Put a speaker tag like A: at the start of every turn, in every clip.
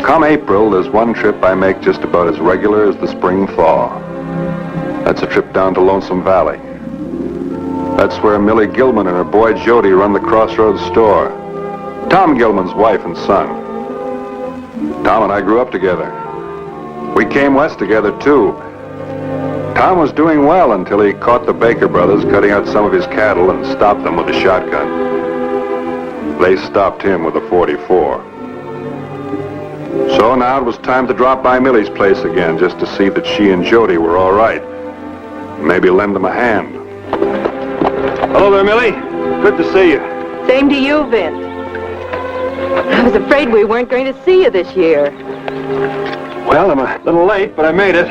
A: Come April, there's one trip I make just about as regular as the spring thaw. That's a trip down to Lonesome Valley. That's where Millie Gilman and her boy Jody run the Crossroads store. Tom Gilman's wife and son. Tom and I grew up together. We came west together, too. Tom was doing well until he caught the Baker brothers cutting out some of his cattle and stopped them with a shotgun. They stopped him with a .44. So now it was time to drop by Millie's place again just to see that she and Jody were all right. Maybe lend them a hand. Hello there, Millie. Good to see you.
B: Same to you, Vince. I was afraid we weren't going to see you this year.
A: Well, I'm a little late, but I made it.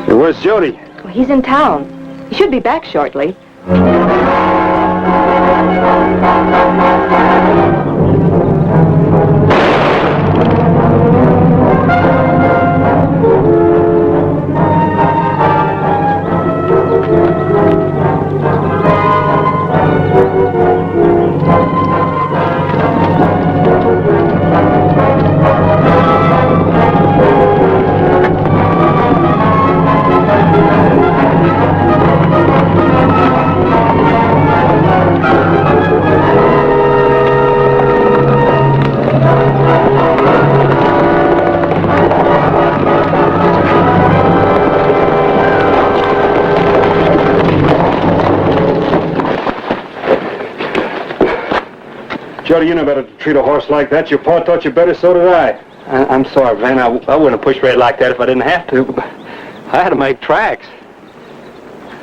A: Hey, where's Jody?
B: Well, he's in town. He should be back shortly.
A: Jody, you know better to treat a horse like that. Your pa taught you better, so did I.
C: I'm sorry, Van. I wouldn't have pushed Red like that if I didn't have to. But I had to make tracks.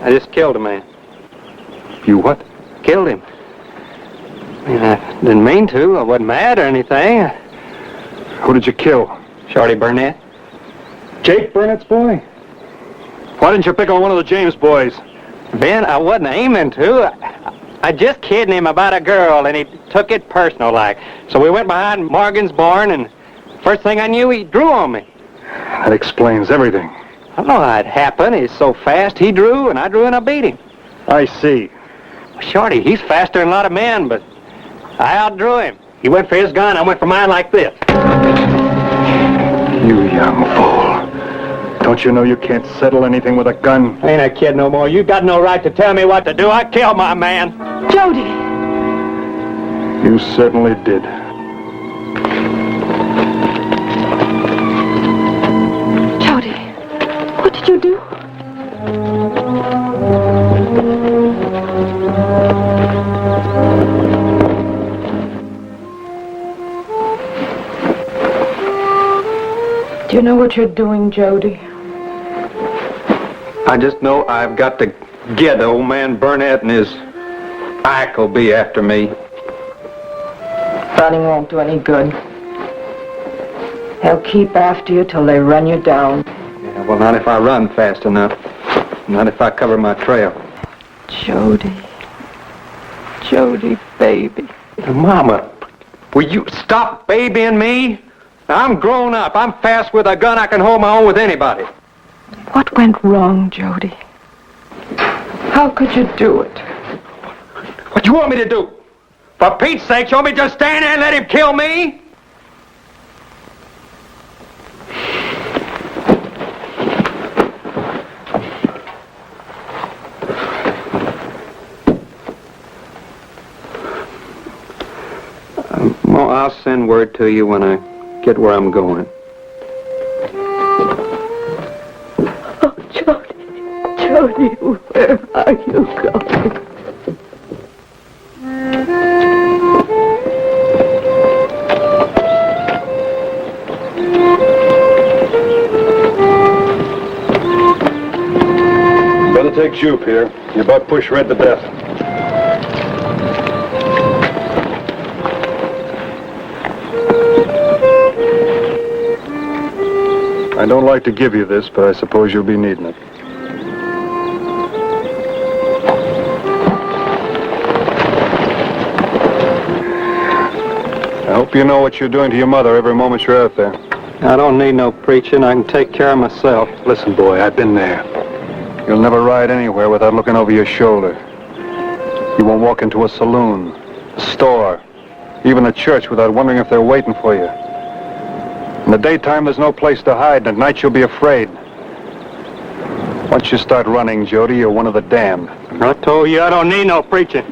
C: I just killed a man.
A: You what?
C: Killed him. I mean, I didn't mean to. I wasn't mad or anything.
A: Who did you kill?
C: Shorty Burnett.
A: Jake Burnett's boy? Why didn't you pick on one of the James boys?
C: Ben, I wasn't aiming to. I just kidding him about a girl, and he took it personal like. So we went behind Morgan's barn, and first thing I knew, he drew on me.
A: That explains everything.
C: I don't know how it happened. He's so fast. He drew, and I drew, and I beat him.
A: I see.
C: Shorty, he's faster than a lot of men, but I outdrew him. He went for his gun, I went for mine like this.
A: You young fool. Don't you know you can't settle anything with a gun?
C: I ain't a kid no more. You got no right to tell me what to do. I killed my man.
B: Jody!
A: You certainly did.
B: Jody, what did you do? Do you know what you're doing, Jody?
C: I just know I've got to get old man Burnett, and his ike will be after me.
B: Running won't do any good. They'll keep after you till they run you down.
C: Yeah, well, not if I run fast enough. Not if I cover my trail.
B: Jody. Jody, baby.
C: Mama, will you stop babying me? I'm grown up. I'm fast with a gun. I can hold my own with anybody.
B: What went wrong, Jody? How could you do it?
C: What you want me to do? For Pete's sake, you want me to just stand there and let him kill me? Well, I'll send word to you when I get where I'm going.
B: Oh, Jody, Jody, where are you going?
A: Better take Jupe here. You about pushed Red to death. I don't like to give you this, but I suppose you'll be needing it. I hope you know what you're doing to your mother every moment you're out there.
C: I don't need no preaching. I can take care of myself.
A: Listen, boy, I've been there. You'll never ride anywhere without looking over your shoulder. You won't walk into a saloon, a store, even the church, without wondering if they're waiting for you. In the daytime, there's no place to hide, and at night you'll be afraid. Once you start running, Jody, you're one of the damned.
C: I told you I don't need no preaching.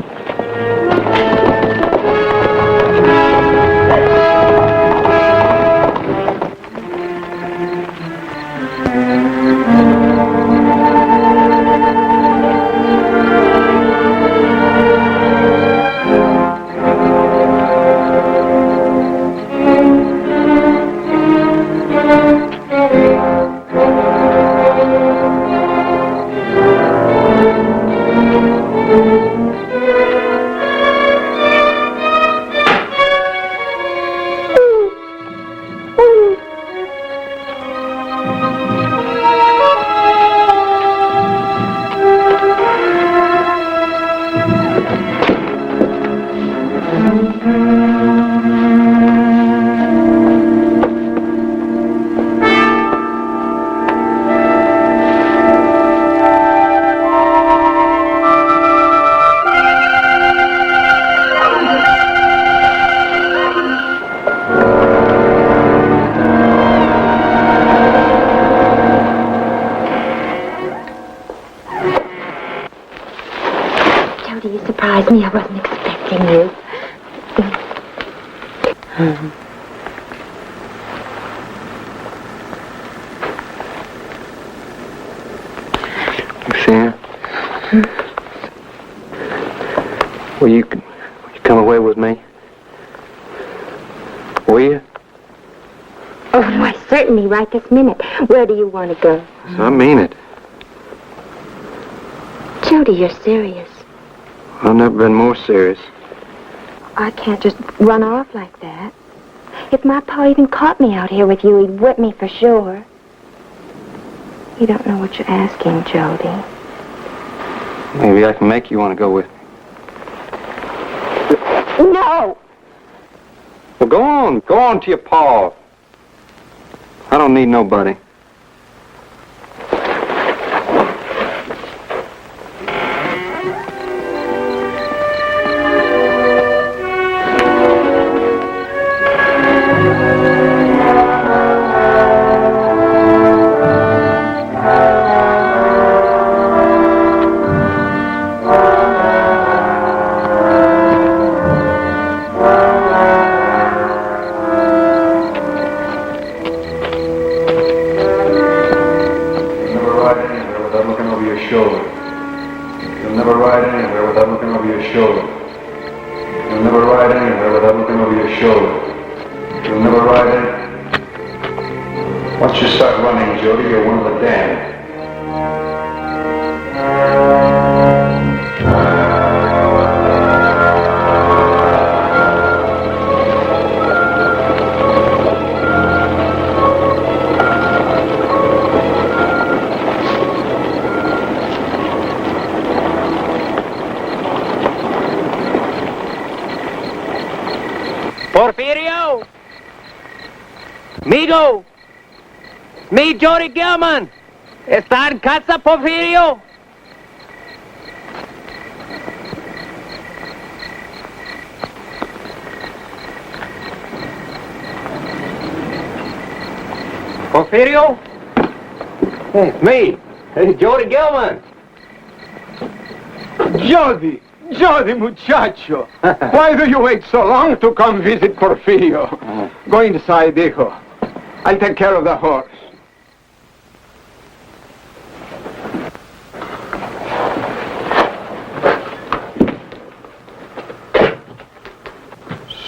B: Jody, you surprised me. I wasn't expecting you.
C: You see her? Will you come away with me? Will you?
B: Oh, why, certainly, right this minute. Where do you want to go?
C: I mean it.
B: Jody, you're serious.
C: I've never been more serious.
B: I can't just run off like that. If my pa even caught me out here with you, he'd whip me for sure. You don't know what you're asking, Jody.
C: Maybe I can make you want to go with me.
B: No!
C: Well, go on to your pa. I don't need nobody.
A: Once you start running, Jody, you're one of the damned.
C: Porfirio! Migo! Me, Jody Gilman! ¿Está en casa, Porfirio? Porfirio? Hey, it's me. It's Jody Gilman.
D: Jody, muchacho. Why do you wait so long to come visit Porfirio? Go inside, hijo. I'll take care of the horse.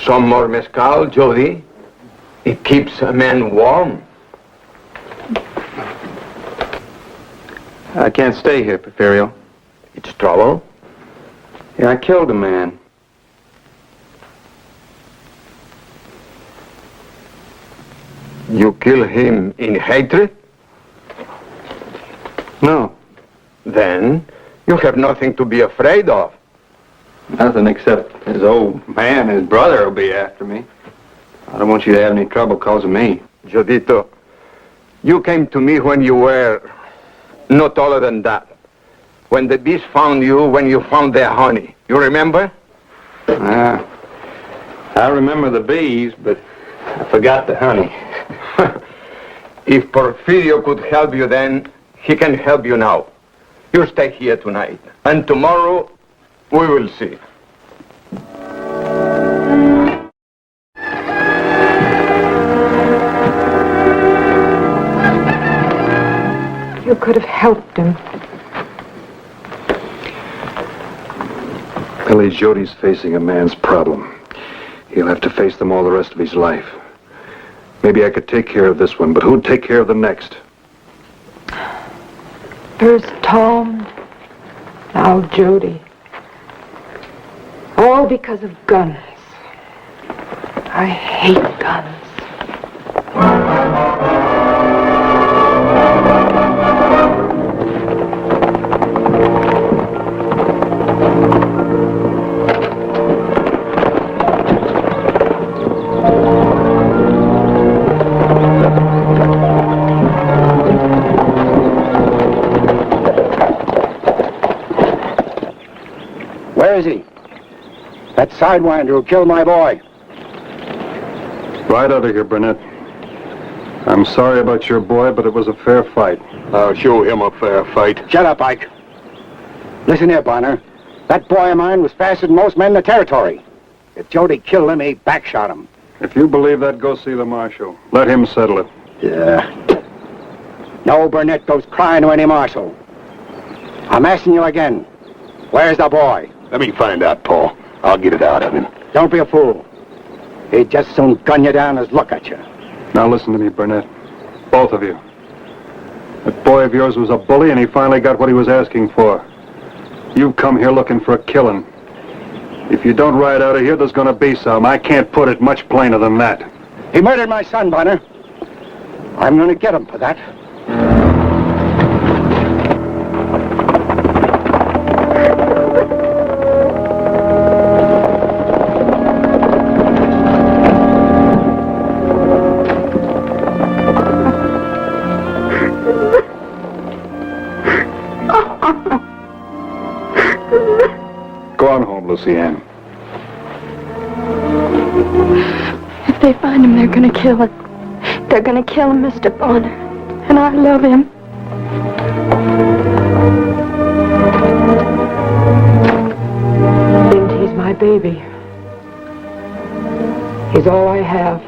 D: Some more mezcal, Jody. It keeps a man warm.
C: I can't stay here, Porfirio.
D: It's trouble.
C: Yeah, I killed a man.
D: You kill him in hatred?
C: No,
D: Then you have nothing to be afraid of.
C: nothing except his old man, his brother, will be after me. I don't want you to have any trouble because of me.
D: Jodito, you came to me when you were no taller than that. When the bees found you, when you found their honey. You remember?
C: Yeah. I remember the bees, but I forgot the honey.
D: If Porfirio could help you then, he can help you now. You stay here tonight, and tomorrow we will see.
E: You could have helped him.
A: Billy, Jody's facing a man's problem. He'll have to face them all the rest of his life. Maybe I could take care of this one, but who'd take care of the next?
E: First Tom, now Jody. All because of guns. I hate guns.
F: Where is he? That sidewinder who killed my boy.
A: Right out of here, Burnett. I'm sorry about your boy, but it was a fair fight.
D: I'll show him a fair fight.
F: Shut up, Ike. Listen here, Bonner. That boy of mine was faster than most men in the territory. If Jody killed him, he backshot him.
A: If you believe that, go see the marshal. Let him settle it.
F: Yeah. No Burnett goes crying to any marshal. I'm asking you again. Where's the boy?
D: Let me find out, Paul. I'll get it out of him.
F: Don't be a fool. He'd just soon gun you down as look at you.
A: Now listen to me, Burnett. Both of you. That boy of yours was a bully, and he finally got what he was asking for. You've come here looking for a killing. If you don't ride out of here, there's gonna be some. I can't put it much plainer than that.
F: He murdered my son, Bonner. I'm gonna get him for that.
A: Go on home, Lucianne.
B: If they find him, they're gonna kill him. They're gonna kill him, Mr. Bonner. And I love him.
E: And he's my baby. He's all I have.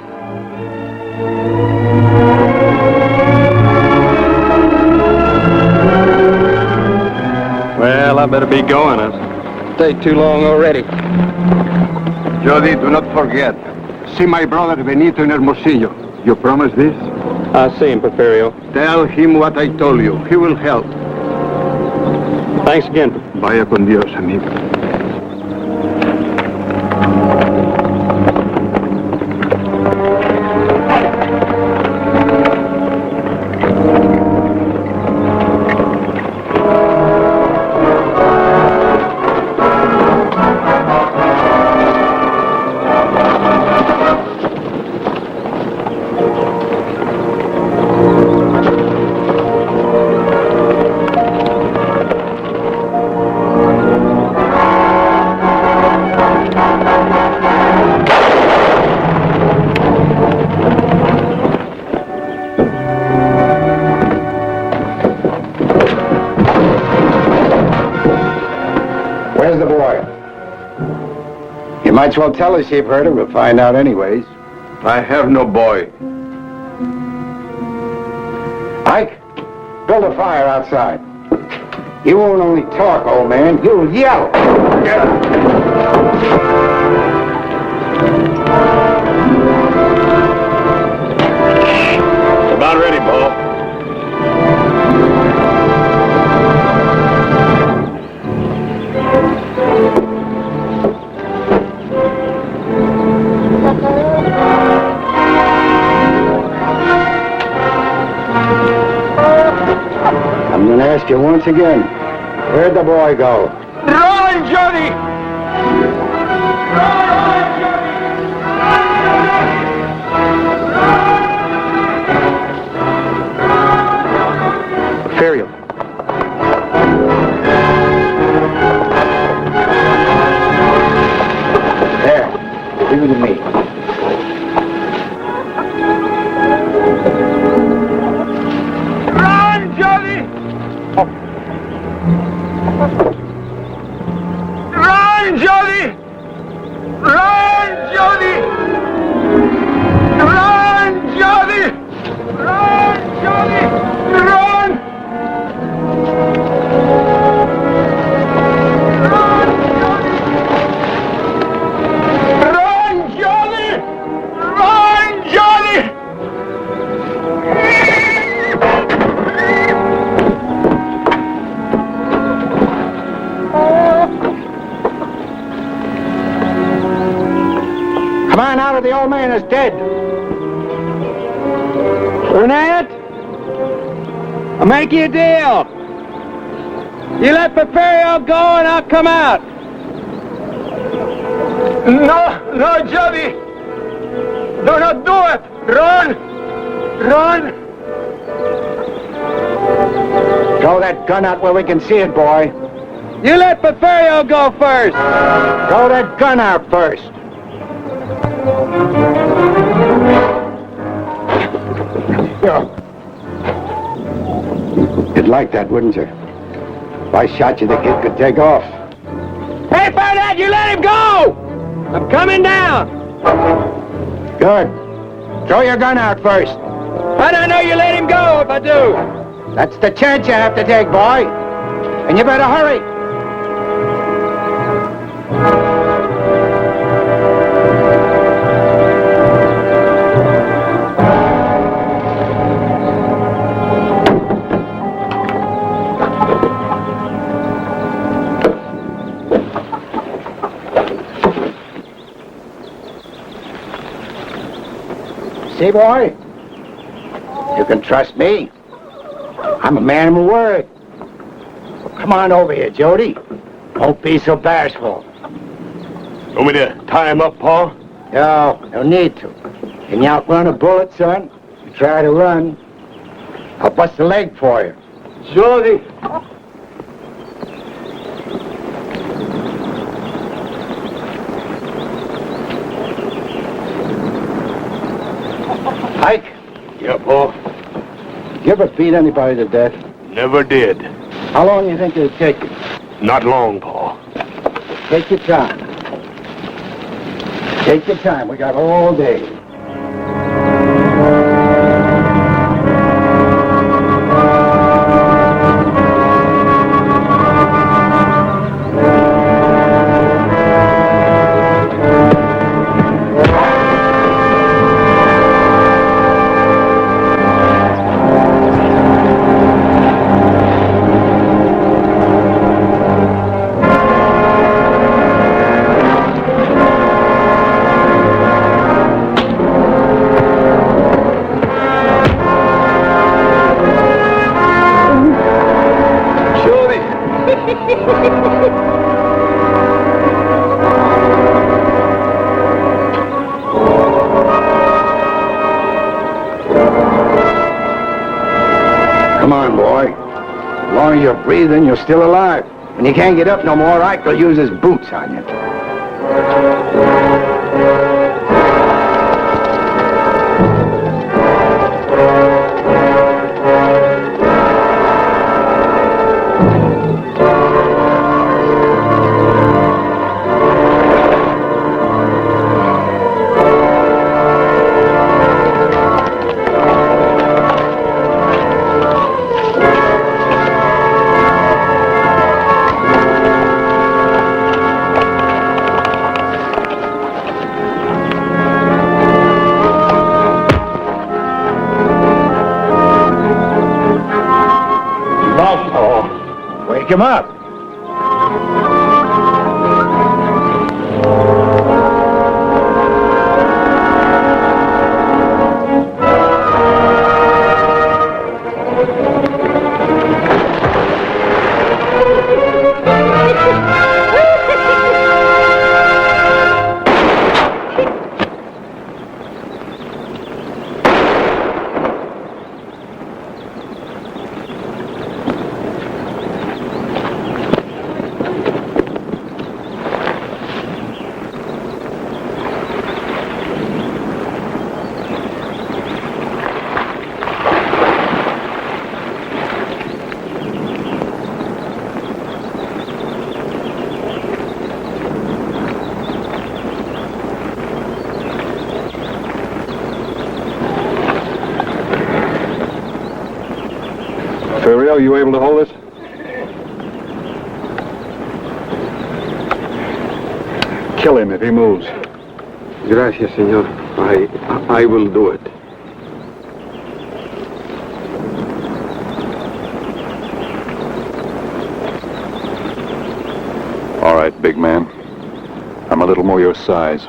C: Well, I better be going. I've stayed too long already.
D: Jody, do not forget. See my brother Benito in Hermosillo. You promise this?
C: I'll see him, Porfirio.
D: Tell him what I told you. He will help.
C: Thanks again.
D: Vaya con Dios, amigo.
F: Where's the boy? You might as well tell us you've heard him. We'll find out anyways.
D: I have no boy.
F: Ike, build a fire outside. You won't only talk, old man. You'll yell.
D: About ready, Paul.
F: I'm going to ask you once again. Where'd the boy go?
D: Run, Jody!
F: Porfirio. There. Leave it to me.
D: Jody! Run, Jody! Run, Jody! Run, Jody! Run! Run, Jody! Run, Jody!
F: Come on out, or the old man is dead.
C: Burnett, I'll make you a deal. You let Porfirio go and I'll come out.
D: No, Jody! Do not do it! Run! Run!
F: Throw that gun out where we can see it, boy.
C: You let Porfirio go first.
F: Throw that gun out first. You'd like that, wouldn't you? If I shot you, the kid could take off.
C: Hey, Burnett, you let him go! I'm coming down.
F: Good. Throw your gun out first.
C: How do I know you let him go if I do?
F: That's the chance you have to take, boy. And you better hurry. See, boy? You can trust me. I'm a man of my word. Come on over here, Jody. Don't be so bashful.
G: Want me to tie him up, Pa?
F: No need to. Can you outrun a bullet, son? You try to run, I'll bust a leg for you.
D: Jody!
F: Ike,
G: Yeah, Pa.
F: you ever beat anybody to death?
G: Never did.
F: How long do you think it'd take you?
G: Not long, Pa.
F: Take your time. Take your time. We got all day. Come on, boy. As long as you're breathing, you're still alive. When you can't get up no more, Ike will use his boots on you. Wake him up.
A: Joe, you able to hold this? Kill him if he moves.
D: Gracias, señor. I will do it.
A: All right, big man. I'm a little more your size.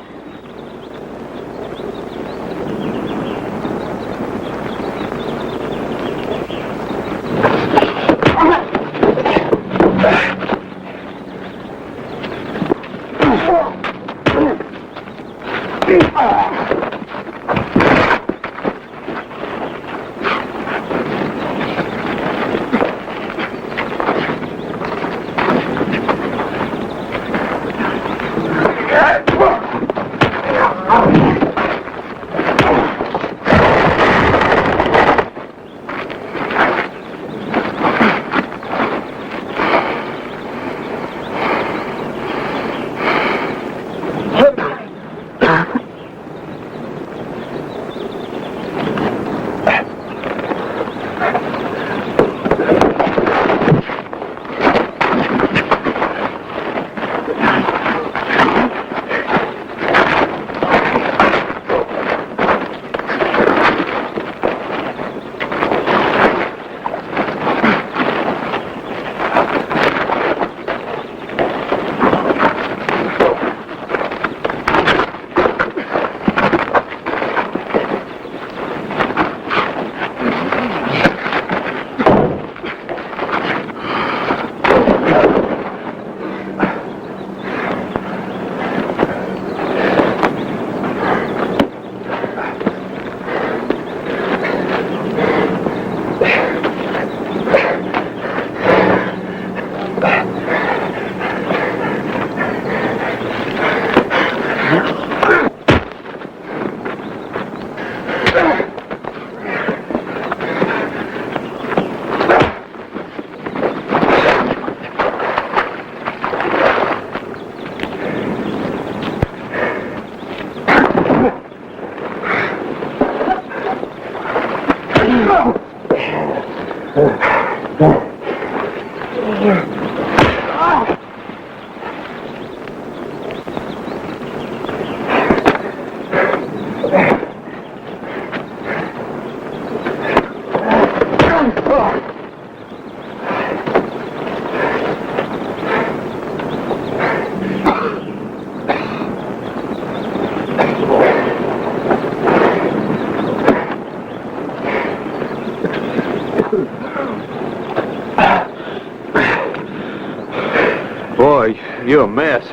G: Boy, you're a mess.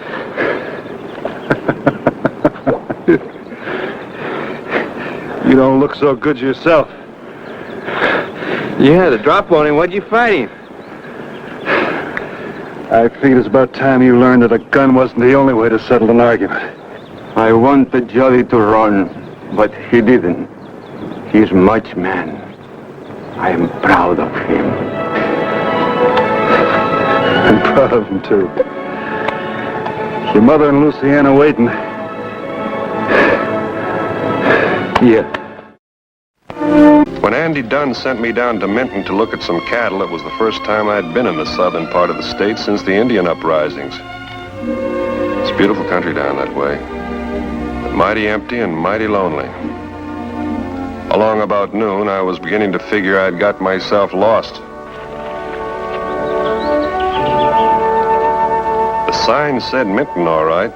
A: You don't look so good yourself.
C: You had a drop on him. What'd you fight him?
A: I figured it's about time you learned that a gun wasn't the only way to settle an argument.
D: I wanted Jody to run, but he didn't. He's much man. I am proud of him.
A: I'm proud of him, too. Your mother and Luciana waiting. Yeah.
H: When Andy Dunn sent me down to Minton to look at some cattle, it was the first time I'd been in the southern part of the state since the Indian uprisings. It's a beautiful country down that way, but mighty empty and mighty lonely. Along about noon, I was beginning to figure I'd got myself lost. The sign said Minton, all right,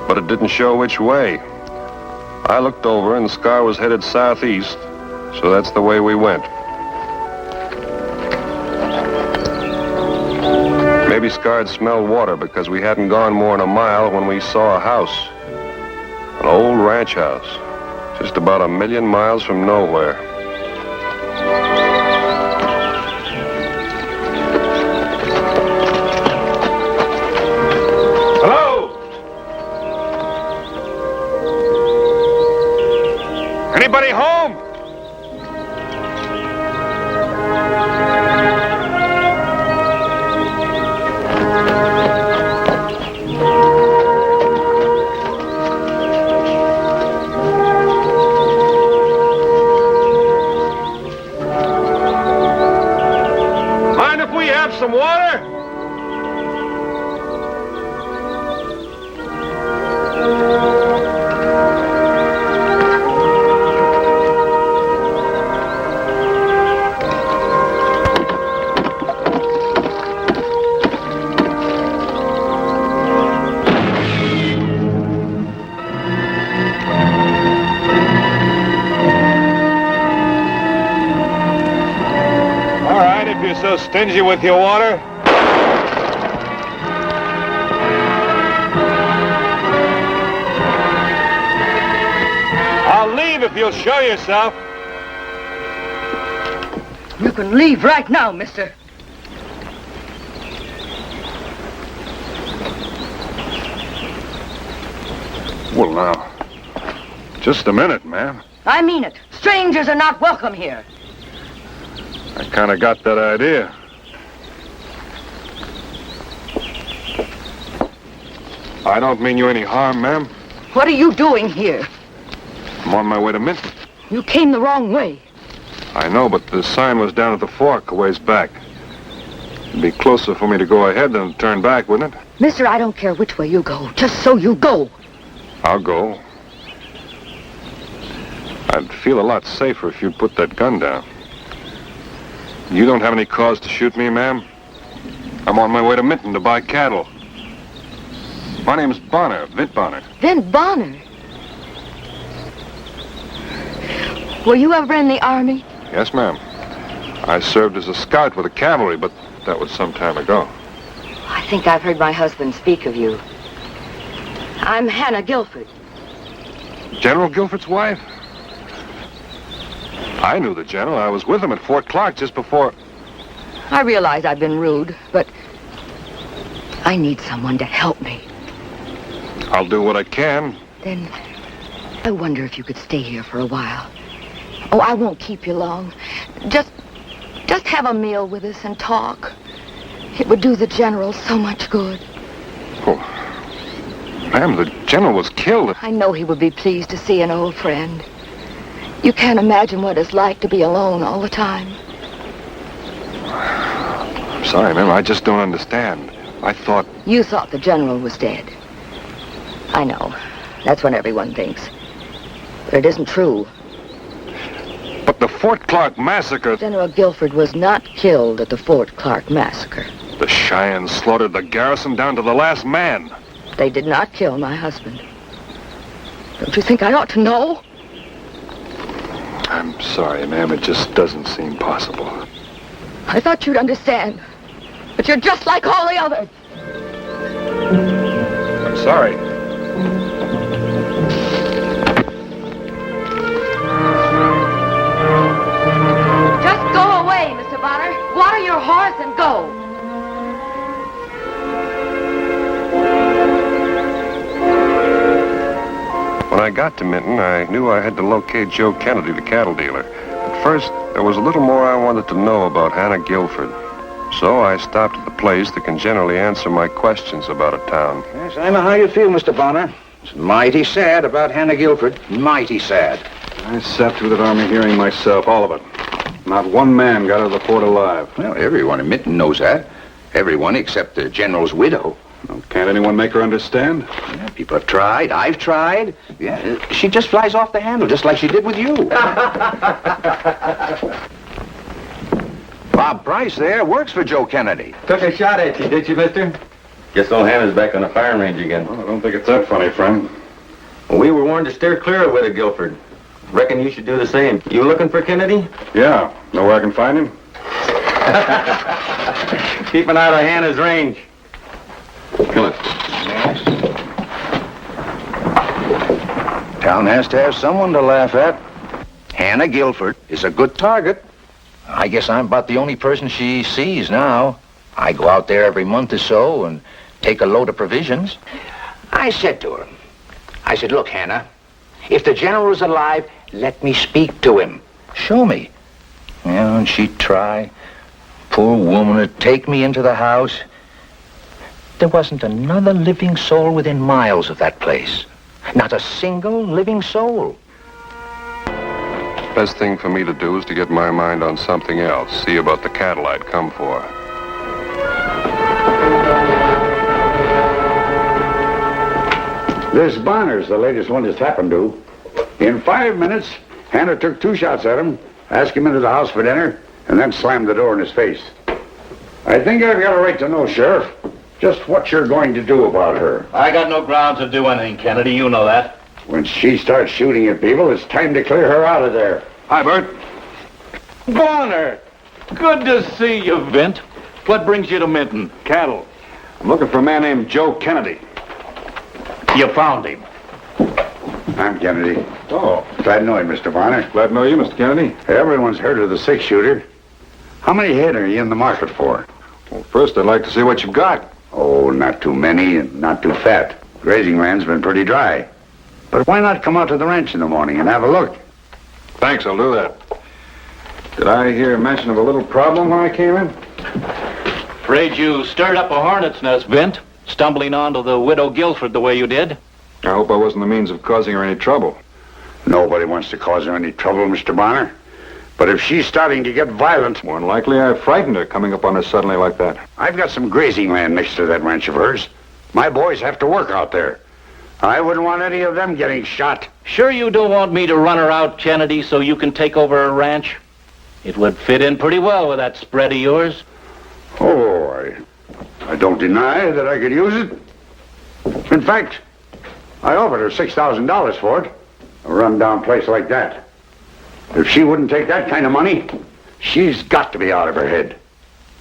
H: but it didn't show which way. I looked over, and Scar was headed southeast, so that's the way we went. Maybe Scar'd smelled water because we hadn't gone more than a mile when we saw a house. An old ranch house, just about 1,000,000 miles from nowhere.
G: Hello? Anybody home? some water? You're so stingy with your water? I'll leave if you'll show yourself.
E: You can leave right now, mister.
H: Well, now, just a minute, ma'am.
E: I mean it. Strangers are not welcome here.
H: I kind of got that idea. I don't mean you any harm, ma'am.
E: What are you doing here?
H: I'm on my way to Minton.
E: You came the wrong way.
H: I know, but the sign was down at the fork a ways back. It'd be closer for me to go ahead than to turn back, wouldn't it?
E: Mister, I don't care which way you go. Just so you go.
H: I'll go. I'd feel a lot safer if you'd put that gun down. You don't have any cause to shoot me, ma'am. I'm on my way to Minton to buy cattle. My name's Bonner, Vint Bonner.
E: Vint Bonner? Were you ever in the army?
H: Yes, ma'am. I served as a scout with the cavalry, but that was some time ago.
E: I think I've heard my husband speak of you. I'm Hannah Guilford.
H: General Guilford's wife? I knew the general. I was with him at Fort Clark just before...
E: I realize I've been rude, but I need someone to help me.
H: I'll do what I can.
E: Then I wonder if you could stay here for a while. Oh, I won't keep you long. Just have a meal with us and talk. It would do the general so much good.
H: Oh, ma'am, the general was killed.
E: I know he would be pleased to see an old friend. You can't imagine what it's like to be alone all the time.
H: I'm sorry, ma'am. I just don't understand. I thought...
E: You thought the general was dead. I know. That's what everyone thinks. But it isn't true.
H: But the Fort Clark massacre...
E: General Guilford was not killed at the Fort Clark massacre.
H: The Cheyennes slaughtered the garrison down to the last man.
E: They did not kill my husband. Don't you think I ought to know?
H: I'm sorry, ma'am. It just doesn't seem possible.
E: I thought you'd understand. But you're just like all the others.
H: I'm sorry.
E: Just go away, Mr. Bonner. Water your horse and go.
H: When I got to Minton, I knew I had to locate Joe Kennedy, the cattle dealer. But first, there was a little more I wanted to know about Hannah Guilford. So I stopped at the place that can generally answer my questions about a town.
F: Yes, I know how you feel, Mr. Bonner. It's mighty sad about Hannah Guilford. Mighty sad.
A: I sat through that army hearing myself, all of it. Not one man got out of the fort alive.
F: Well, everyone in Minton knows that. Everyone except the general's widow.
A: Well, can't anyone make her understand?
F: Yeah, people have tried. I've tried. Yeah, she just flies off the handle, just like she did with you. Bob Price there works for Joe Kennedy.
C: Took a shot at you, did you, mister? Guess old Hannah's back on the firing range again.
A: Well, I don't think it's that funny, friend.
C: Well, we were warned to steer clear of Widow Guilford. Reckon you should do the same. You looking for Kennedy?
A: Yeah. Know where I can find him?
C: Keeping out of Hannah's range.
A: Kill it.
F: Town has to have someone to laugh at. Hannah Guilford is a good target. I guess I'm about the only person she sees now. I go out there every month or so and take a load of provisions. I said to her, look, Hannah, if the general is alive, let me speak to him. Show me. Yeah, and she'd try. Poor woman would take me into the house. There wasn't another living soul within miles of that place. Not a single living soul.
H: Best thing for me to do is to get my mind on something else. See about the cattle I'd come for.
I: This Bonner's the latest one that's happened to. In 5 minutes, Hannah took 2 shots at him, asked him into the house for dinner, and then slammed the door in his face. I think I've got a right to know, Sheriff, just what you're going to do about her.
F: I got no grounds to do anything, Kennedy. You know that.
I: When she starts shooting at people, it's time to clear her out of there.
H: Hi, Bert.
J: Bonner! Good to see you, Vint. What brings you to Minton?
H: Cattle. I'm looking for a man named Joe Kennedy.
J: You found him.
I: I'm Kennedy.
H: Oh.
I: Glad to know you, Mr. Bonner.
H: Glad to know you, Mr. Kennedy.
I: Everyone's heard of the 6-shooter. How many head are you in the market for?
H: Well, first, I'd like to see what you've got.
I: Oh, not too many and not too fat. Grazing land's been pretty dry. But why not come out to the ranch in the morning and have a look?
H: Thanks, I'll do that. Did I hear mention of a little problem when I came in?
J: Afraid you stirred up a hornet's nest, Vint, stumbling onto the widow Guilford the way you did.
H: I hope I wasn't the means of causing her any trouble.
I: Nobody wants to cause her any trouble, Mr. Bonner. But if she's starting to get violent...
H: More than likely, I frightened her coming up on her suddenly like that.
I: I've got some grazing land next to that ranch of hers. My boys have to work out there. I wouldn't want any of them getting shot.
J: Sure you don't want me to run her out, Kennedy, so you can take over her ranch? It would fit in pretty well with that spread of yours.
I: Oh, I don't deny that I could use it. In fact, I offered her $6,000 for it. A run-down place like that. If she wouldn't take that kind of money, she's got to be out of her head.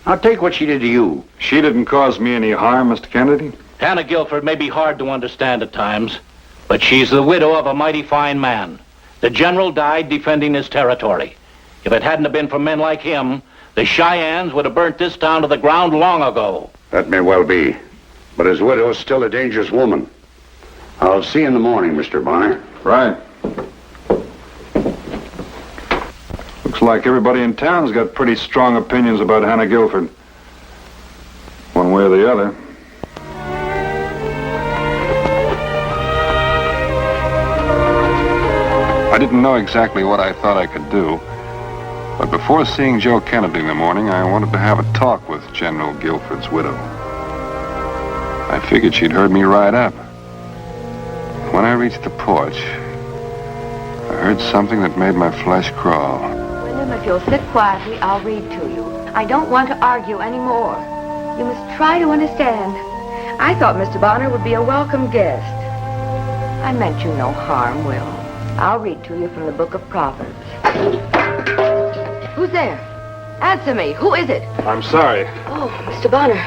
I: Now take what she did to you.
H: She didn't cause me any harm, Mr. Kennedy.
J: Hannah Guilford may be hard to understand at times, but she's the widow of a mighty fine man. The general died defending his territory. If it hadn't have been for men like him, the Cheyennes would have burnt this town to the ground long ago.
I: That may well be. But his widow's still a dangerous woman. I'll see you in the morning, Mr. Bonner.
H: Right. Looks like everybody in town's got pretty strong opinions about Hannah Guilford. One way or the other. I didn't know exactly what I thought I could do. But before seeing Joe Kennedy in the morning, I wanted to have a talk with General Guilford's widow. I figured she'd heard me ride up. When I reached the porch, I heard something that made my flesh crawl.
B: William, if you'll sit quietly, I'll read to you. I don't want to argue anymore. You must try to understand. I thought Mr. Bonner would be a welcome guest. I meant you no harm, Will. I'll read to you from the book of Proverbs. Who's there? Answer me. Who is it?
H: I'm sorry.
B: Oh, Mr. Bonner.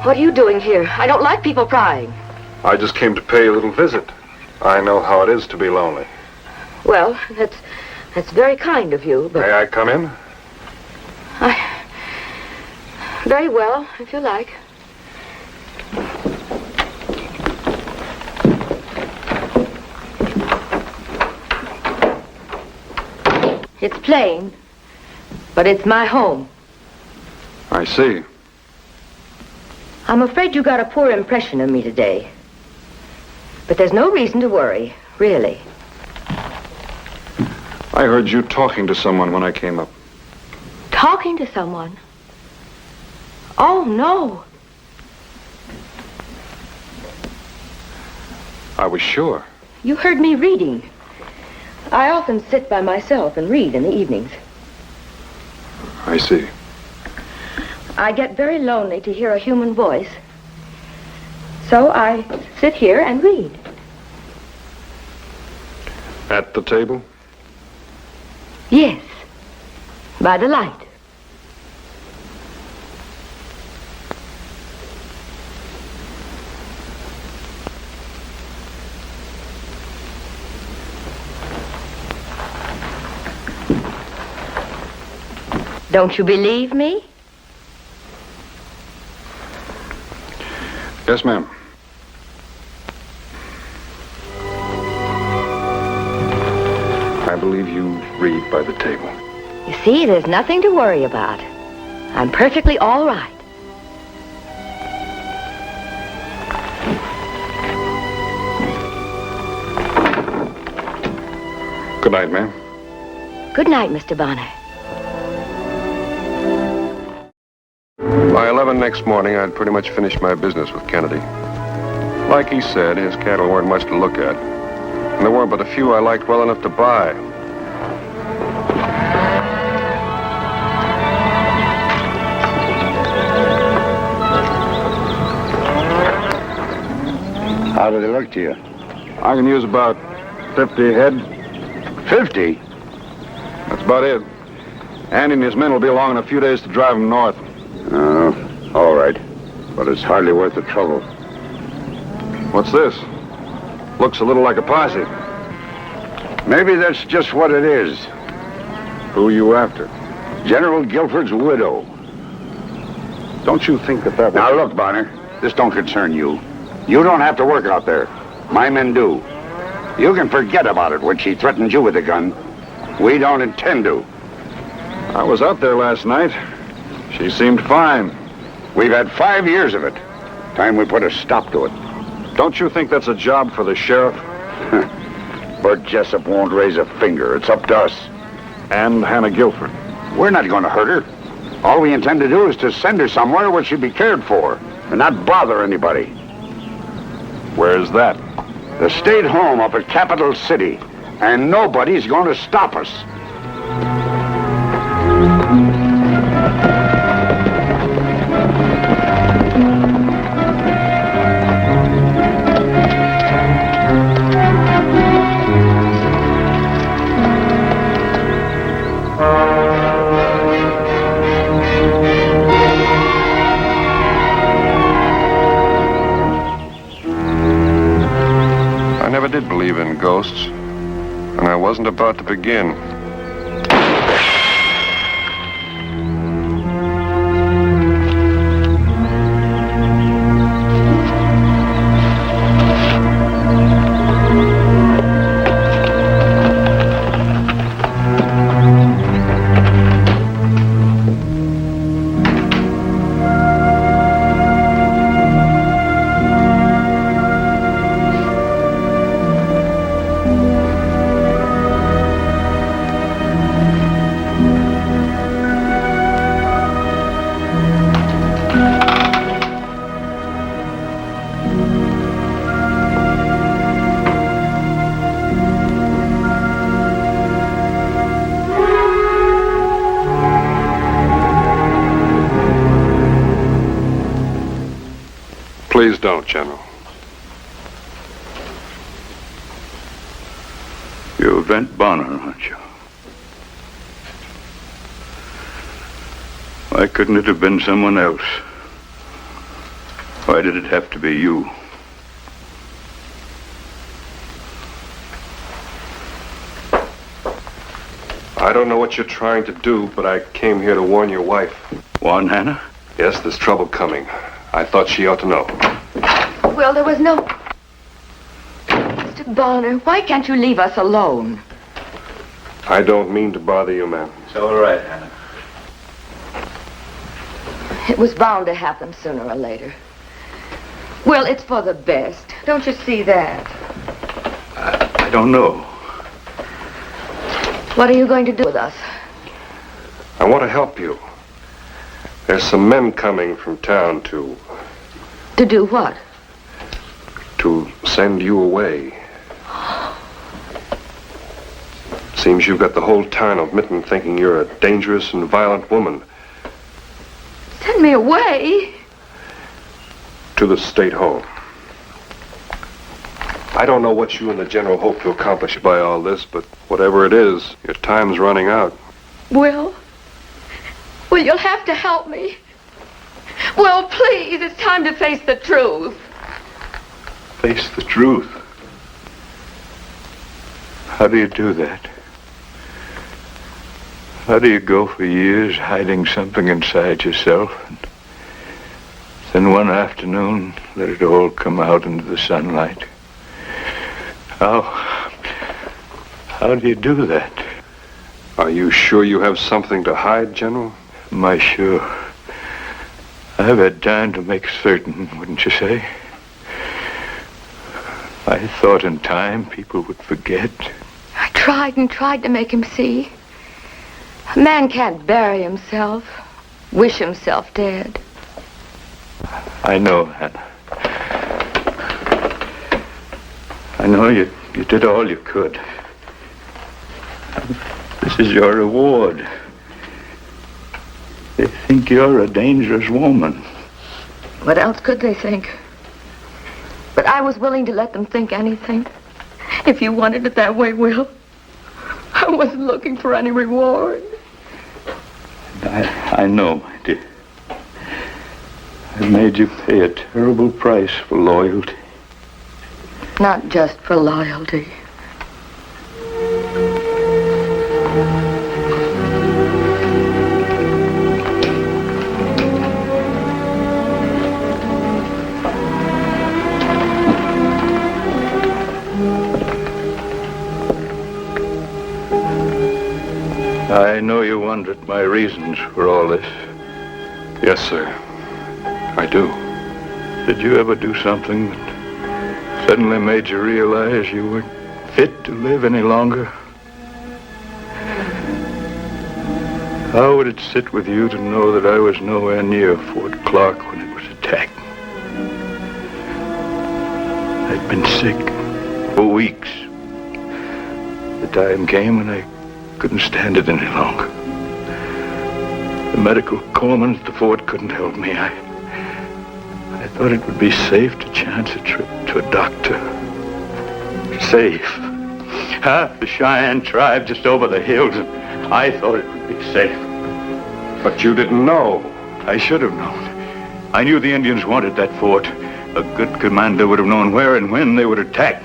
B: What are you doing here? I don't like people prying.
H: I just came to pay you a little visit. I know how it is to be lonely.
B: Well, that's very kind of you, but...
H: May I come in?
B: Very well, if you like. It's plain, but it's my home.
H: I see.
B: I'm afraid you got a poor impression of me today. But there's no reason to worry, really.
H: I heard you talking to someone when I came up.
B: Talking to someone? Oh, no.
H: I was sure.
B: You heard me reading. I often sit by myself and read in the evenings.
H: I see.
B: I get very lonely to hear a human voice. So I sit here and read.
H: At the table?
B: Yes, by the light. Don't you believe me?
H: Yes, ma'am. I believe you read by the table.
B: You see, there's nothing to worry about. I'm perfectly all right.
H: Good night, ma'am.
B: Good night, Mr. Bonner.
H: By 11 next morning, I'd pretty much finished my business with Kennedy. Like he said, his cattle weren't much to look at. And there weren't but a few I liked well enough to buy.
I: How do they look to you?
A: I can use about 50 head.
I: 50?
A: That's about it. Andy and his men will be along in a few days to drive them north.
I: All right. But it's hardly worth the trouble.
A: What's this? Looks a little like a posse.
I: Maybe that's just what it is.
A: Who are you after?
I: General Guilford's widow.
A: Don't you think that
I: Now look, Bonner, this don't concern you. You don't have to work out there. My men do. You can forget about it when she threatened you with a gun. We don't intend to.
A: I was out there last night. She seemed fine.
I: We've had 5 years of it. Time we put a stop to it.
A: Don't you think that's a job for the sheriff?
I: Bert Jessup won't raise a finger. It's up to us.
A: And Hannah Guilford.
I: We're not going to hurt her. All we intend to do is to send her somewhere where she'll be cared for and not bother anybody.
A: Where's that?
I: The state home up at Capital City. And nobody's going to stop us.
H: I never did believe in ghosts, and I wasn't about to begin. Please don't, General.
I: You're Brent Bonner, aren't you? Why couldn't it have been someone else? Why did it have to be you?
H: I don't know what you're trying to do, but I came here to warn your wife.
I: Warn Hannah?
H: Yes, there's trouble coming. I thought she ought to know.
B: Well, there was no... Mr. Bonner, why can't you leave us alone?
H: I don't mean to bother you, ma'am.
F: It's all right, Hannah.
B: It was bound to happen sooner or later. Well, it's for the best. Don't you see that?
I: I don't know.
B: What are you going to do with us?
H: I want to help you. There's some men coming from town to
B: Do what?
H: send you away. Seems you've got the whole town of Mitten thinking you're a dangerous and violent woman.
B: Send me away?
H: To the state home. I don't know what you and the general hope to accomplish by all this, but whatever it is, your time's running out.
B: Will, you'll have to help me. Well, please, it's time to face the truth.
I: Face the truth. How do you do that? How do you go for years hiding something inside yourself, and then one afternoon let it all come out into the sunlight? How do you do that?
H: Are you sure you have something to hide, General?
I: Am I sure? I've had time to make certain, wouldn't you say? I thought in time people would forget.
B: I tried and tried to make him see. A man can't bury himself, wish himself dead.
I: I know, Hannah.
K: I know you did all you could. This is your reward. They think you're a dangerous woman.
B: What else could they think? But I was willing to let them think anything. If you wanted it that way, Will. I wasn't looking for any reward.
K: I know, my dear. I made you pay a terrible price for loyalty.
B: Not just for loyalty.
K: I know you wondered my reasons for all this.
H: Yes, sir. I do.
K: Did you ever do something that suddenly made you realize you weren't fit to live any longer? How would it sit with you to know that I was nowhere near Fort Clark when it was attacked? I'd been sick for weeks. The time came when I couldn't stand it any longer. The medical corpsman at the fort couldn't help me. I thought it would be safe to chance a trip to a doctor. Safe. Half the Cheyenne tribe just over the hills, and I thought it would be safe.
H: But you didn't know.
K: I should have known. I knew the Indians wanted that fort. A good commander would have known where and when they would attack.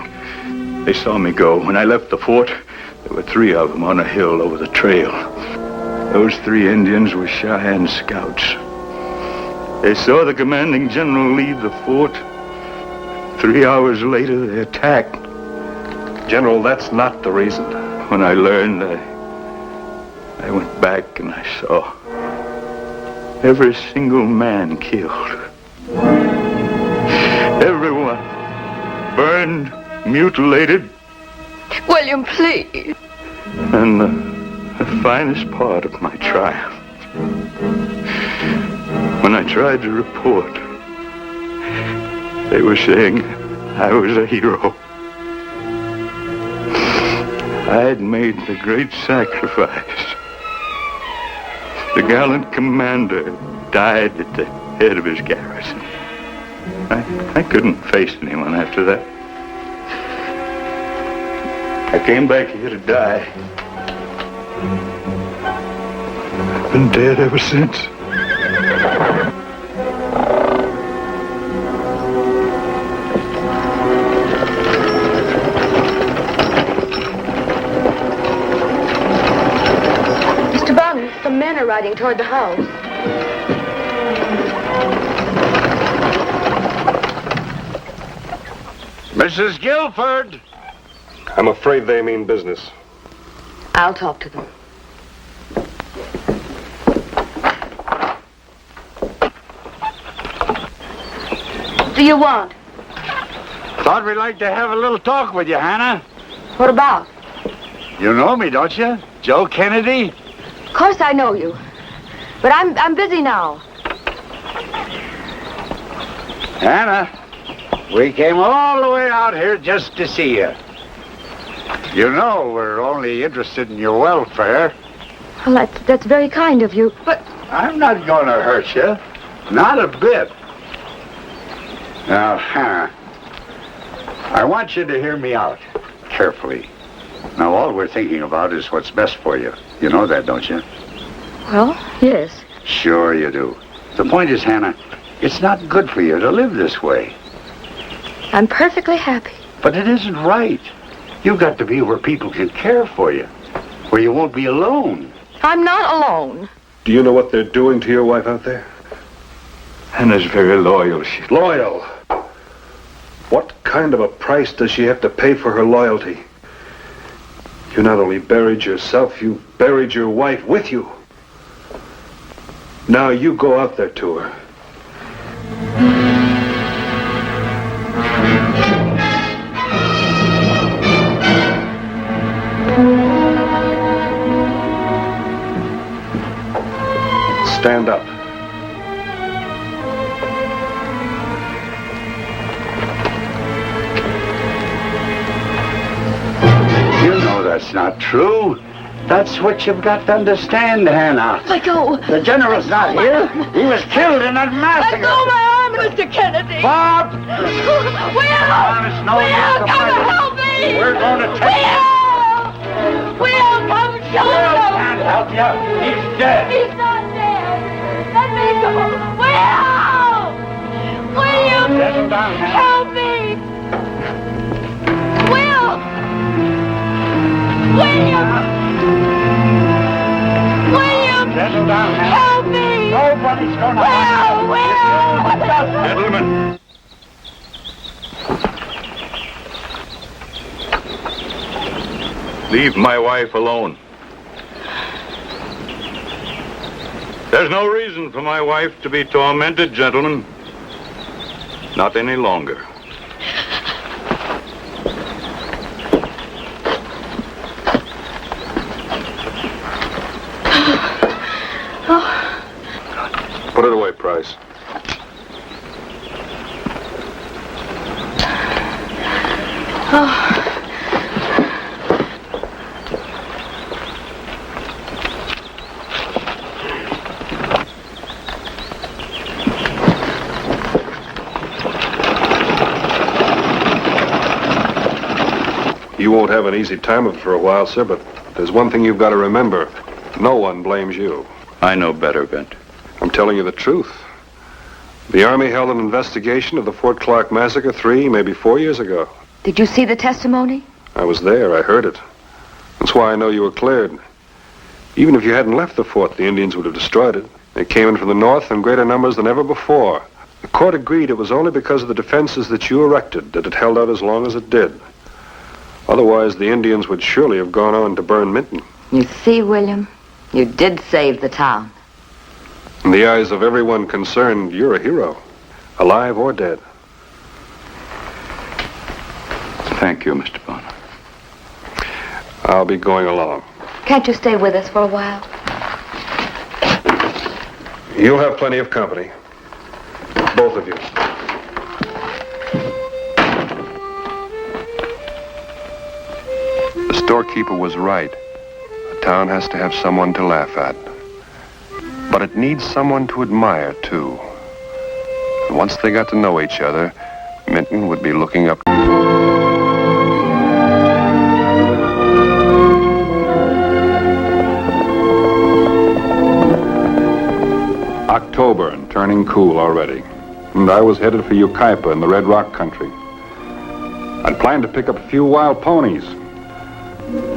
K: They saw me go. When I left the fort, there were 3 of them on a hill over the trail. Those 3 Indians were Cheyenne scouts. They saw the commanding general leave the fort. 3 hours later, they attacked.
H: General, that's not the reason.
K: When I learned, I went back and I saw every single man killed. Everyone burned, mutilated.
B: William, please.
K: And the finest part of my triumph, when I tried to report, they were saying I was a hero. I had made the great sacrifice. The gallant commander died at the head of his garrison. I couldn't face anyone after that. I came back here to die. I've been dead ever since.
B: Mr. Bonner, some men are riding toward the house.
I: Mrs. Guilford!
H: I'm afraid they mean business.
B: I'll talk to them. What do you want?
I: Thought we'd like to have a little talk with you, Hannah.
B: What about?
I: You know me, don't you? Joe Kennedy?
B: Of course I know you. But I'm busy now.
I: Hannah, we came all the way out here just to see you. You know we're only interested in your welfare.
B: Well, that's very kind of you, but...
I: I'm not going to hurt you. Not a bit. Now, Hannah, I want you to hear me out carefully. Now, all we're thinking about is what's best for you. You know that, don't you?
B: Well, yes.
I: Sure you do. The point is, Hannah, it's not good for you to live this way.
B: I'm perfectly happy.
I: But it isn't right. You've got to be where people can care for you, where you won't be alone.
B: I'm not alone.
H: Do you know what they're doing to your wife out there?
K: Hannah's very loyal. She's
H: Loyal? What kind of a price does she have to pay for her loyalty? You not only buried yourself, you buried your wife with you. Now you go out there to her. Stand up.
I: that's not true. That's what you've got to understand, Hannah.
E: Let go.
I: The general's not here. He was killed in that massacre.
E: Let go my arm, Mr. Kennedy.
I: Bob!
E: Will!
I: No
E: Will, come and help me!
I: We're going to take
E: Will, come show him!
I: can't help you. He's dead.
E: He's not dead. Let me go. Will! Will you
I: Settle down, Hannah.
E: help me? Will! William! William!
I: Settle down, Hannah.
E: Help me!
I: Nobody's going to
E: Will!
K: Gentlemen. Leave my wife alone. There's no reason for my wife to be tormented, gentlemen. Not any longer.
A: Put it away, Price. You won't have an easy time of it for a while, sir, but there's one thing you've got to remember. No one blames you.
K: I know better, Bent.
A: I'm telling you the truth. The Army held an investigation of the Fort Clark massacre 3, maybe 4 years ago.
B: Did you see the testimony?
A: I was there. I heard it. That's why I know you were cleared. Even if you hadn't left the fort, the Indians would have destroyed it. They came in from the north in greater numbers than ever before. The court agreed it was only because of the defenses that you erected that it held out as long as it did. Otherwise, the Indians would surely have gone on to burn Minton.
B: You see, William, you did save the town.
A: In the eyes of everyone concerned, you're a hero, alive or dead.
K: Thank you, Mr. Bonner.
A: I'll be going along.
B: Can't you stay with us for a while?
A: You'll have plenty of company. Both of you. The storekeeper was right. A town has to have someone to laugh at. But it needs someone to admire, too. And once they got to know each other, Minton would be looking up. October and turning cool already. And I was headed for Yucaipa in the Red Rock country. I'd planned to pick up a few wild ponies.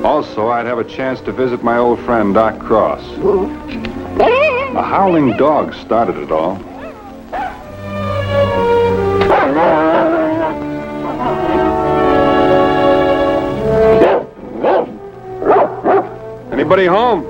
A: Also, I'd have a chance to visit my old friend, Doc Cross. A howling dog started it all. Anybody home?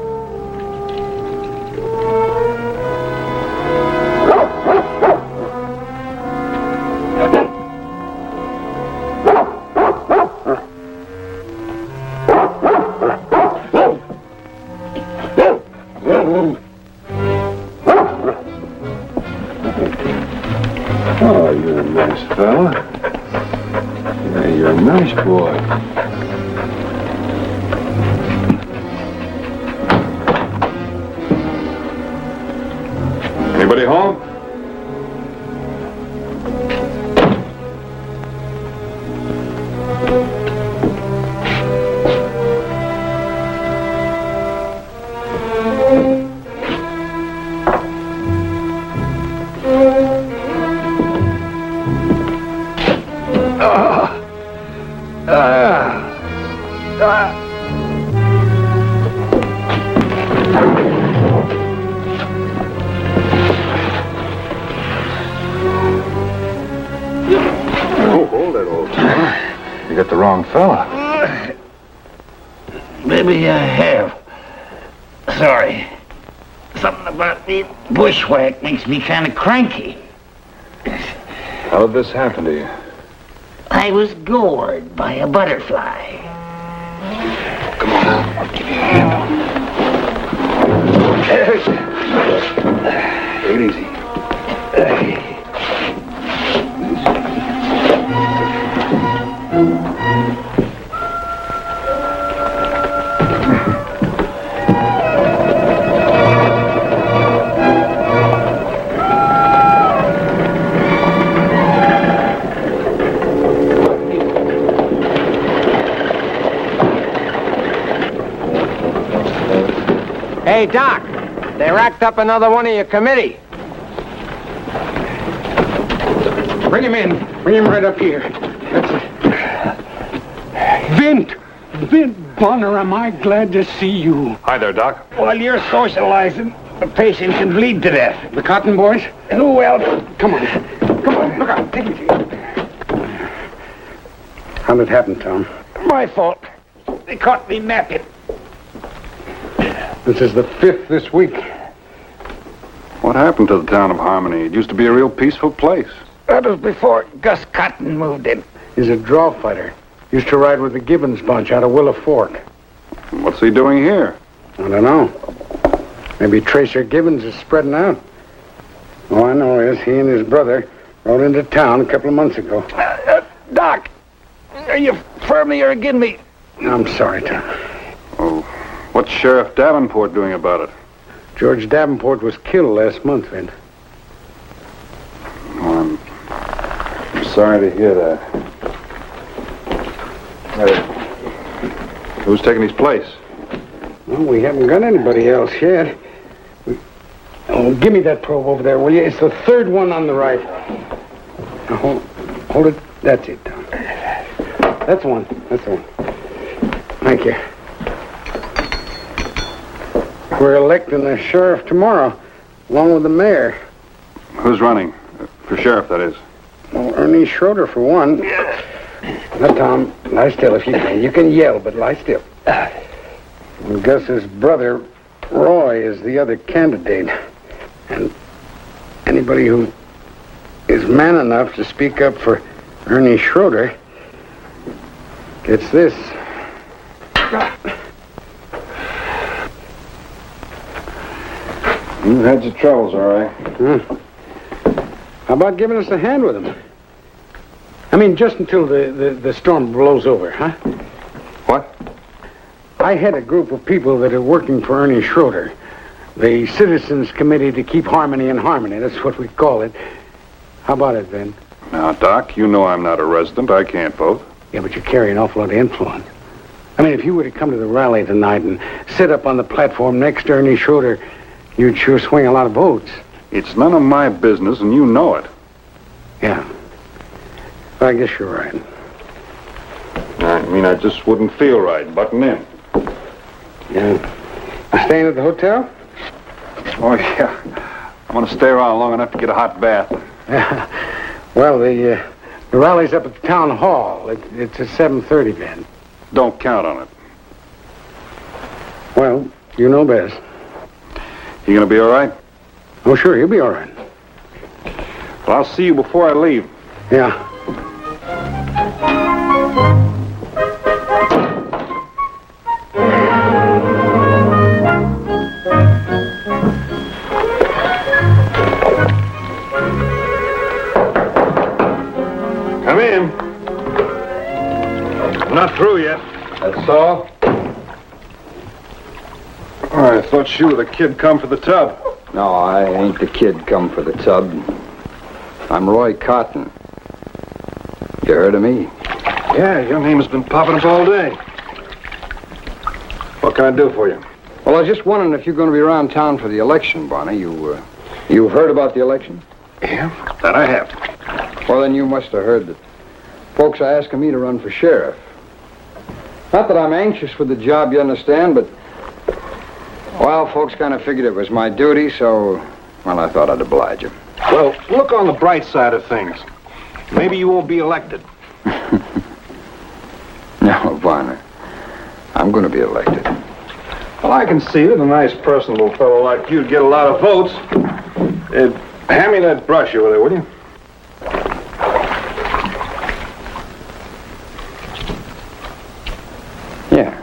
A: Oh, you're a nice fella. Yeah, you're a nice boy. Anybody home? Oh, hold it, old timer. You got the wrong fella.
L: Maybe I have. Sorry. Something about the bushwhack makes me kind of cranky.
A: How did this happen to you?
L: I was gored by a butterfly.
A: Come on, I'll give you a hand. Take it easy.
D: Hey, Doc, they racked up another one of your committee. Bring him in. Bring him right up here. That's it. Vint Bonner, am I glad to see you.
H: Hi there, Doc.
L: While you're socializing, the patient can bleed to death.
D: The Cotton boys?
L: Who else?
D: Come on. Come on. Look out. Take it easy. How'd it happen, Tom?
L: My fault. They caught me napping.
D: This is the 5th this week.
A: What happened to the town of Harmony? It used to be a real peaceful place.
L: That was before Gus Cotton moved in.
D: He's a draw fighter. Used to ride with the Gibbons bunch out of Willow Fork.
A: What's he doing here?
D: I don't know. Maybe Tracer Gibbons is spreading out. All I know is he and his brother rode into town a couple of months ago.
L: Doc, are you for me or against me?
D: I'm sorry, Tom.
A: Oh, what's Sheriff Davenport doing about it?
D: George Davenport was killed last month, Vint.
A: Oh, I'm sorry to hear that. Who's taking his place?
D: Well, we haven't got anybody else yet. Oh, give me that probe over there, will you? It's the third one on the right. Now, hold it. That's it, Tom. That's the one. That's the one. Thank you. We're electing the sheriff tomorrow, along with the mayor.
A: Who's running? For sheriff, that is.
D: Well, Ernie Schroeder, for one. Now, Tom, lie still if you can. You can yell, but lie still. And Gus's brother, Roy, is the other candidate. And anybody who is man enough to speak up for Ernie Schroeder gets this.
A: You've had your troubles, all right.
D: How about giving us a hand with him? I mean, just until the storm blows over, huh?
A: What?
D: I had a group of people that are working for Ernie Schroeder. The Citizens Committee to Keep Harmony in Harmony. That's what we call it. How about it, Ben?
A: Now, Doc, you know I'm not a resident. I can't vote.
D: Yeah, but you carry an awful lot of influence. I mean, if you were to come to the rally tonight and sit up on the platform next to Ernie Schroeder, you'd sure swing a lot of votes.
A: It's none of my business, and you know it.
D: Yeah. Well, I guess you're right.
A: I mean, I just wouldn't feel right butting in.
D: Yeah. You staying at the hotel?
A: Oh, yeah. I want to stay around long enough to get a hot bath.
D: Well, the rally's up at the town hall. It's at 7:30, Ben.
A: Don't count on it.
D: Well, you know best.
A: You gonna be all right?
D: Oh, sure, you'll be all right.
A: Well, I'll see you before I leave.
D: Yeah.
A: Come in. I'm not through yet. That's all? Oh, I thought you were the kid come for the tub.
M: No, I ain't the kid come for the tub. I'm Roy Cotton. You heard of me?
A: Yeah, your name has been popping up all day. What can I do for you?
M: Well, I was just wondering if you're going to be around town for the election, Bonnie. You heard about the election?
A: Yeah, that I have.
M: Well, then you must have heard that folks are asking me to run for sheriff. Not that I'm anxious for the job, you understand, but, well, folks kind of figured it was my duty, so, well, I thought I'd oblige them.
A: Well, look on the bright side of things. Maybe you won't be elected.
M: No, Bonner. I'm going to be elected.
A: Well, I can see that a nice, personable fellow like you'd get a lot of votes. Hand me that brush over there, will you?
M: Yeah.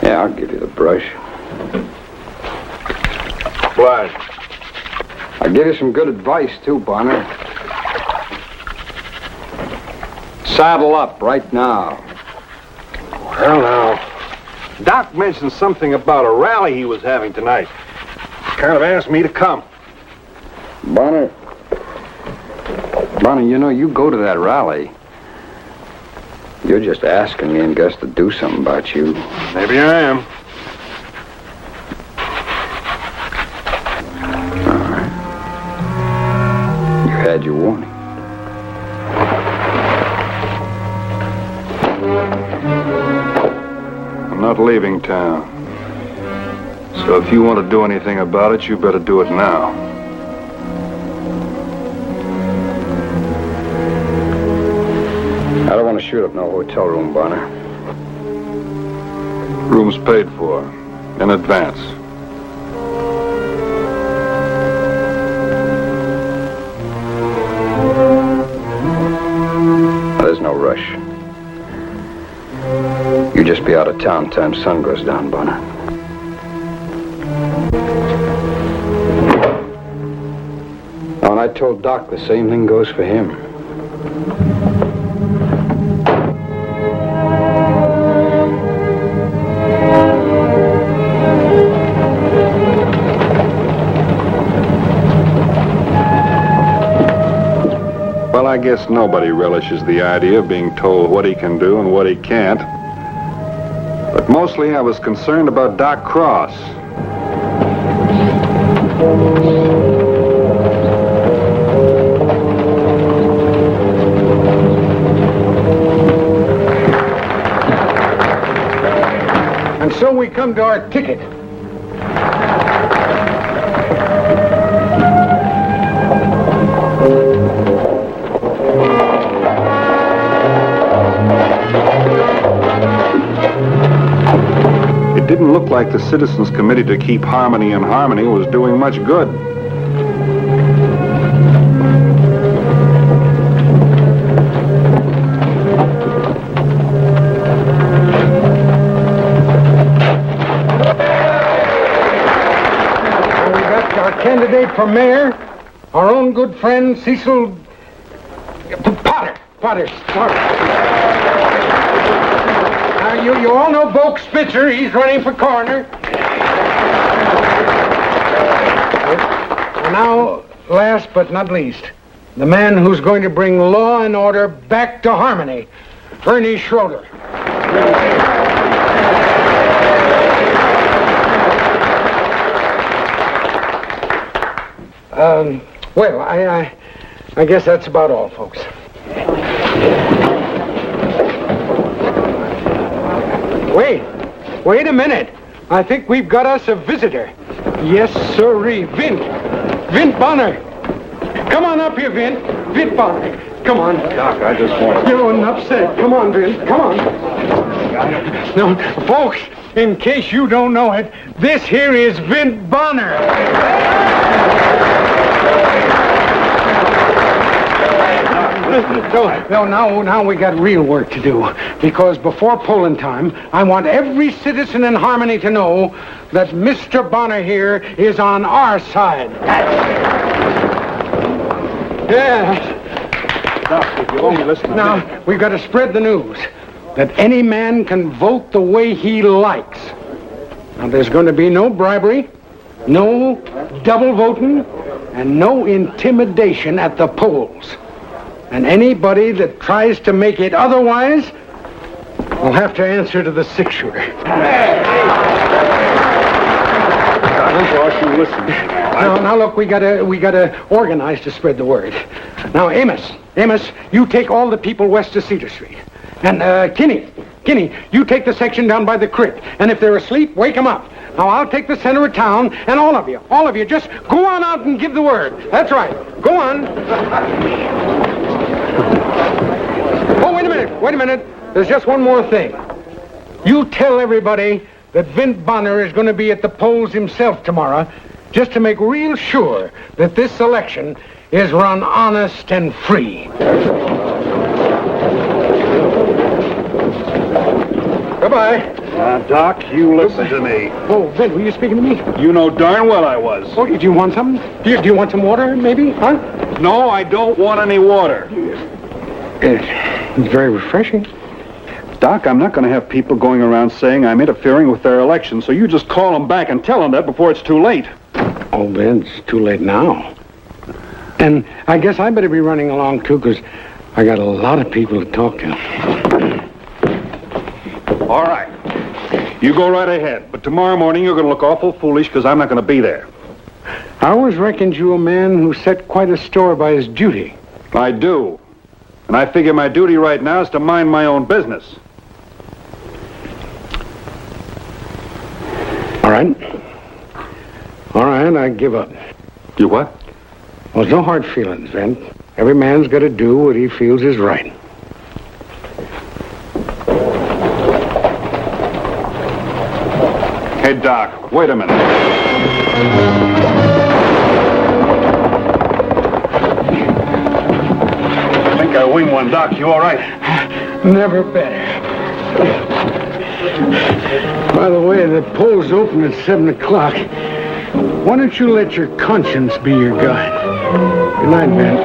M: Yeah, I'll give you the brush.
A: Obliged.
M: I'll give you some good advice, too, Bonner. Saddle up right now.
A: Well, now, Doc mentioned something about a rally he was having tonight. Kind of asked me to come.
M: Bonner, you know, you go to that rally. You're just asking me and Gus to do something about you.
A: Maybe I am.
K: I'm not leaving town. So if you want to do anything about it, you better do it now.
M: I don't want to shoot up no hotel room, Bonner.
K: Room's paid for. In advance.
M: There's no rush. You just be out of town time sun goes down, Bonner. Oh, and I told Doc the same thing goes for him.
K: Well, I guess nobody relishes the idea of being told what he can do and what he can't. But mostly I was concerned about Doc Cross.
D: And so we come to our ticket.
K: It didn't look like the Citizens Committee to Keep Harmony in Harmony was doing much good.
D: And we got our candidate for mayor, our own good friend Cecil Potter. You all know Boke Spitzer. He's running for coroner. And now, last but not least, the man who's going to bring law and order back to Harmony, Ernie Schroeder. Well, I guess that's about all, folks. Wait a minute. I think we've got us a visitor. Yes, sirree. Vint Bonner. Come on up here, Vint. Vint Bonner. Come on.
K: Doc, I just want to...
D: You're upset. Come on, Vint. Come on. No, folks, in case you don't know it, this here is Vint Bonner. No, now we got real work to do. Because before polling time, I want every citizen in Harmony to know that Mr. Bonner here is on our side. Yes.
K: Doc, if you only listen to me.
D: Now, we've got to spread the news that any man can vote the way he likes. Now, there's going to be no bribery, no double voting, and no intimidation at the polls. And anybody that tries to make it otherwise will have to answer to the six-shooter. Now look, we gotta organize to spread the word. Now, Amos, you take all the people west of Cedar Street. And, Kinney, you take the section down by the creek. And if they're asleep, wake them up. Now, I'll take the center of town, and all of you, just go on out and give the word. That's right. Go on. Oh, wait a minute. There's just one more thing. You tell everybody that Vint Bonner is going to be at the polls himself tomorrow, just to make real sure that this election is run honest and free. Goodbye.
K: Doc, you listen to me.
D: Oh, Vint, were you speaking to me?
K: You know darn well I was.
D: Oh, do you want something? Do you want some water, maybe? Huh?
K: No, I don't want any water.
D: It's very refreshing.
K: Doc, I'm not going to have people going around saying I'm interfering with their election, so you just call them back and tell them that before it's too late.
D: Oh, Ben, it's too late now. And I guess I better be running along, too, because I got a lot of people to talk to.
K: All right. You go right ahead. But tomorrow morning you're going to look awful foolish because I'm not going to be there.
D: I always reckoned you a man who set quite a store by his duty.
K: I do. And I figure my duty right now is to mind my own business.
D: right. All right, I give up.
A: You what?
D: Well, there's no hard feelings, Vent. Every man's got to do what he feels is right.
A: Hey, Doc, wait a minute.
I: I think I winged one, Doc. You all right?
D: Never better. By the way, the polls open at 7 o'clock. Why don't you let your conscience be your guide? Good night, Vent.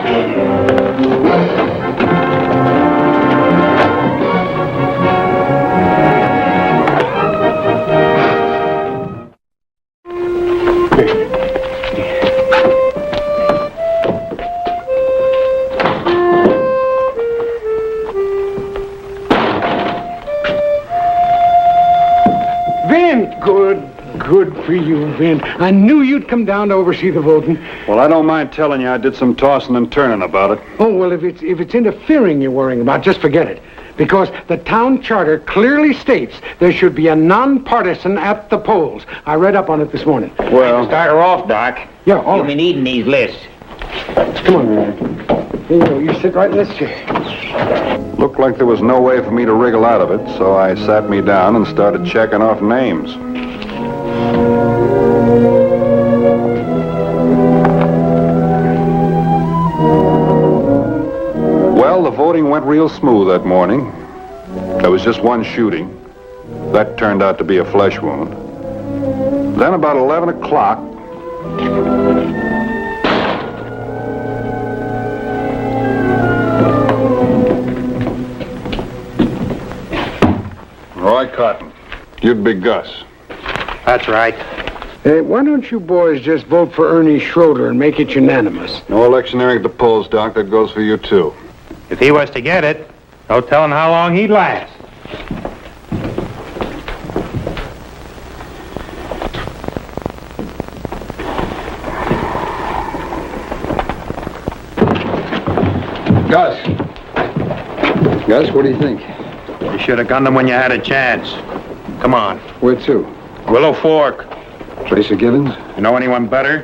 D: Good for you, Vin. I knew you'd come down to oversee the voting.
A: Well, I don't mind telling you I did some tossing and turning about it.
D: Oh, well, if it's interfering you're worrying about, just forget it. Because the town charter clearly states there should be a nonpartisan at the polls. I read up on it this morning.
A: Well,
L: Start her off, Doc.
D: Yeah, all
L: You've
D: right.
L: been eating these lists.
D: Come on, man. Here you go. You sit right in this chair.
A: looked like there was no way for me to wriggle out of it, so I sat me down and started checking off names. Well, the voting went real smooth that morning. There was just one shooting. That turned out to be a flesh wound. Then about 11 o'clock, Roy Cotton. You'd be Gus.
C: That's right.
D: Hey, why don't you boys just vote for Ernie Schroeder and make it unanimous?
A: No electioneering at the polls, Doc. That goes for you, too.
C: If he was to get it, no telling how long he'd last.
M: Gus. Gus, what do you think?
C: You should have gunned him when you had a chance. Come on.
M: Where to?
C: Willow Fork.
M: Place of Gibbons?
C: You know anyone better?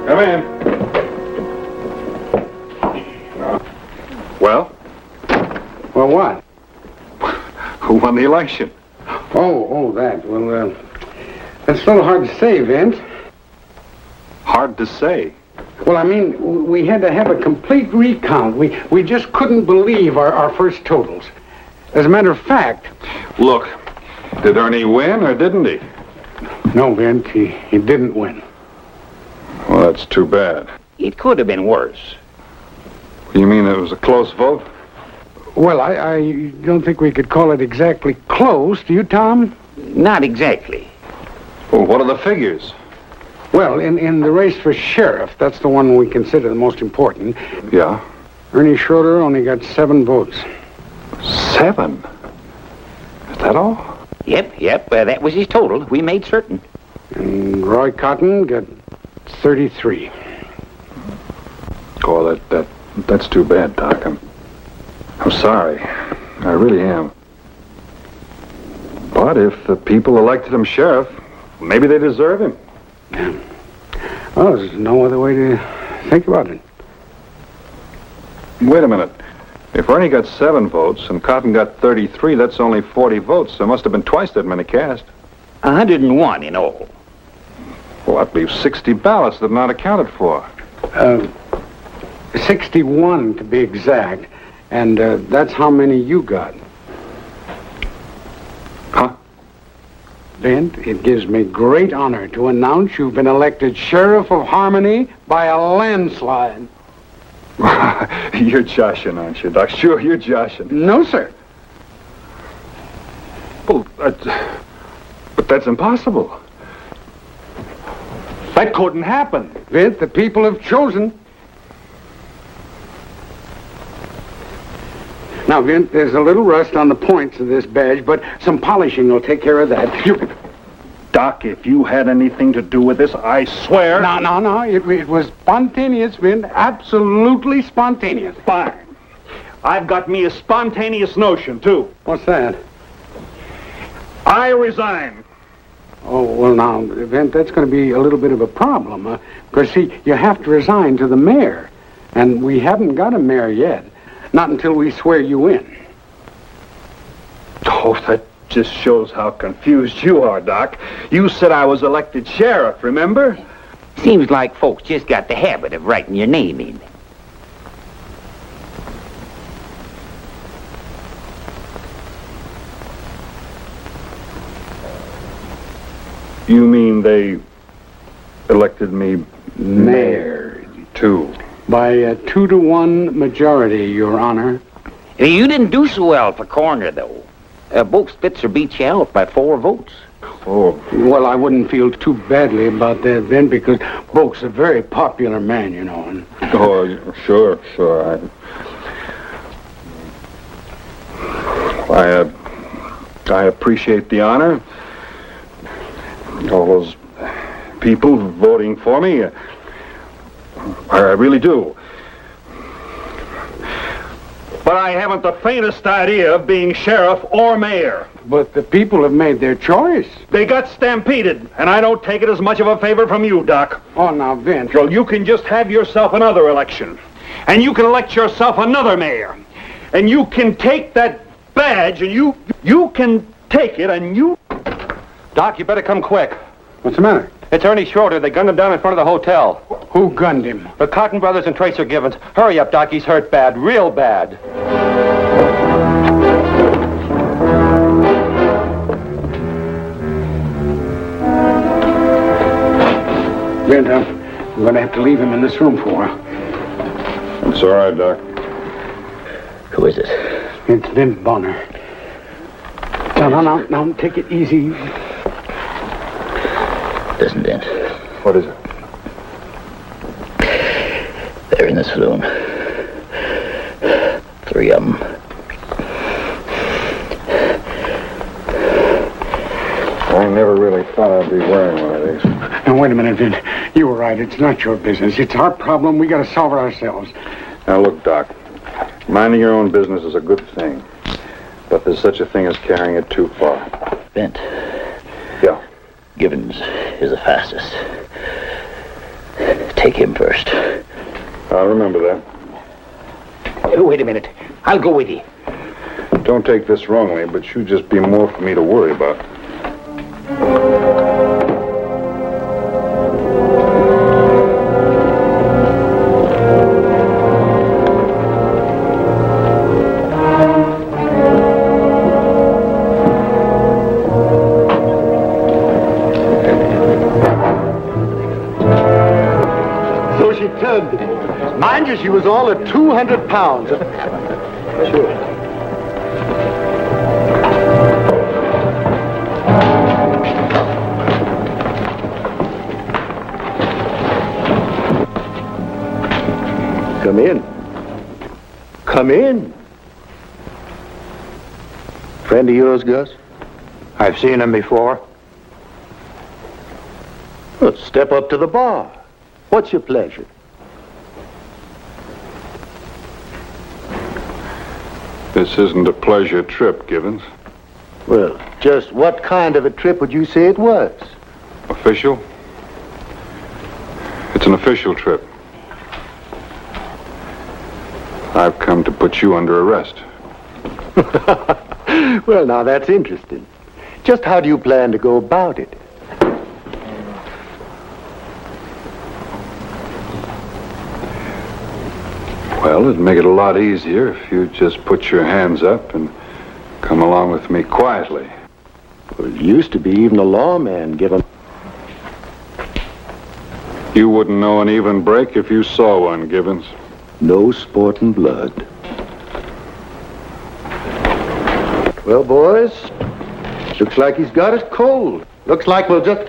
A: Come in. Well?
D: Well, what?
A: Who won the election?
D: Oh, that. Well, that's a little hard to say, Vince.
A: Hard to say.
D: Well, I mean, we had to have a complete recount. We just couldn't believe our first totals. As a matter of fact...
A: Look, did Ernie win or didn't he?
D: No, Vince, he didn't win.
A: Well, that's too bad.
L: It could have been worse.
A: You mean it was a close vote?
D: Well, I don't think we could call it exactly close. Do you, Tom?
L: Not exactly.
A: Well, what are the figures?
D: Well, in the race for sheriff, that's the one we consider the most important.
A: Yeah?
D: Ernie Schroeder only got 7 votes.
A: 7? Is that all?
L: Yep, that was his total. We made certain.
D: And Roy Cotton got 33.
A: Oh, that's too bad, Doc. I'm sorry. I really am. But if the people elected him sheriff, maybe they deserve him.
D: Well, there's no other way to think about it.
A: Wait a minute. If Ernie got 7 votes and Cotton got 33, that's only 40 votes. There must have been twice that many cast.
L: 101 in all.
A: Well, that leaves 60 ballots that are not accounted for.
D: 61 to be exact. And that's how many you got.
A: Huh?
D: Ben, it gives me great honor to announce you've been elected Sheriff of Harmony by a landslide.
A: You're joshing, aren't you, Doc? Sure, you're joshing.
D: No, sir.
A: Well, but that's impossible. That couldn't happen.
D: Vince, the people have chosen. Now, Vince, there's a little rust on the points of this badge, but some polishing will take care of that.
N: Doc, if you had anything to do with this, I swear...
D: No. It was spontaneous, Vin. Absolutely spontaneous.
N: Fine. I've got me a spontaneous notion, too.
D: What's that?
N: I resign.
D: Oh, well, now, Vin, that's going to be a little bit of a problem. Because, see, you have to resign to the mayor. And we haven't got a mayor yet. Not until we swear you in.
N: Oh, that just shows how confused you are, Doc. You said I was elected sheriff, remember?
L: Seems like folks just got the habit of writing your name in.
N: You mean they elected me mayor, too?
D: By a 2-to-1 majority, Your Honor.
L: You didn't do so well for coroner, though. Both Spitzer beat you out by 4 votes.
N: Oh.
D: Well, I wouldn't feel too badly about that, Ben, because Boke's a very popular man, you know. And...
N: Oh, sure. I appreciate the honor. All those people voting for me, I really do. But I haven't the faintest idea of being sheriff or mayor.
D: But the people have made their choice.
N: They got stampeded, and I don't take it as much of a favor from you, Doc.
D: Oh, now, Vince.
N: Well, you can just have yourself another election. And you can elect yourself another mayor. And you can take that badge, and you can take it, and you...
C: Doc, you better come quick.
D: What's the matter?
C: It's Ernie Schroeder. They gunned him down in front of the hotel.
D: Who gunned him?
C: The Cotton Brothers and Tracer Givens. Hurry up, Doc. He's hurt bad. Real bad.
D: Vince, I'm going to have to leave him in this room for a while.
N: It's all right, Doc.
L: Who is it?
D: It's Vince Bonner. Now, take it easy.
L: Listen, Vince.
N: What is it?
L: They're in the saloon. 3 of them.
N: I never really thought I'd be wearing one of these.
D: Now, wait a minute, Vin. You were right. It's not your business. It's our problem. We got to solve it ourselves.
N: Now, look, Doc. Minding your own business is a good thing. But there's such a thing as carrying it too far.
L: Vince.
N: Yeah.
L: Givens is the fastest. Take him first.
N: I'll remember that.
L: Wait a minute. I'll go with you.
N: Don't take this wrongly, but you'd just be more for me to worry about.
O: Mind you, she was all at 200 pounds. Sure. Come in. Come in. Friend of yours, Gus?
M: I've seen him before.
O: Well, step up to the bar. What's your pleasure?
N: This isn't a pleasure trip, Givens.
O: Well, just what kind of a trip would you say it was?
N: Official? It's an official trip. I've come to put you under arrest.
O: Well, now that's interesting. Just how do you plan to go about it?
N: Well, it'd make it a lot easier if you just put your hands up and come along with me quietly.
O: Well, it used to be even a lawman give 'em.
N: You wouldn't know an even break if you saw one, Givens.
O: No sporting blood. Well, boys, looks like he's got it cold. Looks like we'll just...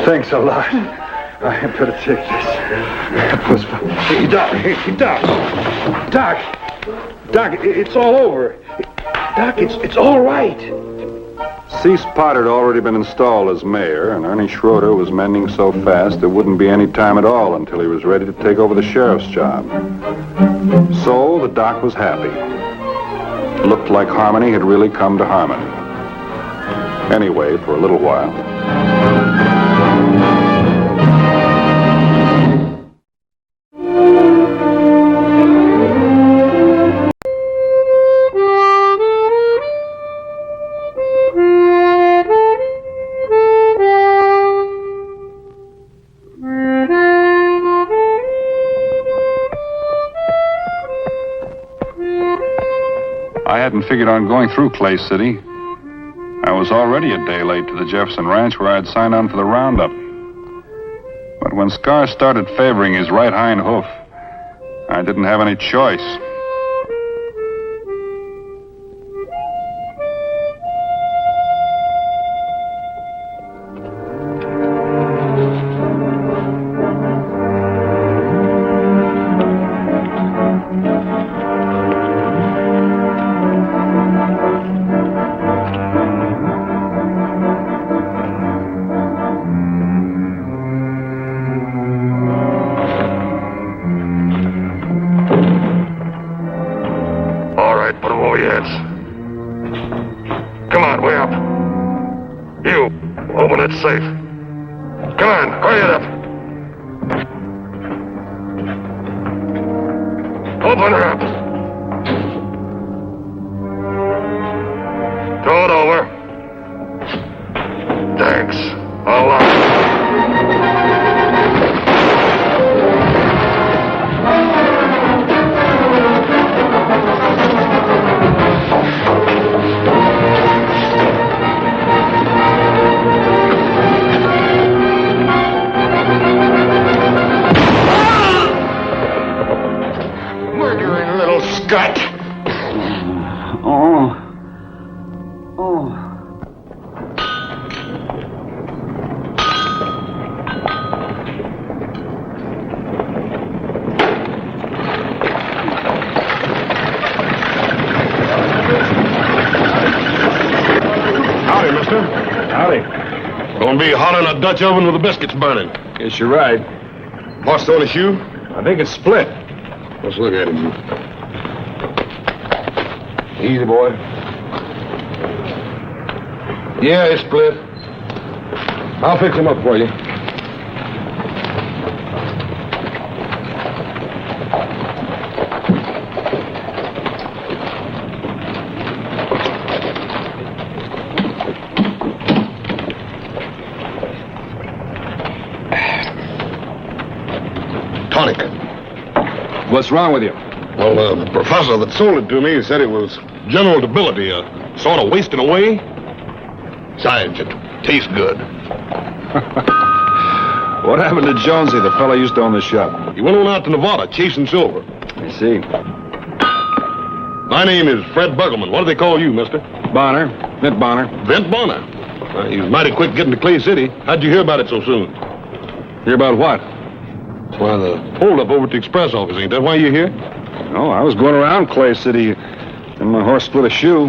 N: Thanks a lot. I better take this. Hey, Doc, it's all over. Doc, it's all right.
A: Cease Potter had already been installed as mayor, and Ernie Schroeder was mending so fast there wouldn't be any time at all until he was ready to take over the sheriff's job. So the doc was happy. It looked like harmony had really come to Harmony. Anyway, for a little while. I hadn't figured on going through Clay City. I was already a day late to the Jefferson Ranch where I had signed on for the roundup. But when Scar started favoring his right hind hoof, I didn't have any choice.
H: Safe. Come on, hurry it up. Open her up. Throw it over. Thanks. I'll lock it.
I: Gut.
N: Oh.
H: Howdy, mister.
N: Howdy.
H: Gonna be hot in a Dutch oven with the biscuits burning.
N: Guess you're right.
H: What's on the shoe?
N: I think it's split.
H: Let's look at him. Easy, boy. Yeah, it's split. I'll fix him up for you. Tonic.
N: What's wrong with you?
H: Well, the professor that sold it to me said it was general debility, sort of wasting away. Besides, it tastes good.
A: What happened to Jonesy, the fellow used to own the shop?
H: He went on out to Nevada chasing silver.
A: I see.
H: My name is Fred Buggleman. What do they call you, mister?
A: Bonner. Vint Bonner.
H: Vint Bonner. He's mighty quick getting to Clay City. How'd you hear about it so soon?
A: Hear about what?
H: Why, the holdup over at the express office. Ain't that why you're here?
A: Oh, I was going around Clay City, and my horse split a shoe.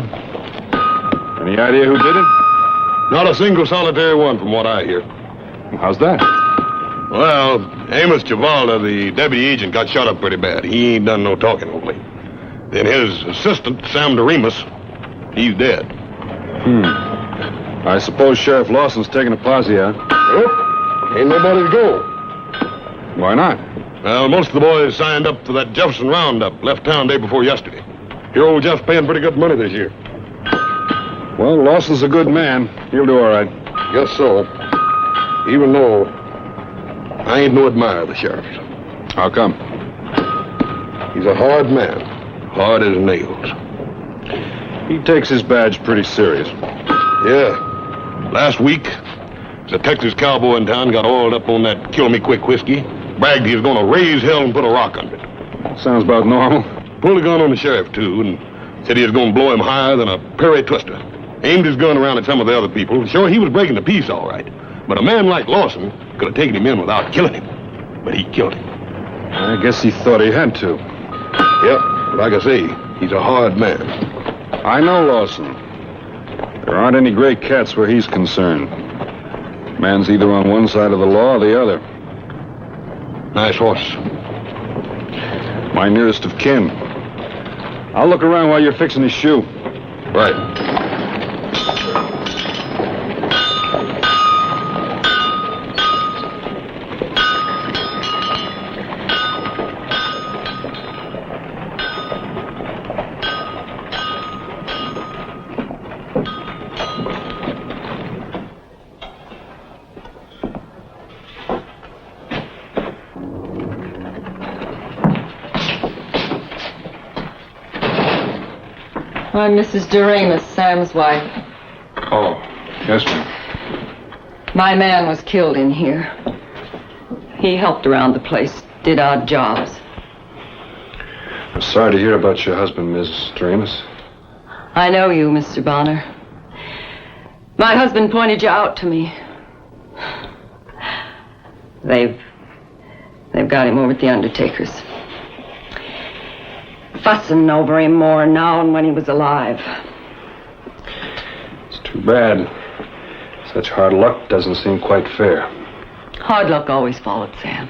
A: Any idea who did it?
H: Not a single solitary one, from what I hear.
A: How's that?
H: Well, Amos Chavalda, the deputy agent, got shot up pretty bad. He ain't done no talking lately. Then his assistant, Sam DeRemus, he's dead.
A: I suppose Sheriff Lawson's taking a posse out.
H: Nope. Ain't nobody to go.
A: Why not?
H: Well, most of the boys signed up for that Jefferson Roundup. Left town day before yesterday. Your old Jeff's paying pretty good money this year.
A: Well, Lawson's a good man. He'll do all right.
H: Guess so. Even though I ain't no admirer of the sheriff's.
A: How come?
H: He's a hard man. Hard as nails.
A: He takes his badge pretty serious.
H: Yeah. Last week, the Texas cowboy in town got oiled up on that kill-me-quick whiskey. Bragged he was going to raise hell and put a rock under it.
A: Sounds about normal.
H: Pulled a gun on the sheriff, too, and said he was going to blow him higher than a prairie twister. Aimed his gun around at some of the other people. Sure, he was breaking the peace, all right.
P: But a man like Lawson could have taken him in without killing him. But he killed him.
H: I guess he thought he had to.
P: Yep, but like I say, he's a hard man.
H: I know Lawson. There aren't any gray cats where he's concerned. Man's either on one side of the law or the other.
P: Nice horse.
H: My nearest of kin. I'll look around while you're fixing his shoe.
P: Right.
Q: I'm Mrs. Doremus, Sam's wife.
H: Oh, yes, ma'am.
Q: My man was killed in here. He helped around the place, did odd jobs.
H: I'm sorry to hear about your husband, Miss Doremus.
Q: I know you, Mr. Bonner. My husband pointed you out to me. They've got him over at the undertaker's. Fussing over him more now than when he was alive.
H: It's too bad. Such hard luck doesn't seem quite fair.
Q: Hard luck always followed Sam.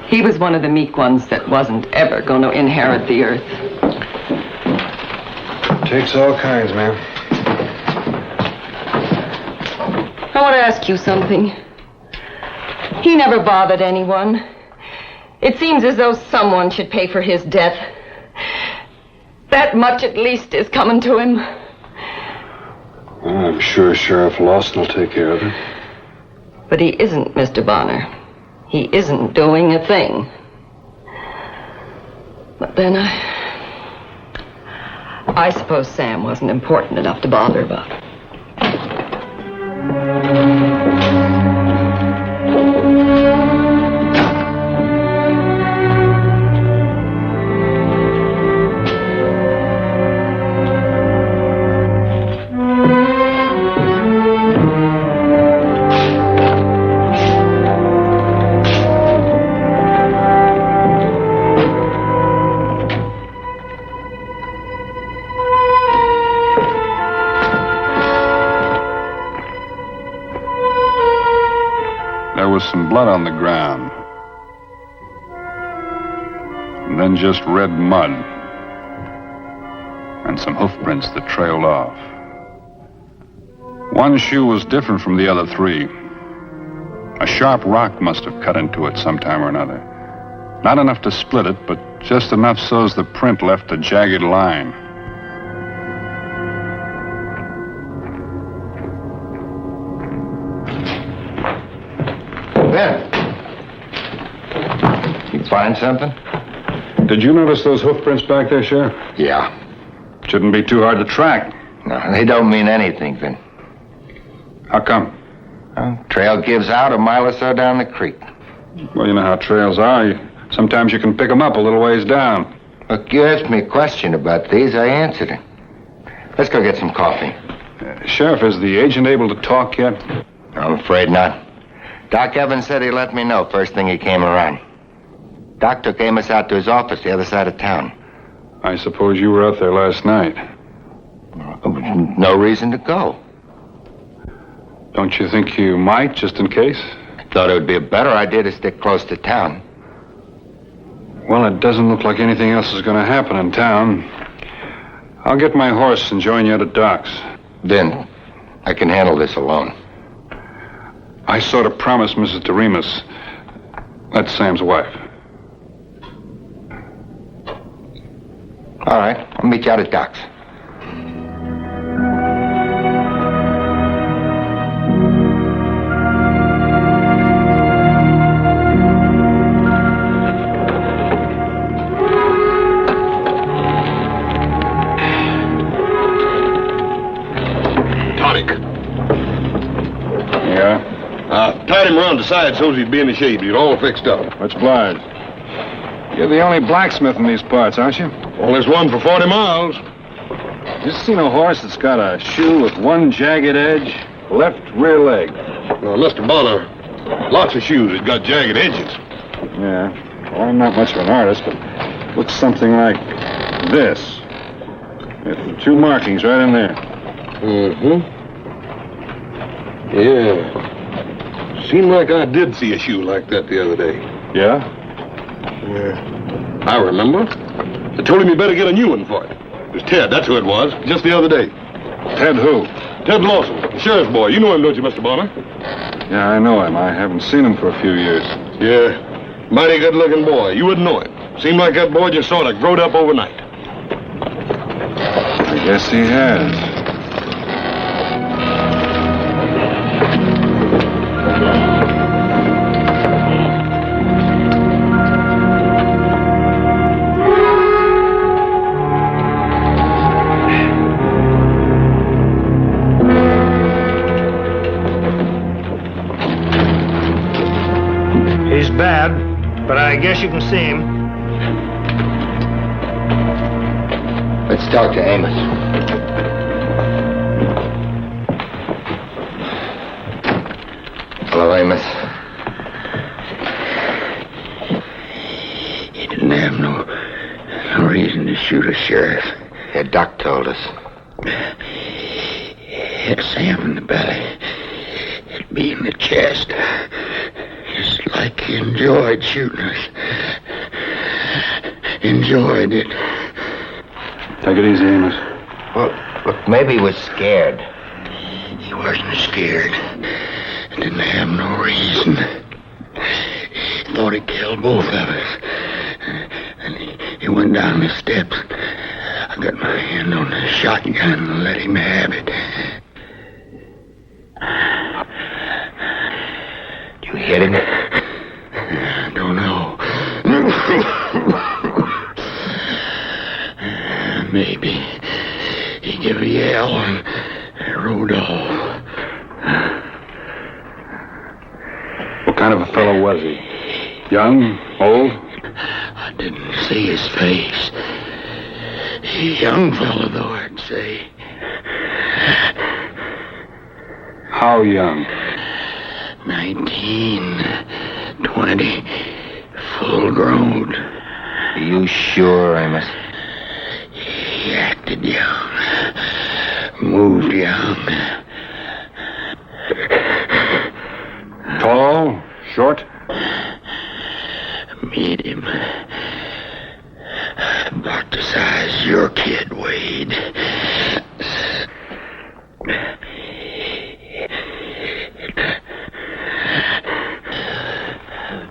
Q: He was one of the meek ones that wasn't ever going to inherit the earth.
H: Takes all kinds, ma'am.
Q: I want to ask you something. He never bothered anyone. It seems as though someone should pay for his death. That much at least is coming to him.
H: Well, I'm sure Sheriff Lawson will take care of it.
Q: But he isn't, Mr. Bonner. He isn't doing a thing. But then I suppose Sam wasn't important enough to bother about.
H: There was some blood on the ground. And then just red mud. And some hoof prints that trailed off. One shoe was different from the other three. A sharp rock must have cut into it sometime or another. Not enough to split it, but just enough so as the print left a jagged line.
F: Ben, you find something?
H: Did you notice those hoof prints back there, Sheriff?
F: Yeah.
H: Shouldn't be too hard to track.
F: No, they don't mean anything, Ben.
H: How come?
F: Well, trail gives out a mile or so down the creek.
H: Well, you know how trails are. Sometimes you can pick them up a little ways down.
F: Look, you asked me a question about these. I answered it. Let's go get some coffee.
H: Sheriff, is the agent able to talk yet?
F: I'm afraid not. Doc Evans said he'd let me know first thing he came around. Doc took Amos out to his office the other side of town.
H: I suppose you were out there last night.
F: No reason to go.
H: Don't you think you might, just in case?
F: I thought it would be a better idea to stick close to town.
H: Well, it doesn't look like anything else is going to happen in town. I'll get my horse and join you at Doc's.
F: Then I can handle this alone.
H: I sort of promised Mrs. Doremus. That's Sam's wife.
F: All right, I'll meet you out at Doc's.
P: Tonic.
H: Yeah?
P: Tied him around the side so's he'd be in the shade. He's all fixed up.
H: Much obliged. You're the only blacksmith in these parts, aren't you?
P: Well, there's one for 40 miles.
H: You seen a horse that's got a shoe with one jagged edge?
P: Left rear leg. Well, Mr. Bonner, lots of shoes that got jagged edges.
N: Yeah. Well, I'm not much of an artist, but it looks something like this. With 2 markings right in there.
P: Mm-hmm. Yeah. Seemed like I did see a shoe like that the other day.
N: Yeah?
P: Yeah. I remember. They told him you better get a new one for it. It was Ted, that's who it was, just the other day.
N: Ted who?
P: Ted Lawson, the sheriff's boy. You know him, don't you, Mr. Bonner?
N: Yeah, I know him. I haven't seen him for a few years.
P: Yeah. Mighty good-looking boy. You wouldn't know him. Seemed like that boy just sort of growed up overnight.
N: I guess he has.
R: He's bad, but I guess you can see him.
F: Let's talk to Amos. Hello, Amos.
L: He didn't have no reason to shoot a sheriff.
F: Yeah, Doc told us.
L: Hit Sam in the belly. Hit me in the chest. It's like he enjoyed shooting us. Enjoyed it.
N: Take it easy, Amos.
F: Well, look, maybe he was scared.
L: He wasn't scared. Didn't have no reason. He thought he killed both of us. And he went down the steps. I got my hand on the shotgun and let him have it.
F: You hit him?
L: I don't know. Maybe. He gave a yell and rode off.
N: What kind of a fellow was he? Young? Old?
L: I didn't see his face. A young fellow, though, I'd say.
N: How young?
L: 19, 20, full grown.
F: Are you sure, Amos?
L: He acted young, moved young.
N: Tall? Short?
L: Medium. About the size your kid weighed.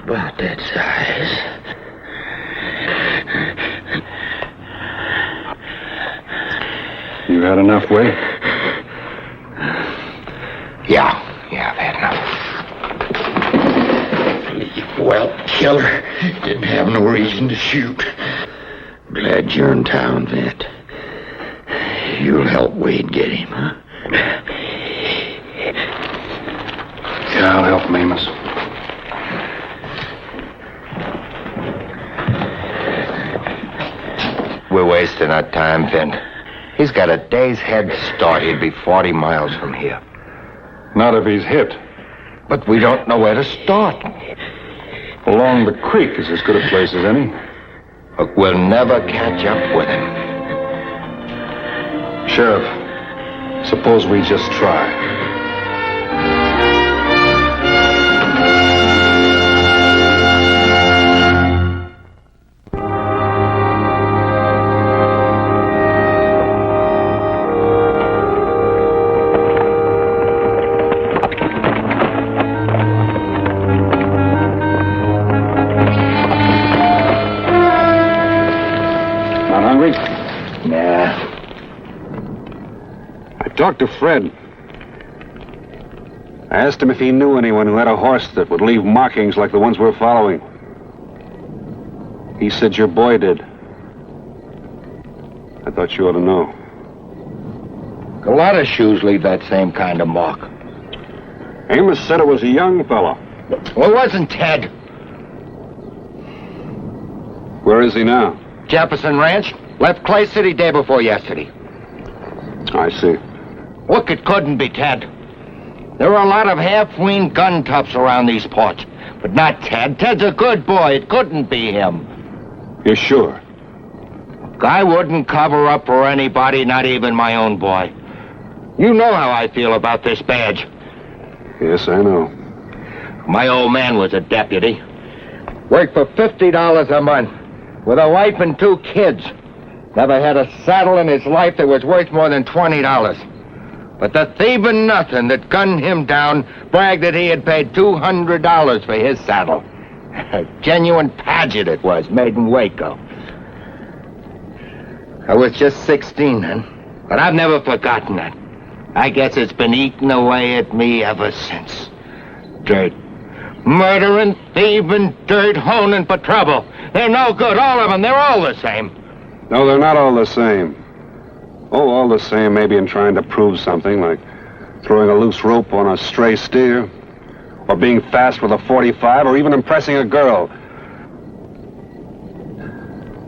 L: About that size.
N: You had enough weight?
F: Yeah, I've had enough.
L: Well, killer. Didn't have no reason to shoot. Glad you're in town, Vent. You'll help Wade get him, huh?
N: Yeah, I'll help him, Amos.
F: We're wasting our time, Vin. He's got a day's head start. He'd be 40 miles from here.
N: Not if he's hit.
F: But we don't know where to start.
N: Along the creek is as good a place as any.
F: Look, we'll never catch up with him.
N: Sheriff, suppose we just try. Talked to Fred. I asked him if he knew anyone who had a horse that would leave markings like the ones we're following. He said your boy did. I thought you ought to know.
F: A lot of shoes leave that same kind of mark.
N: Amos said it was a young fella.
F: Well, it wasn't Ted.
N: Where is he now?
F: Jefferson Ranch. Left Clay City day before yesterday.
N: I see.
F: Look, it couldn't be Ted. There are a lot of half-weaned gun toughs around these parts, but not Ted. Ted's a good boy. It couldn't be him.
H: You're sure?
F: I wouldn't cover up for anybody, not even my own boy. You know how I feel about this badge.
H: Yes, I know.
F: My old man was a deputy. Worked for $50 a month, with a wife and 2 kids. Never had a saddle in his life that was worth more than $20. But the thieving nothing that gunned him down bragged that he had paid $200 for his saddle. A genuine Paget it was, made in Waco. I was just 16 then, but I've never forgotten that. I guess it's been eating away at me ever since. Dirt. Murdering, thieving, dirt, honing for trouble. They're no good, all of them. They're all the same.
H: No, they're not all the same. Oh, all the same, maybe in trying to prove something, like throwing a loose rope on a stray steer, or being fast with a .45, or even impressing a girl.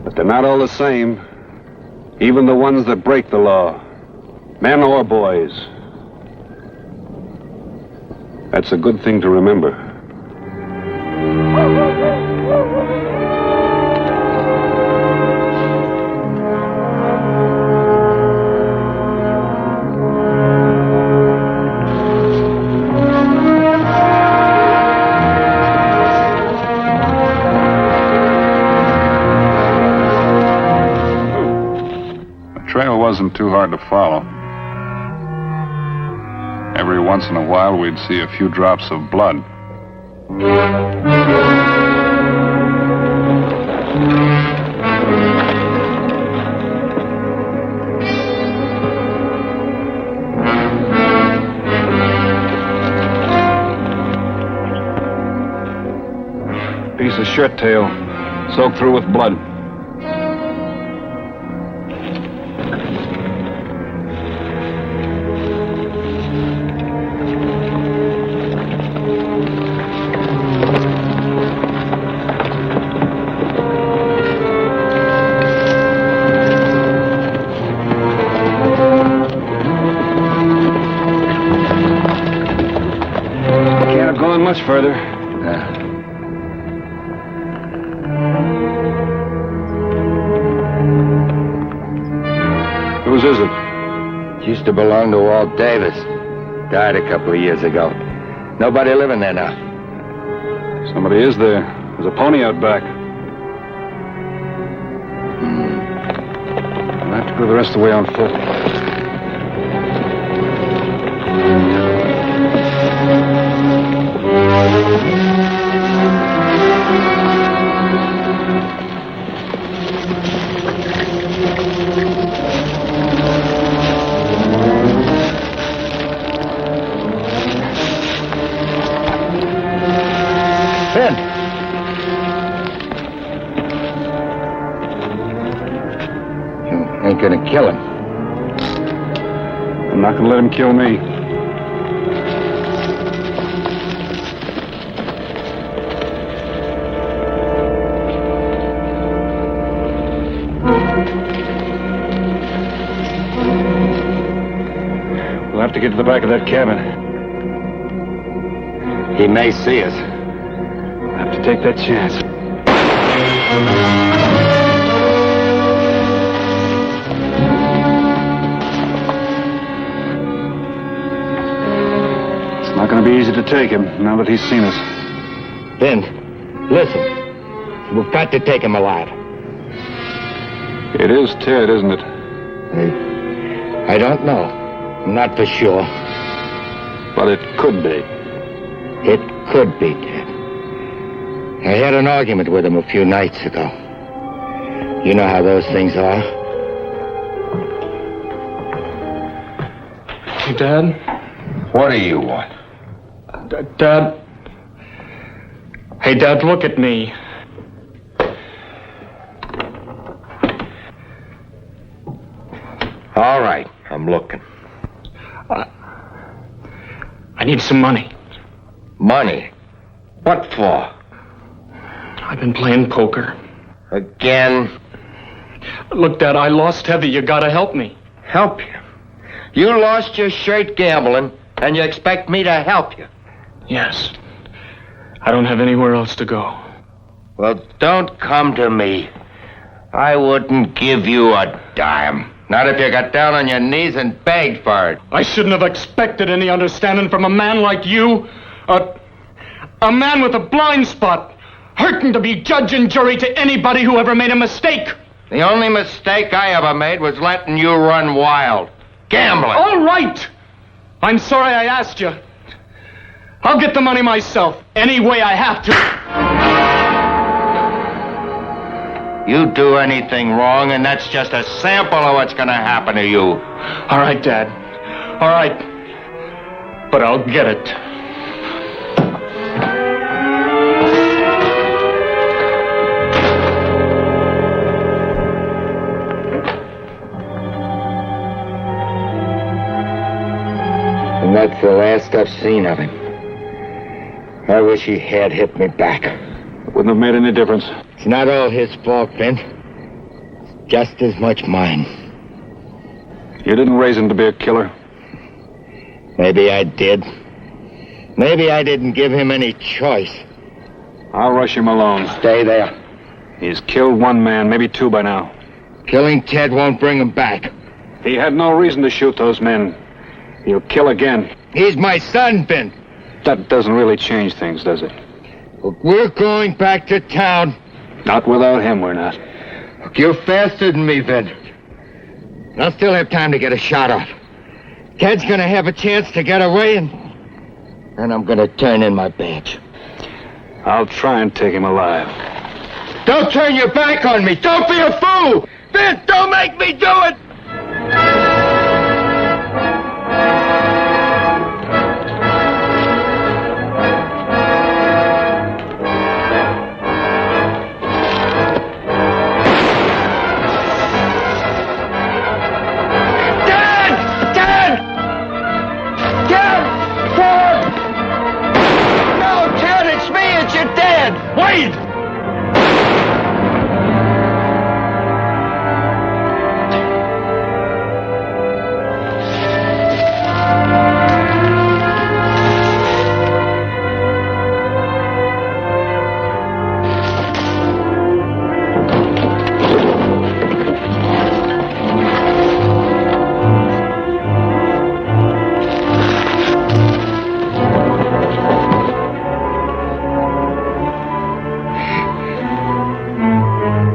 H: But they're not all the same. Even the ones that break the law, men or boys. That's a good thing to remember.
A: Wasn't too hard to follow. Every once in a while, we'd see a few drops of blood. Piece of shirt tail, soaked through with blood. Much further. Whose is it?
F: It used to belong to Walt Davis. Died a couple of years ago. Nobody living there now.
A: Somebody is there. There's a pony out back. I'll have to go the rest of the way on foot.
F: Ain't gonna kill him.
A: I'm not gonna let him kill me. We'll have to get to the back of that cabin.
F: He may see us.
A: We'll have to take that chance. Not going to be easy to take him, now that he's seen us.
F: Ben, listen. We've got to take him alive.
A: It is Ted, isn't it?
F: I don't know. Not for sure.
A: But it could be.
F: It could be, Ted. I had an argument with him a few nights ago. You know how those things are.
C: Hey, Dad?
F: What do you want?
C: Dad. Hey, Dad, look at me.
F: All right, I'm looking.
C: I need some money.
F: Money? What for?
C: I've been playing poker.
F: Again?
C: Look, Dad, I lost heavy. You gotta help me.
F: Help you? You lost your shirt gambling, And you expect me to help you?
S: Yes. I don't have anywhere else to go.
F: Well, don't come to me. I wouldn't give you a dime. Not if you got down on your knees and begged for it.
S: I shouldn't have expected any understanding from a man like you. A man with a blind spot. Hurting to be judge and jury to anybody who ever made a mistake.
F: The only mistake I ever made was letting you run wild. Gambling.
S: All right. I'm sorry I asked you. I'll get the money myself, any way I have to.
F: You do anything wrong, and that's just a sample of what's gonna happen to you.
S: All right, Dad. All right. But I'll get it.
F: And that's the last I've seen of him. I wish he had hit me back.
C: It wouldn't have made any difference.
F: It's not all his fault, Ben. It's just as much mine.
C: You didn't raise him to be a killer.
F: Maybe I did. Maybe I didn't give him any choice.
C: I'll rush him alone.
F: Stay there.
C: He's killed one man, maybe two by now.
F: Killing Ted won't bring him back.
C: He had no reason to shoot those men. He'll kill again.
F: He's my son, Ben.
C: That doesn't really change things, does it?
F: Look, we're going back to town.
C: Not without him, we're not.
F: Look, you're faster than me, Ben. I'll still have time to get a shot off. Ted's gonna have a chance to get away, and I'm gonna turn in my badge.
C: I'll try and take him alive.
F: Don't turn your back on me! Don't be a fool! Ben, don't make me do it!
S: Wait!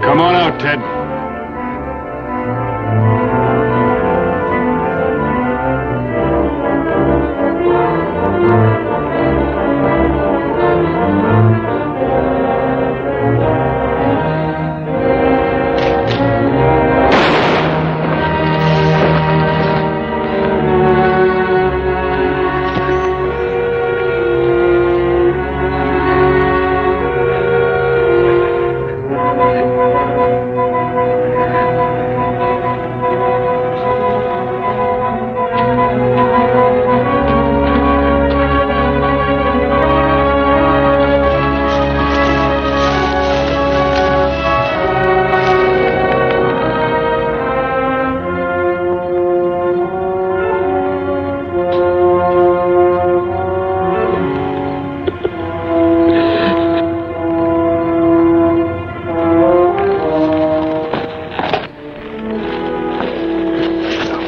S: Come on out, Ted.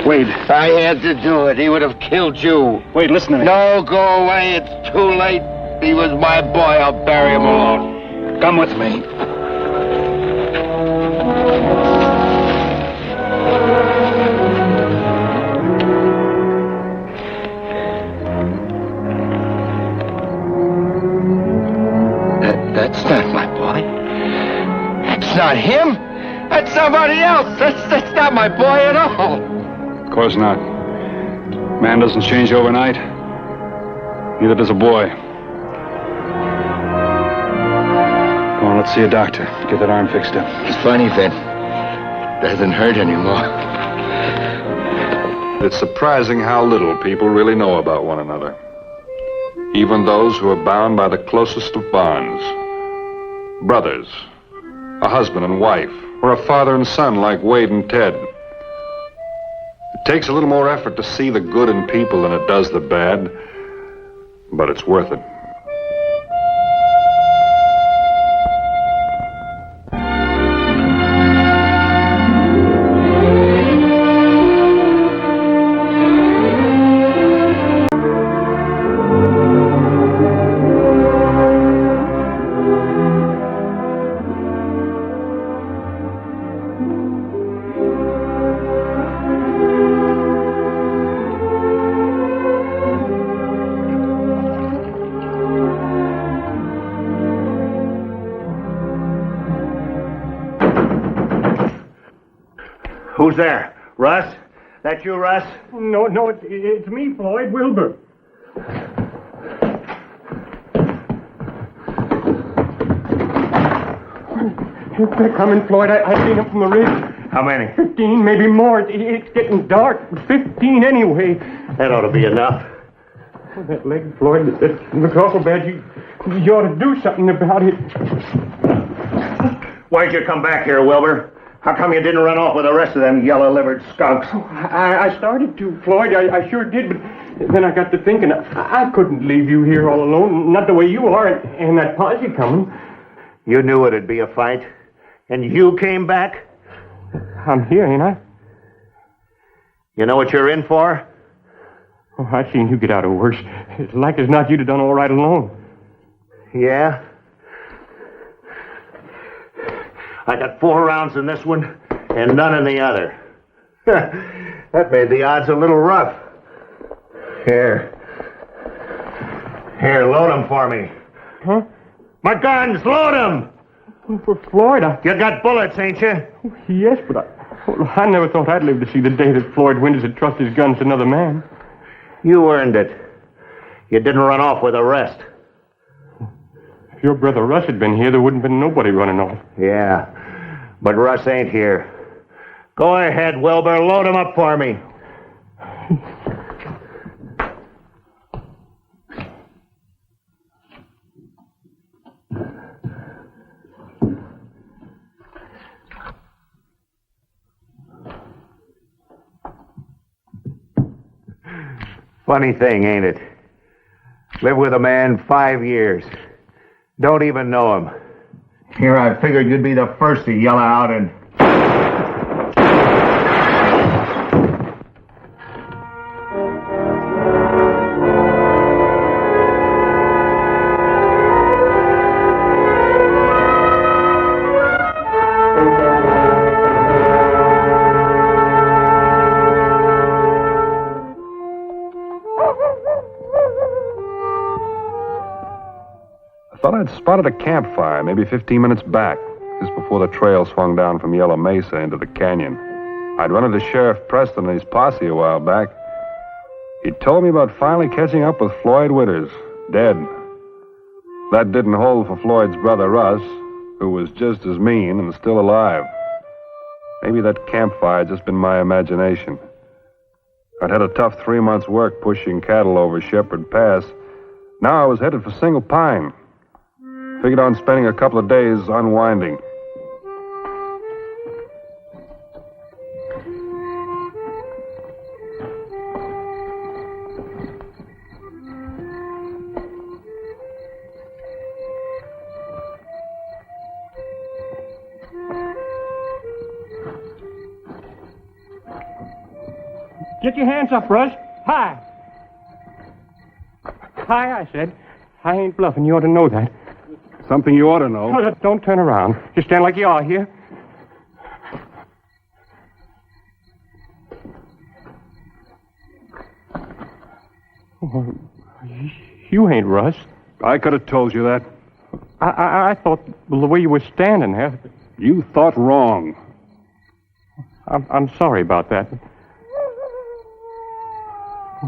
S: Wade.
F: I had to do it. He would have killed you.
S: Wade, listen to me.
F: No, go away. It's too late. He was my boy. I'll bury him alone.
S: Come with me.
F: That's not my boy. That's not him. That's somebody else. That's not my boy at all.
C: Of course not. Man doesn't change overnight. Neither does a boy. Come on, let's see a doctor. Get that arm fixed up.
F: It's funny, Vin. Doesn't hurt anymore.
A: It's surprising how little people really know about one another. Even those who are bound by the closest of bonds. Brothers, a husband and wife, or a father and son like Wade and Ted. It takes a little more effort to see the good in people than it does the bad, but it's worth it.
R: Who's there? Russ? That you, Russ?
S: No, it's me, Floyd Wilbur. They're coming, Floyd. I've seen them from the ridge.
R: How many?
S: 15, maybe more. It's getting dark. 15 anyway.
R: That ought to be enough.
S: Oh, that leg, Floyd, looks awful bad. You ought to do something about it.
R: Why'd you come back here, Wilbur? How come you didn't run off with the rest of them yellow-livered skunks?
S: Oh, I started to, Floyd. I sure did, but then I got to thinking I couldn't leave you here all alone. Not the way you are, and that posse coming.
R: You knew it'd be a fight, and you came back?
S: I'm here, ain't I?
R: You know what you're in for?
S: Oh, I seen you get out of worse. It's like as not you'd have done all right alone.
R: Yeah? I got 4 rounds in this one and none in the other. That made the odds a little rough. Here, load them for me.
S: Huh?
R: My guns, load them!
S: For Floyd,
R: You got bullets, ain't you?
S: Yes, but I never thought I'd live to see the day that Floyd Winters had trust his guns to another man.
R: You earned it. You didn't run off with the rest.
S: If your brother Russ had been here, there wouldn't have been nobody running off.
R: Yeah, but Russ ain't here. Go ahead, Wilbur. Load him up for me. Funny thing, ain't it? Live with a man 5 years. Don't even know him. Here I figured you'd be the first to yell out and...
A: I thought I'd spotted a campfire maybe 15 minutes back, just before the trail swung down from Yellow Mesa into the canyon. I'd run into Sheriff Preston and his posse a while back. He told me about finally catching up with Floyd Winters, dead. That didn't hold for Floyd's brother Russ, who was just as mean and still alive. Maybe that campfire had just been my imagination. I'd had a tough 3 months' work pushing cattle over Shepherd Pass. Now I was headed for Single Pine. Figured on spending a couple of days unwinding.
S: Get your hands up, Russ. Hi. Hi, I said. I ain't bluffing. You ought to know that.
A: Something you ought to know.
S: No, don't turn around. Just stand like you are here. Oh, you ain't Russ.
A: I could have told you that.
S: I thought the way you were standing there.
A: You thought wrong.
S: I'm sorry about that.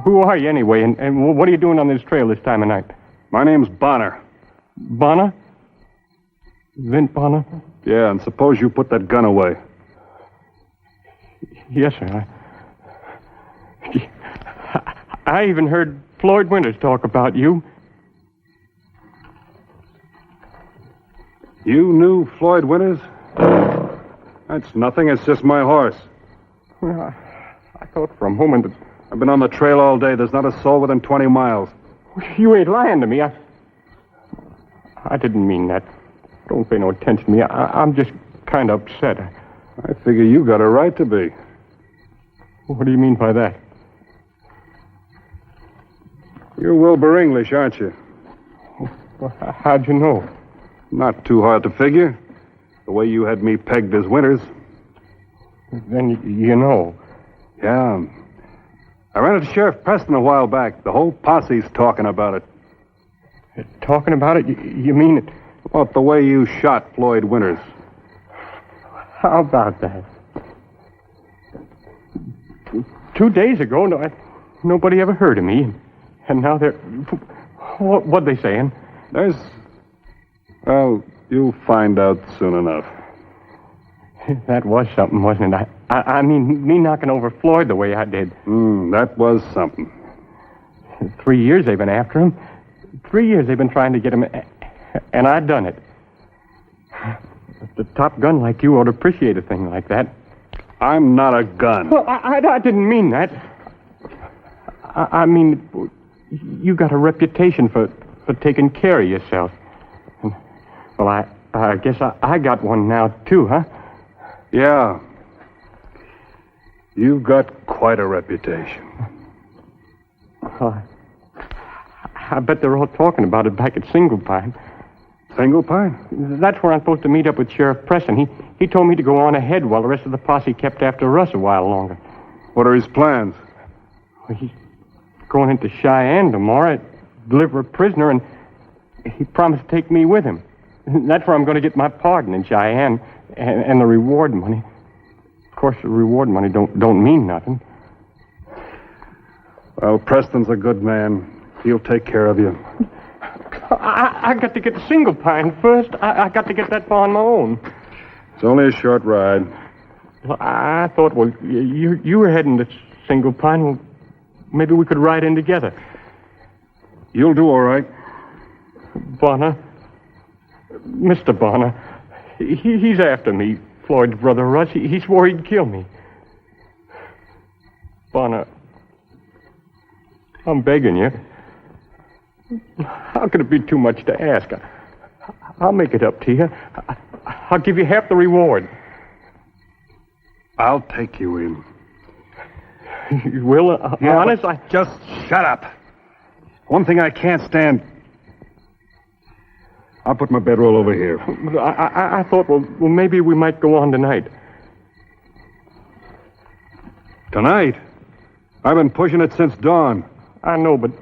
S: Who are you anyway, and what are you doing on this trail this time of night?
A: My name's Bonner.
S: Bonner? Vint Bonner?
A: Yeah, and suppose you put that gun away.
S: Yes, sir. I even heard Floyd Winters talk about you.
A: You knew Floyd Winters? That's nothing. It's just my horse.
N: I thought for a moment that... I've been on the trail all day. There's not a soul within 20 miles. You ain't lying to me. I didn't mean that. Don't pay no attention to me. I'm just kind of upset. I figure you got a right to be. What do you mean by that? You're Wilbur English, aren't you? Well, how'd you know? Not too hard to figure. The way you had me pegged as Winters. Then you know. Yeah. I ran into Sheriff Preston a while back. The whole posse's talking about it. Talking about it? You mean it? About the way you shot Floyd Winters. How about that? 2 days ago, nobody ever heard of me. And now they're... What they saying? Well, you'll find out soon enough. That was something, wasn't it? I mean, me knocking over Floyd the way I did. That was something. 3 years they've been after him. 3 years they've been trying to get him, and I done it. The top gun like you ought to appreciate a thing like that. I'm not a gun. Well, I didn't mean that. I mean, you got a reputation for taking care of yourself. Well, I guess I got one now, too, huh? Yeah. You've got quite a reputation. I bet they're all talking about it back at Single Pine. Single Pine? That's where I'm supposed to meet up with Sheriff Preston. He told me to go on ahead while the rest of the posse kept after Russ a while longer. What are his plans? Well, he's going into Cheyenne tomorrow, deliver a prisoner, and he promised to take me with him. That's where I'm going to get my pardon in Cheyenne and the reward money. Of course, the reward money don't mean nothing. Well, Preston's a good man. He'll take care of you. I got to get to Single Pine first. I got to get that far on my own. It's only a short ride. Well, I thought, you were heading to Single Pine. Well, maybe we could ride in together. You'll do all right. Bonner. Mr. Bonner. He's after me, Floyd's brother Russ. He swore he'd kill me. Bonner, I'm begging you. How could it be too much to ask? I'll make it up to you. I'll give you half the reward. I'll take you in. You will? Honest? Just shut up. One thing I can't stand. I'll put my bedroll over here. I thought, well, maybe we might go on tonight. Tonight? I've been pushing it since dawn. I know, but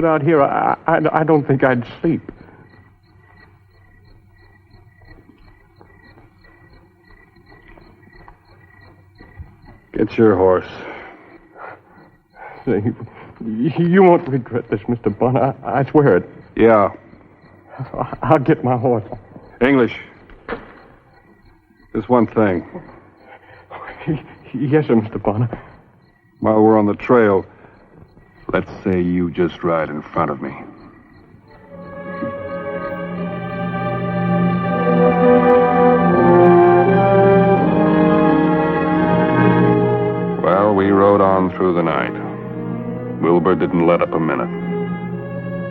N: out here, I don't think I'd sleep. Get your horse. You won't regret this, Mr. Bonner. I swear it. Yeah. I'll get my horse. English. Just one thing. Yes, sir, Mr. Bonner. While we're on the trail, let's say you just ride in front of me. Well, we rode on through the night. Wilbur didn't let up a minute.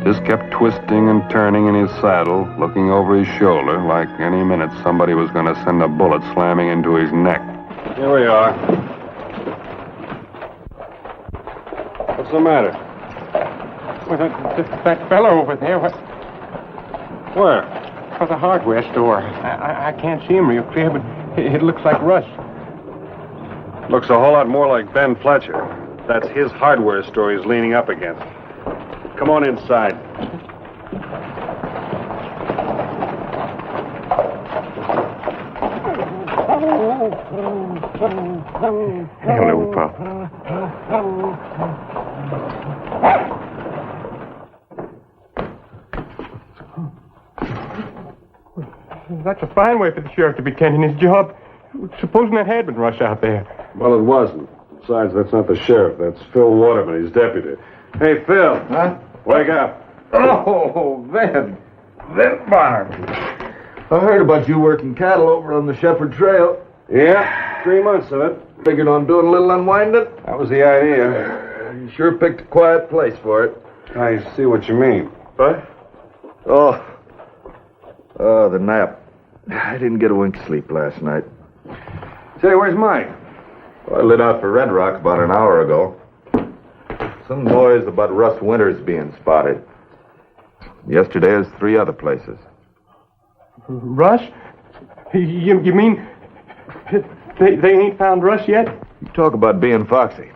N: Just kept twisting and turning in his saddle, looking over his shoulder like any minute somebody was going to send a bullet slamming into his neck. Here we are. What's the matter? Well, that fellow over there. Where? For the hardware store. I can't see him real clear, but it looks like Russ. Looks a whole lot more like Ben Fletcher. That's his hardware store he's leaning up against. Come on inside. Hello, Pop. That's a fine way for the sheriff to be tending his job. Supposing that had been Russ out there.
A: Well, it wasn't. Besides, that's not the sheriff. That's Phil Waterman, his deputy. Hey, Phil.
O: Huh?
A: Wake up.
O: Oh, Ben Bonner. I heard about you working cattle over on the Shepherd Trail.
A: Yeah, 3 months of it.
K: Figured on doing a little unwinding.
A: That was the idea.
K: You sure picked a quiet place for it.
A: I see what you mean.
K: What? Oh, the nap. I didn't get a wink of sleep last night.
A: Say, where's Mike?
K: Well, I lit out for Red Rock about an hour ago. Some noise about Russ Winters being spotted. Yesterday was 3 other places.
N: Russ? You mean they ain't found Russ yet?
K: You talk about being foxy.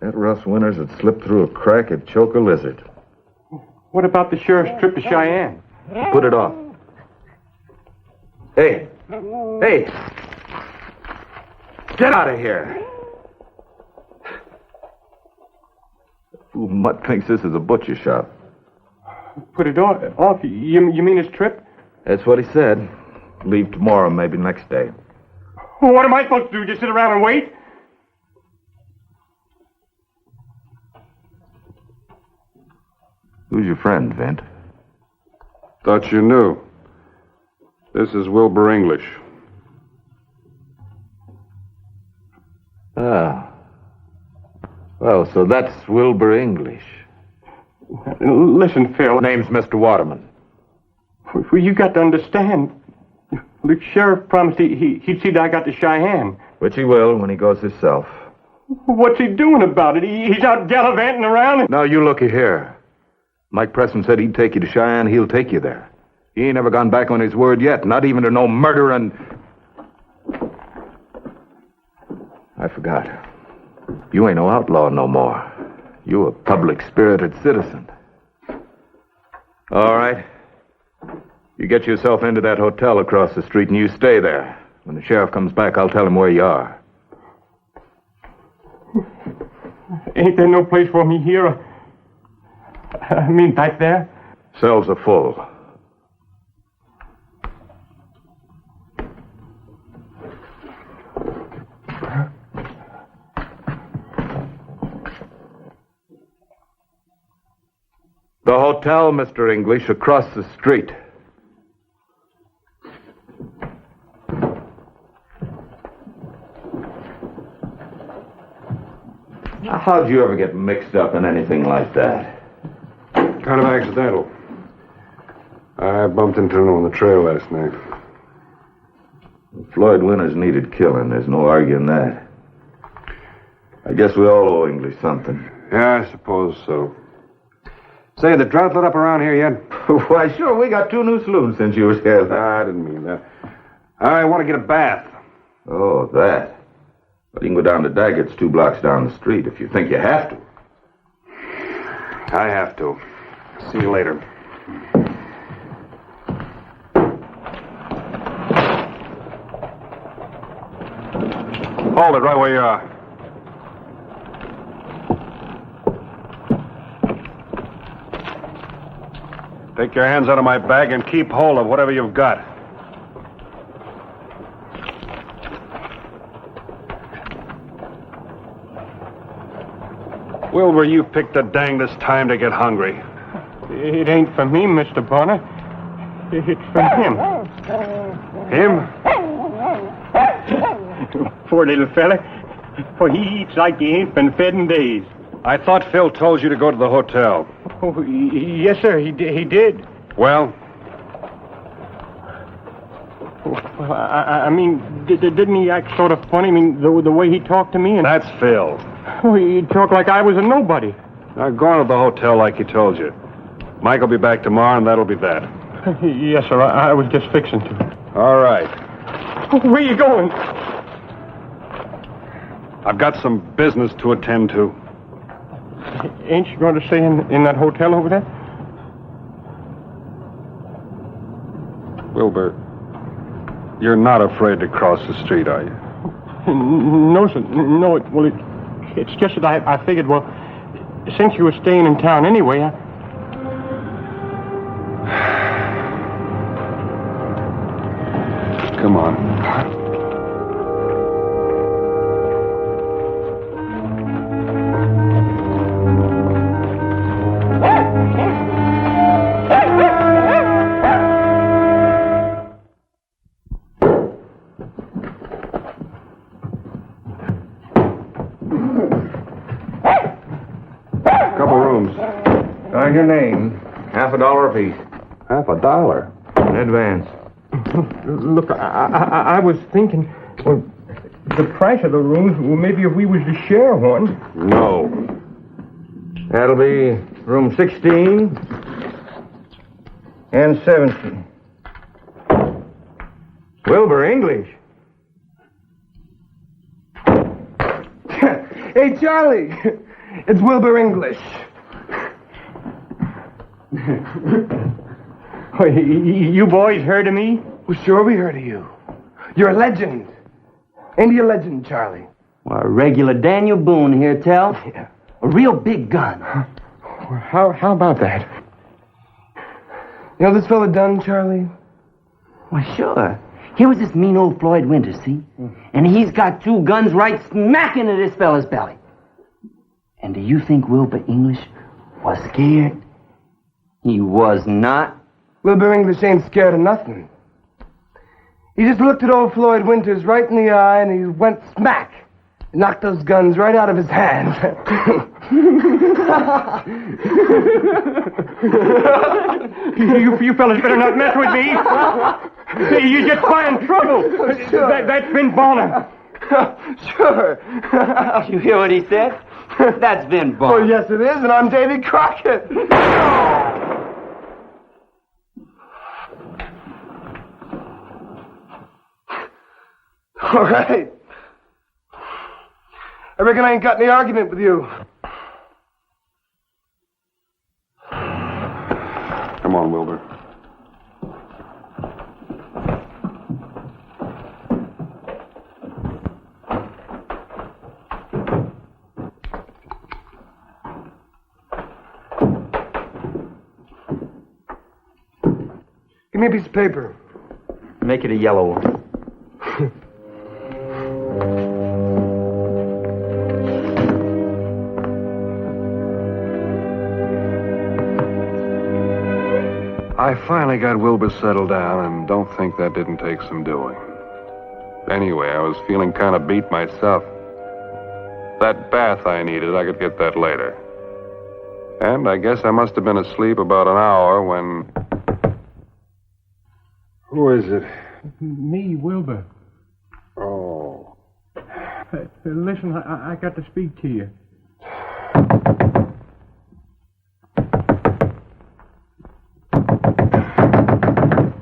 K: That Russ Winters had slipped through a crack and choke a lizard.
N: What about the sheriff's trip to Cheyenne?
K: Put it off. Hey! Hey! Get out of here! Fool mutt thinks this is a butcher shop.
N: Put it off? You mean his trip?
K: That's what he said. Leave tomorrow, maybe next day.
N: What am I supposed to do? Just sit around and wait?
K: Who's your friend, Vint?
A: Thought you knew. This is Wilbur English.
K: Ah. Well, so that's Wilbur English.
N: Listen, Phil.
K: Name's Mr. Waterman.
N: Well, you got to understand. The sheriff promised he'd see that I got to Cheyenne.
K: Which he will when he goes himself.
N: What's he doing about it? He's out gallivanting around.
K: Now, you looky here. Mike Preston said he'd take you to Cheyenne. He'll take you there. He ain't never gone back on his word yet, not even to no murder and... I forgot. You ain't no outlaw no more. You a public-spirited citizen. All right. You get yourself into that hotel across the street and you stay there. When the sheriff comes back, I'll tell him where you are.
N: Ain't there no place for me here? I mean, back there?
K: Cells are full. The hotel, Mr. English, across the street. How'd you ever get mixed up in anything like that?
A: Kind of accidental. I bumped into him on the trail last night.
K: Floyd Winters needed killing. There's no arguing that. I guess we all owe English something.
A: Yeah, I suppose so. Say, the drought lit up around here yet?
K: Why, sure. We got 2 new saloons since you was here.
A: I didn't mean that. I want to get a bath.
K: Oh, that. Well, you can go down to Daggett's 2 blocks down the street if you think you have to.
A: I have to. See you later. Hold it right where you are. Take your hands out of my bag and keep hold of whatever you've got. Wilbur, you picked the dangest time to get hungry.
N: It ain't for me, Mr. Bonner. It's for him.
A: Him?
N: Poor little fella. For he eats like he ain't been fed in days.
A: I thought Phil told you to go to the hotel.
N: Oh, yes, sir, he did.
A: Well?
N: Well, I mean, didn't he act sort of funny? I mean, the way he talked to me and...
A: That's Phil.
N: Oh, he talked like I was a nobody.
A: Now, go on to the hotel like he told you. Mike will be back tomorrow, and that'll be that.
N: Yes, sir, I was just fixing to.
A: All right.
N: Where you going?
A: I've got some business to attend to.
N: Ain't you going to stay in that hotel over there?
A: Wilbur, you're not afraid to cross the street, are you?
N: No, sir. No, it's just that I figured, well, since you were staying in town anyway,
A: Come on.
H: Couple rooms.
R: Sign your name. $50 apiece.
H: $50?
R: In advance.
N: Look, I was thinking, well, the price of the rooms, well, maybe if we was to share one.
H: No.
R: That'll be room 16 and 17. Wilbur English.
T: Hey, Charlie. It's Wilbur English.
N: Oh, you boys heard of me?
T: Well, sure we heard of you. You're a legend. Ain't he a legend, Charlie?
U: Well, a regular Daniel Boone here, Tell.
T: Yeah.
U: A real big gun.
N: Well, how about that?
T: You know this fella Dunn, Charlie?
U: Why, sure. Here was this mean old Floyd Winters, see? And he's got 2 guns right smack into this fella's belly. And do you think Wilbur English was scared? He was not.
T: Wilbur English ain't scared of nothing. He just looked at old Floyd Winters right in the eye and he went smack. And knocked those guns right out of his hand.
N: You fellas better not mess with me. You just find trouble.
T: Sure.
N: That's Vin Bonner.
T: Sure.
U: You hear what he said? That's Vin Bonner.
T: Oh, yes, it is, and I'm Davy Crockett. All right. I reckon I ain't got any argument with you.
H: Come on, Wilbur.
T: Give me a piece of paper.
U: Make it a yellow one.
H: I finally got Wilbur settled down and don't think that didn't take some doing. Anyway, I was feeling kind of beat myself. That bath I needed, I could get that later. And I guess I must have been asleep about an hour when... Who is it?
N: Me, Wilbur.
H: Oh.
N: Listen, I got to speak to you.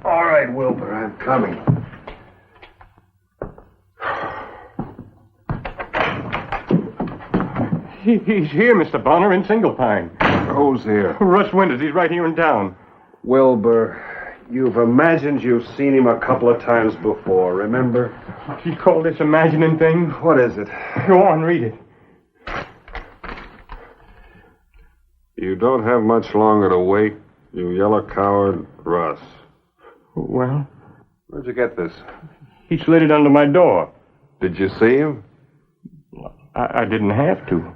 H: All right, Wilbur, I'm coming.
N: He's here, Mr. Bonner, in Single Pine.
H: Who's here?
N: Russ Winters, he's right here in town.
O: Wilbur, you've imagined you've seen him a couple of times before, remember?
N: You call this imagining thing?
O: What is it?
N: Go on, read it.
H: You don't have much longer to wait, you yellow coward, Russ.
N: Well?
H: Where'd you get this?
N: He slid it under my door.
H: Did you see him?
N: I didn't have to.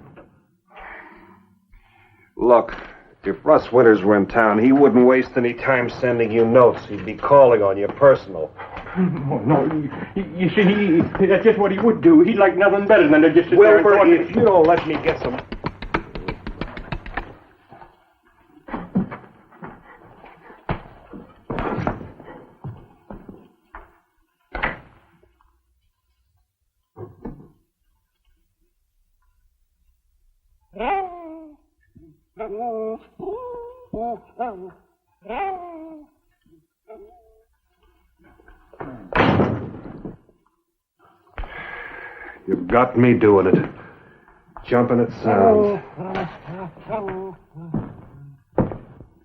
O: Look, if Russ Winters were in town, he wouldn't waste any time sending you notes. He'd be calling on you personal.
N: No, you see, that's just what he would do. He'd like nothing better than to just sit there and
O: Wilbur,
N: talk.
O: if you don't let me get some... You've got me doing it. Jumping at sounds.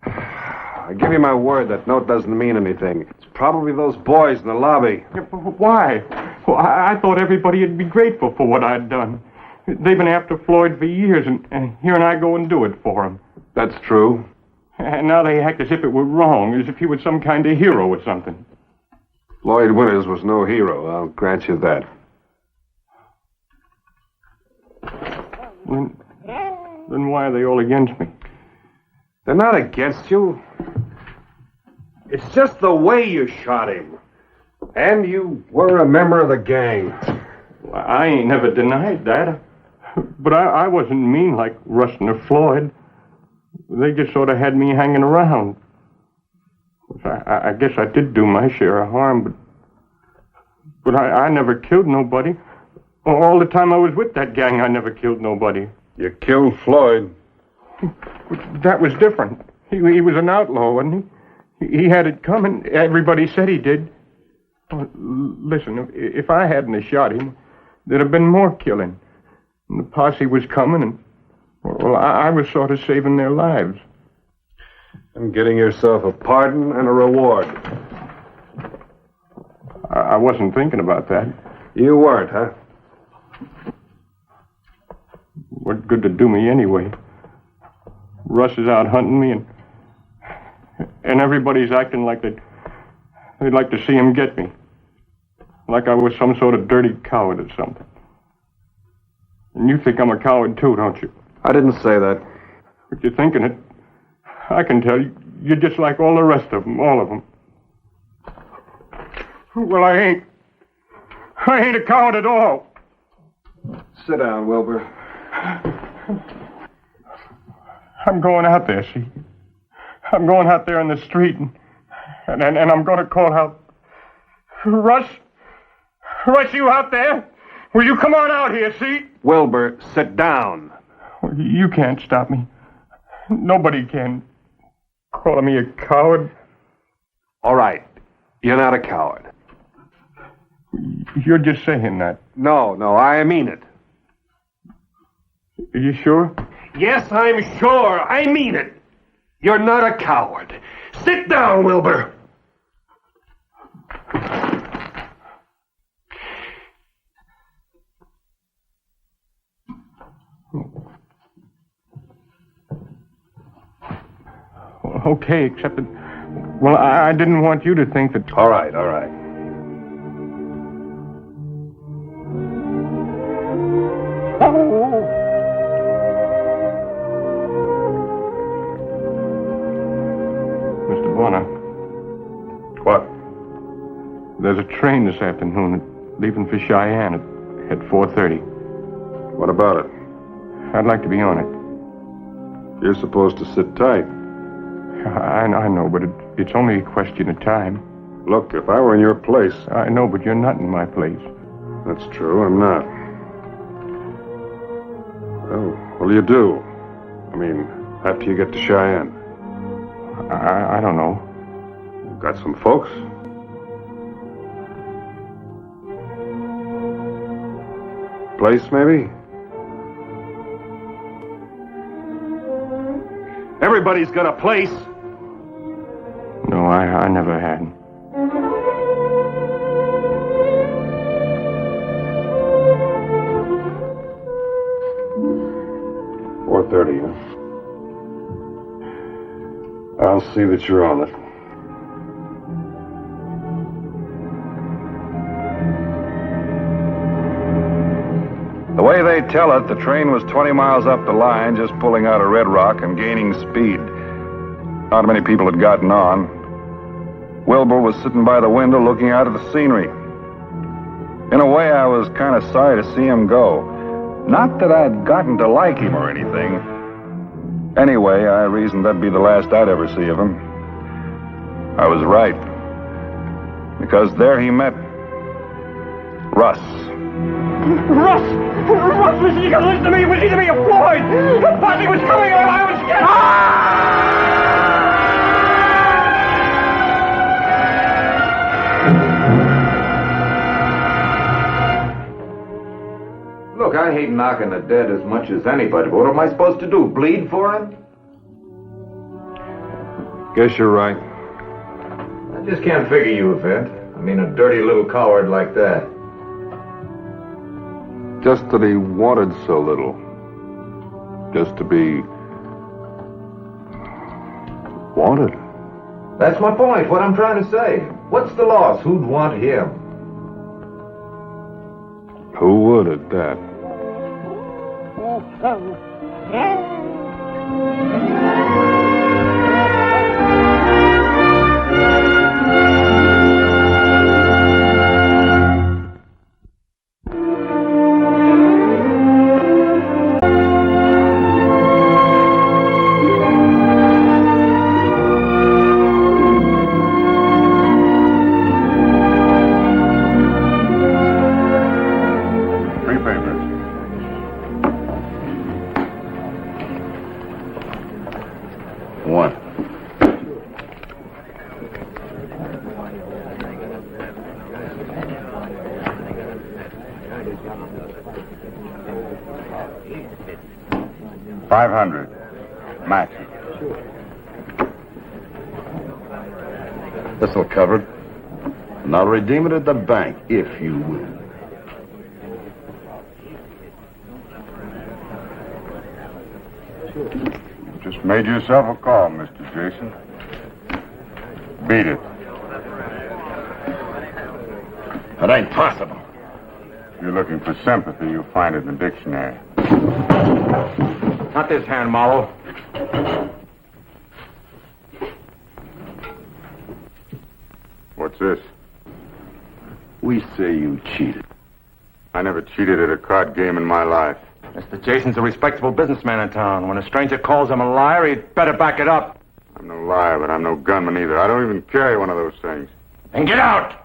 O: I give you my word that note doesn't mean anything. It's probably those boys in the lobby.
N: Yeah, but why? Well, I thought everybody would be grateful for what I'd done. They've been after Floyd for years, and here I go and do it for him.
H: That's true.
N: And now they act as if it were wrong, as if he was some kind of hero or something.
H: Floyd Winters was no hero, I'll grant you that.
N: Then why are they all against me?
O: They're not against you. It's just the way you shot him. And you were a member of the gang.
N: Well, I ain't never denied that. But I wasn't mean like Rustin or Floyd. They just sort of had me hanging around. I guess I did do my share of harm, but I never killed nobody. All the time I was with that gang, I never killed nobody.
O: You killed Floyd.
N: That was different. He was an outlaw, wasn't he? He had it coming. Everybody said he did. Oh, listen, if I hadn't have shot him, there'd have been more killing. And the posse was coming, and, well, I was sort of saving their lives.
O: And getting yourself a pardon and a reward.
N: I wasn't thinking about that.
O: You weren't, huh?
N: What good to do me anyway? Russ is out hunting me, and everybody's acting like they'd like to see him get me. Like I was some sort of dirty coward or something. And you think I'm a coward too, don't you?
O: I didn't say that.
N: But you're thinking it. I can tell you. You're just like all the rest of them, all of them. Well, I ain't. I ain't a coward at all.
O: Sit down, Wilbur.
N: I'm going out there, see? I'm going out there in the street, and I'm going to call out, Russ? Russ, you out there? Will you come on out here, see?
O: Wilbur, sit down.
N: Well, you can't stop me. Nobody can. Calling me a coward.
O: All right. You're not a coward.
N: You're just saying that.
O: No, I mean it.
N: Are you sure?
O: Yes, I'm sure. I mean it. You're not a coward. Sit down, Wilbur.
N: Okay, except that... Well, I didn't want you to think that...
O: All right.
N: Oh! Mr. Bonner.
O: What?
N: There's a train this afternoon leaving for Cheyenne at 4:30.
O: What about it?
N: I'd like to be on it.
O: You're supposed to sit tight.
N: I know, but it's only a question of time.
O: Look, if I were in your place...
N: I know, but you're not in my place.
O: That's true, I'm not. Well, what'll you do? I mean, after you get to Cheyenne?
N: I don't know.
O: Got some folks? Place, maybe? Everybody's got a place.
N: No, I never had.
O: $4:30, huh? I'll see that you're on it. The way they tell it, the train was 20 miles up the line, just pulling out of Red Rock and gaining speed. Not many people had gotten on. Wilbur was sitting by the window looking out at the scenery. In a way, I was kind of sorry to see him go. Not that I'd gotten to like him or anything. Anyway, I reasoned that'd be the last I'd ever see of him. I was right. Because there he met Russ.
T: Russ, listen, you gotta listen to me. It was either me or Floyd. The posse was coming and I was scared.
F: Look, I hate knocking the dead as much as anybody, but what am I supposed to do, bleed for him?
O: Guess you're right.
F: I just can't figure you, Vint. I mean, a dirty little coward like that.
A: Just that he wanted so little. Just to be... wanted.
F: That's my point, what I'm trying to say. What's the loss? Who'd want him?
A: Who would at that?
I: $500. Match.
P: This'll cover it. And I'll redeem it at the bank, if you will.
I: Just made yourself a call, Mr. Jason. Beat it.
P: That ain't possible.
I: If you're looking for sympathy, you'll find it in the dictionary.
N: Not this hand, Marlowe.
I: What's this?
P: We say you cheated.
I: I never cheated at a card game in my life.
N: Mr. Jason's a respectable businessman in town. When a stranger calls him a liar, he'd better back it up.
I: I'm no liar, but I'm no gunman either. I don't even carry one of those things.
N: Then get out!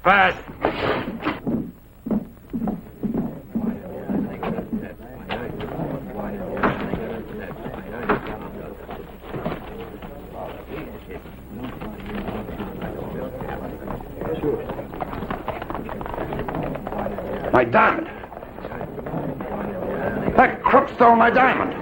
N: Fast!
P: My diamond. That crook stole my diamond.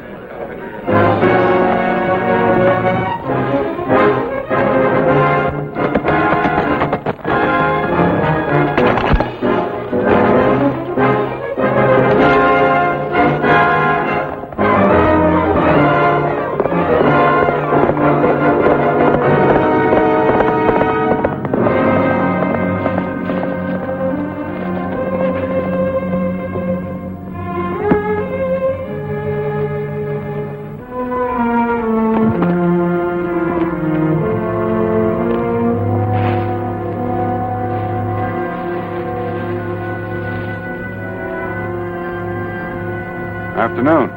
I: Afternoon.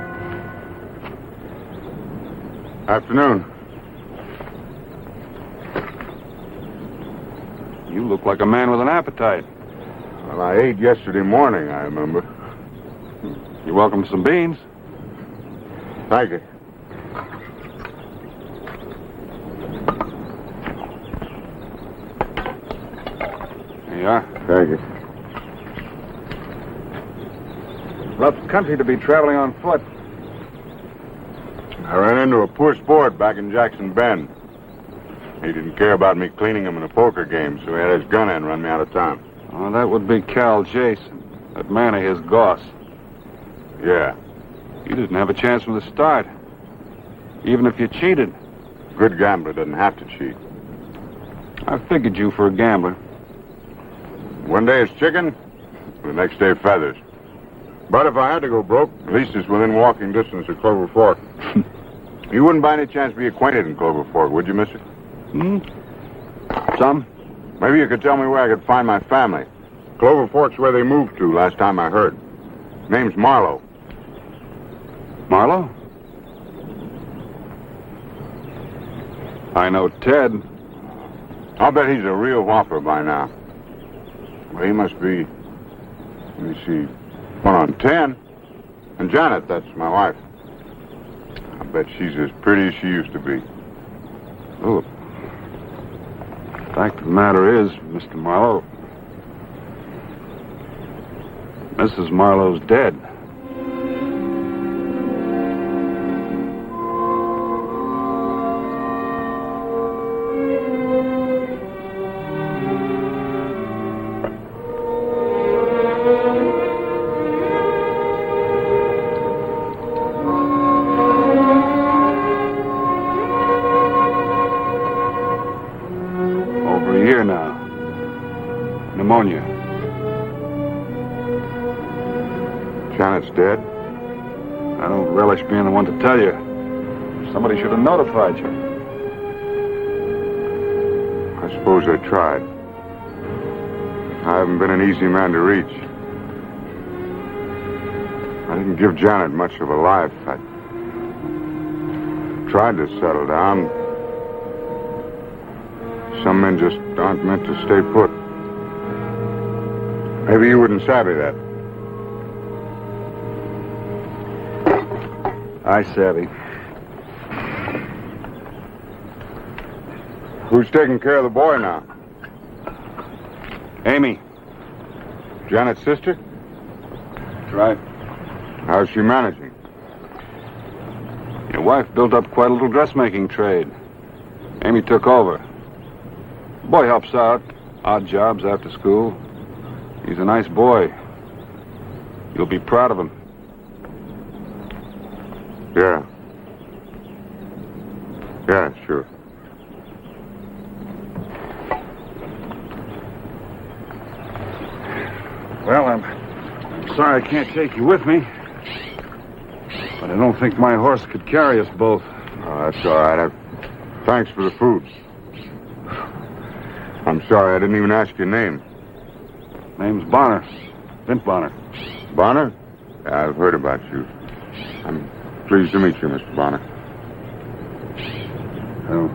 I: Afternoon.
O: You look like a man with an appetite.
I: Well, I ate yesterday morning, I remember.
O: You're welcome to some beans.
I: Thank you.
O: Here you are.
I: Thank you.
O: Rough country to be traveling on foot.
I: I ran into a poor sport back in Jackson Bend. He didn't care about me cleaning him in a poker game, so he had his gun and run me out of town.
O: Oh, that would be Cal Jason. That man of his, Goss.
I: Yeah.
O: You didn't have a chance from the start. Even if you cheated.
I: Good gambler doesn't have to cheat.
O: I figured you for a gambler.
I: One day it's chicken, the next day feathers. But if I had to go broke, at least it's within walking distance of Clover Fork. You wouldn't by any chance be acquainted in Clover Fork, would you, mister?
O: Some.
I: Maybe you could tell me where I could find my family. Clover Fork's where they moved to last time I heard. Name's Marlowe.
O: Marlowe? I know Ted.
I: I'll bet he's a real whopper by now. Well, he must be, let me see, 1 on 10. And Janet, that's my wife. I bet she's as pretty as she used to be.
O: Oh. The fact of the matter is, Mr. Marlowe, Mrs. Marlowe's dead. Pneumonia.
I: Janet's dead?
O: I don't relish being the one to tell you. Somebody should have notified you.
I: I suppose I tried. I haven't been an easy man to reach. I didn't give Janet much of a life. I tried to settle down. Some men just aren't meant to stay put. Maybe you wouldn't savvy that.
O: I savvy.
I: Who's taking care of the boy now?
O: Amy.
I: Janet's sister?
O: right.
G: How's she managing?
O: Your wife built up quite a little dressmaking trade. Amy took over. Boy helps out. Odd jobs after school. He's a nice boy. You'll be proud of him.
G: Yeah. Yeah, sure.
O: Well, I'm sorry I can't take you with me. But I don't think my horse could carry us both.
G: Oh, that's all right. Thanks for the food. I'm sorry, I didn't even ask your name.
O: Name's Bonner. Vint Bonner.
G: Bonner? Yeah, I've heard about you. I'm pleased to meet you, Mr. Bonner.
O: Oh.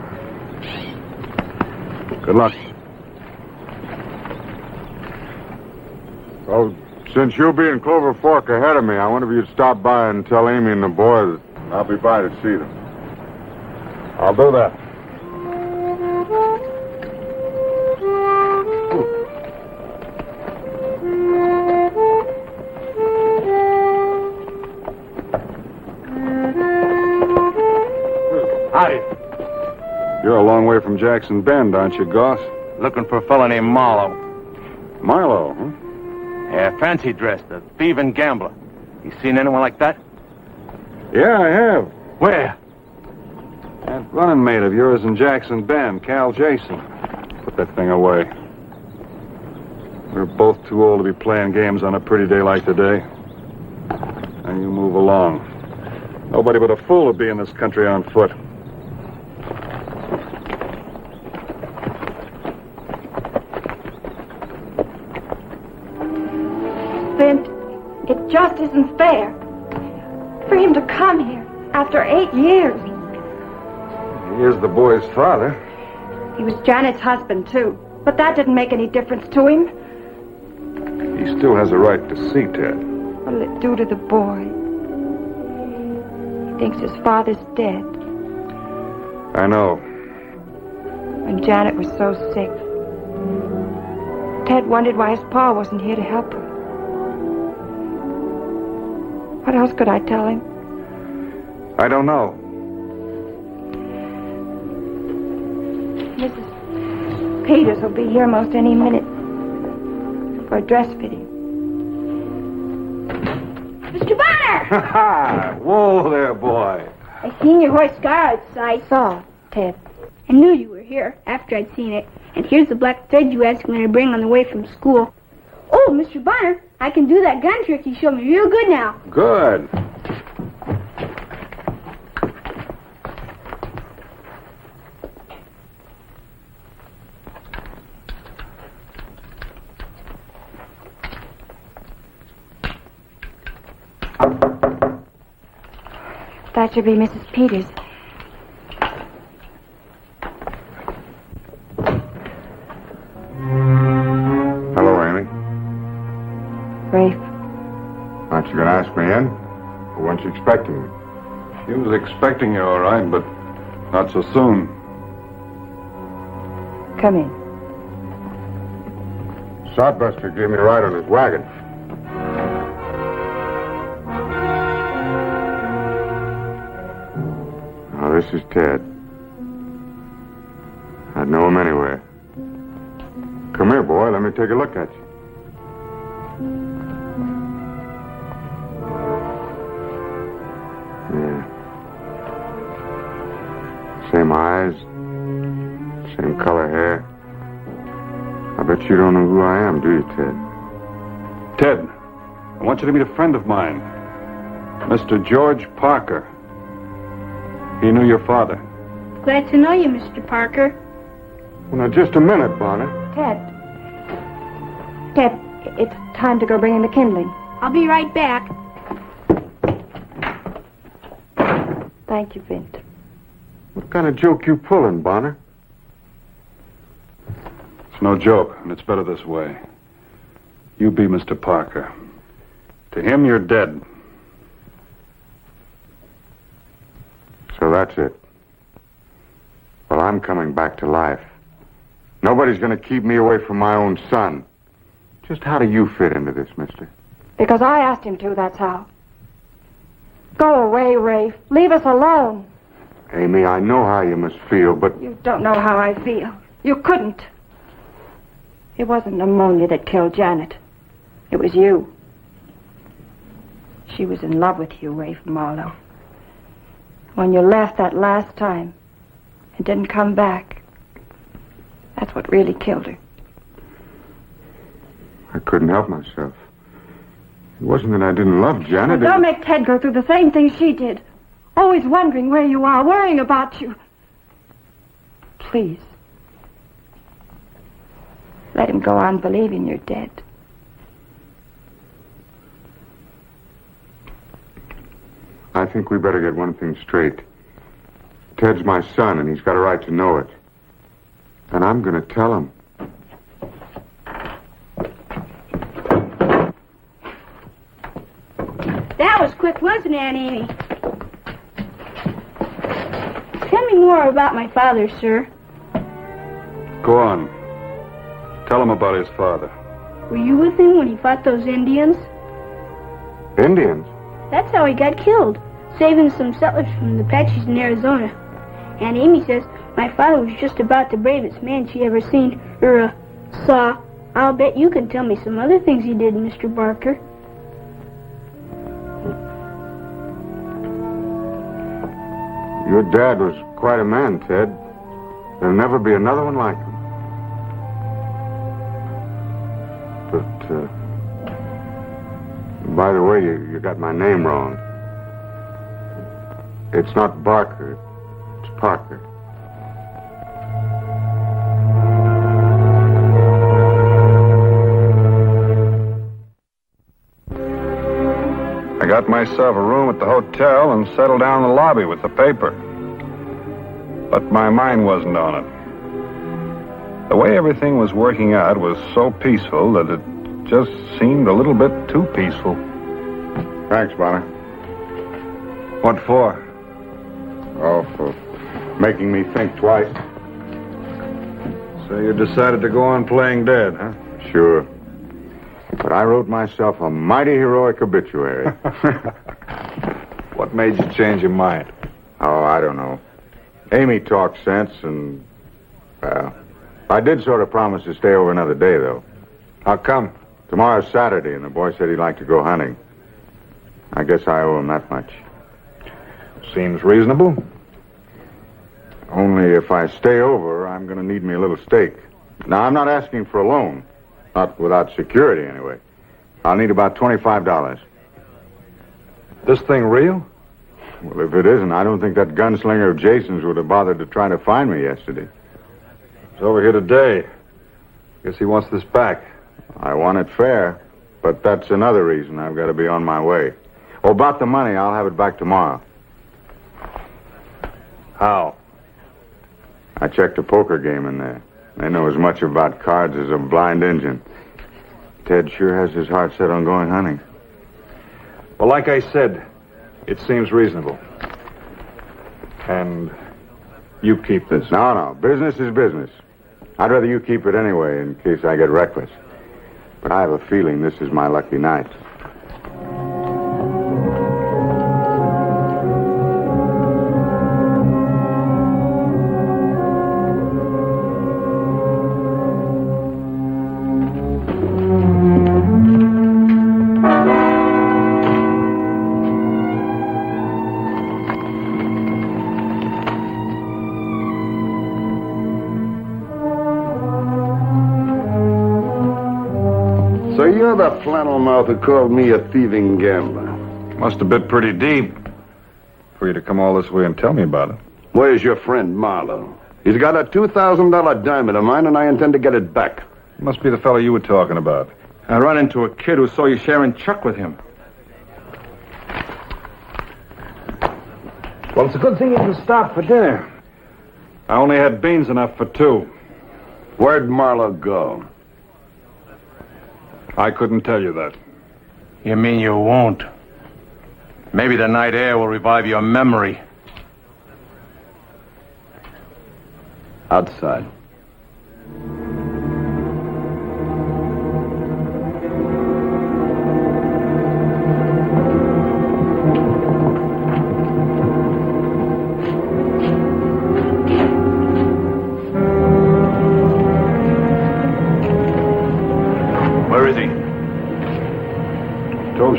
O: Good luck.
G: Oh, since you'll be in Clover Fork ahead of me, I wonder if you'd stop by and tell Amy and the boys I'll be by to see them.
O: I'll do that.
C: Howdy.
O: You're a long way from Jackson Bend, aren't you, Goss?
C: Looking for a fella named Marlowe.
O: Marlowe, huh?
C: Yeah, fancy dressed, a thieving gambler. You seen anyone like that?
O: Yeah, I have.
C: Where?
O: That running mate of yours in Jackson Bend, Cal Jason. Put that thing away. We're both too old to be playing games on a pretty day like today. Now you move along. Nobody but a fool would be in this country on foot.
V: Vint, it just isn't fair for him to come here after 8 years.
O: He is the boy's father.
V: He was Janet's husband, too. But that didn't make any difference to him.
O: He still has a right to see Ted.
V: What'll it do to the boy? He thinks his father's dead.
O: I know.
V: When Janet was so sick, Ted wondered why his pa wasn't here to help her. What else could I tell him?
O: I don't know.
V: Mrs. Peters will be here most any minute for a dress fitting.
W: Mr. Bonner!
O: Ha ha! Whoa there, boy.
W: I seen your horse Scar outside.
V: Saw, Ted.
W: I knew you were here after I'd seen it. And here's the black thread you asked me to bring on the way from school. Oh, Mr. Bonner, I can do that gun trick you showed me real good now.
O: Good.
V: That should be Mrs. Peters.
G: Hello, Amy.
V: Rafe.
G: Aren't you going to ask me in? Or weren't you expecting me?
O: He was expecting you, all right, but not so soon.
V: Come in.
G: Sodbuster gave me a ride on his wagon. Oh, this is Ted. I'd know him anywhere. Come here, boy. Let me take a look at you. Yeah. Same eyes. Same color hair. I bet you don't know who I am, do you, Ted?
O: Ted, I want you to meet a friend of mine. Mr. George Parker. He knew your father.
W: Glad to know you, Mr. Parker.
G: Well, now, just a minute, Bonner.
V: Ted. Ted, it's time to go bring in the kindling.
W: I'll be right back.
V: Thank you, Vint.
G: What kind of joke you pulling, Bonner?
O: It's no joke, and it's better this way. You be Mr. Parker. To him, you're dead.
G: So that's it. Well, I'm coming back to life. Nobody's going to keep me away from my own son. Just how do you fit into this, mister?
V: Because I asked him to, that's how. Go away, Rafe. Leave us alone.
G: Amy, I know how you must feel, but...
V: You don't know how I feel. You couldn't. It wasn't pneumonia that killed Janet. It was you. She was in love with you, Rafe Marlowe. When you left that last time and didn't come back, that's what really killed her.
G: I couldn't help myself. It wasn't that I didn't love Janet.
V: Don't make Ted go through the same thing she did. Always wondering where you are, worrying about you. Please. Let him go on believing you're dead.
G: I think we better get one thing straight. Ted's my son, and he's got a right to know it. And I'm going to tell him.
W: That was quick, wasn't it, Aunt Amy? Tell me more about my father, sir.
O: Go on. Tell him about his father.
W: Were you with him when he fought those Indians?
G: Indians?
W: That's how he got killed, saving some settlers from the Apaches in Arizona. Aunt Amy says my father was just about the bravest man she ever seen, or saw. I'll bet you can tell me some other things he did, Mr. Barker.
G: Your dad was quite a man, Ted. There'll never be another one like him. But, by the way, you got my name wrong. It's not Barker, it's Parker.
O: I got myself a room at the hotel and settled down in the lobby with the paper. But my mind wasn't on it. The way everything was working out was so peaceful that it just seemed a little bit too peaceful.
G: Thanks, Bonner.
O: What for?
G: Oh, for making me think twice.
O: So you decided to go on playing dead, huh?
G: Sure. But I wrote myself a mighty heroic obituary.
O: What made you change your mind?
G: Oh, I don't know. Amy talked sense, and, well, I did sort of promise to stay over another day, though.
O: How come?
G: Tomorrow's Saturday, and the boy said he'd like to go hunting. I guess I owe him that much.
O: Seems reasonable.
G: Only if I stay over, I'm going to need me a little stake. Now, I'm not asking for a loan. Not without security, anyway. I'll need about $25.
O: This thing real?
G: Well, if it isn't, I don't think that gunslinger of Jason's would have bothered to try to find me yesterday.
O: He's over here today. Guess he wants this back.
G: I want it fair, but that's another reason I've got to be on my way. Oh, about the money, I'll have it back tomorrow.
O: How?
G: I checked a poker game in there. They know as much about cards as a blind Indian. Ted sure has his heart set on going hunting.
O: Well, like I said, it seems reasonable. And you keep this.
G: No. Business is business. I'd rather you keep it anyway in case I get reckless. But I have a feeling this is my lucky night.
I: So you're the flannel mouth who called me a thieving gambler.
O: Must have bit pretty deep for you to come all this way and tell me about it.
I: Where's your friend Marlowe? He's got a $2,000 diamond of mine, and I intend to get it back.
O: Must be the fellow you were talking about.
B: I run into a kid who saw you sharing chuck with him.
M: Well, it's a good thing you didn't stop for dinner.
O: I only had beans enough for two.
I: Where'd Marlowe go?
O: I couldn't tell you that.
B: You mean you won't? Maybe the night air will revive your memory.
I: Outside.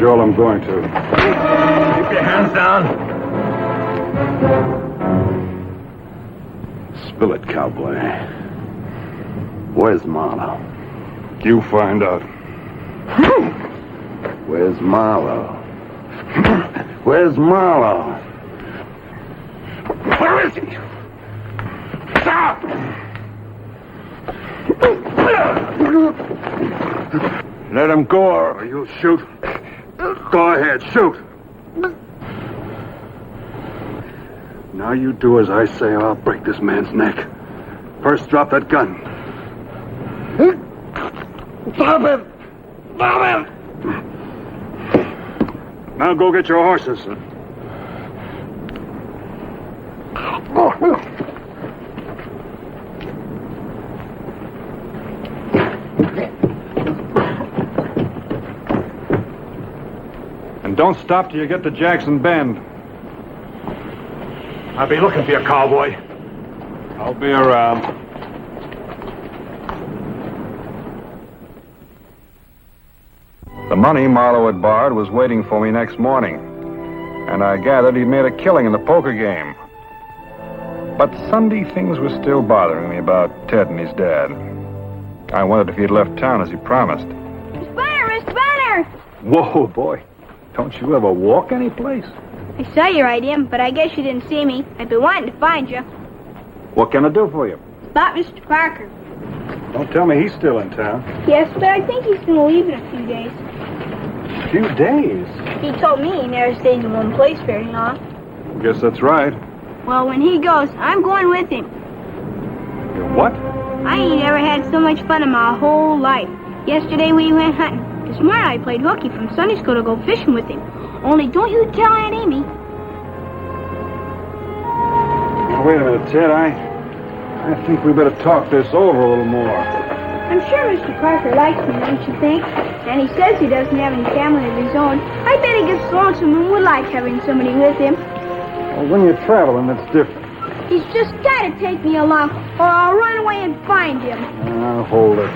I: all I'm going to.
B: Keep your hands down.
I: Spill it, cowboy. Where's Marlowe? You find out. Where's Marlowe? Where's Marlowe? Where is he? Stop! Let him go or you'll shoot. Go ahead, shoot. Now you do as I say or I'll break this man's neck. First, drop that gun. Stop him! Stop him! Now go get your horses.
O: And don't stop till you get to Jackson Bend.
B: I'll be looking for you, cowboy.
O: I'll be around. The money Marlowe had borrowed was waiting for me next morning, and I gathered he'd made a killing in the poker game. But Sunday things were still bothering me about Ted and his dad. I wondered if he had left town as he promised.
W: Mr. Banner! Mr. Banner!
I: Whoa, boy. Don't you ever walk any place?
W: I saw you right in, but I guess you didn't see me. I've been wanting to find you.
I: What can I do for you?
W: About Mr. Parker.
I: Don't tell me he's still in town.
W: Yes, but I think he's going to leave in a few days.
I: A few days?
W: He told me he never stays in one place very long.
I: Guess that's right.
W: Well, when he goes, I'm going with him.
I: You what?
W: I ain't ever had so much fun in my whole life. Yesterday we went hunting. This morning I played hooky from Sunday school to go fishing with him. Only don't you tell Aunt Amy.
I: Now, wait a minute, Ted. I think we better talk this over a little more.
W: I'm sure Mr. Parker likes me, don't you think? And he says he doesn't have any family of his own. I bet he gets lonesome and would like having somebody with him.
I: Well, when you're traveling, that's different.
W: He's just got to take me along, or I'll run away and find him.
I: Hold it.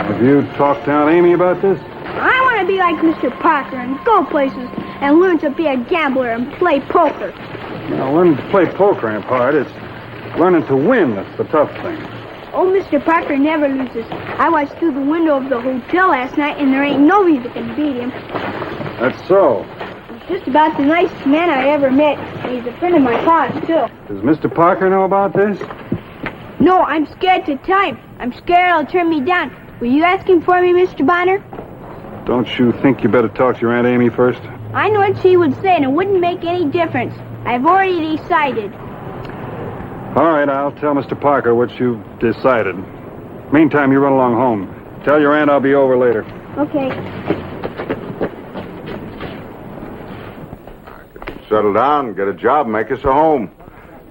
I: Have you talked to Aunt Amy about this?
W: I want to be like Mr. Parker and go places and learn to be a gambler and play poker.
I: Now, learning to play poker ain't hard. It's learning to win that's the tough thing.
W: Oh, Mr. Parker never loses. I watched through the window of the hotel last night, and there ain't nobody that can beat him.
I: That's so.
W: He's just about the nicest man I ever met, and he's a friend of my pa's, too.
I: Does Mr. Parker know about this?
W: No, I'm scared to tell him. I'm scared he'll turn me down. Will you ask him for me, Mr. Bonner?
I: Don't you think you better talk to your Aunt Amy first?
W: I know what she would say, and it wouldn't make any difference. I've already decided.
I: All right, I'll tell Mr. Parker what you've decided. Meantime, you run along home. Tell your aunt I'll be over later.
W: Okay.
G: Settle down, get a job, make us a home.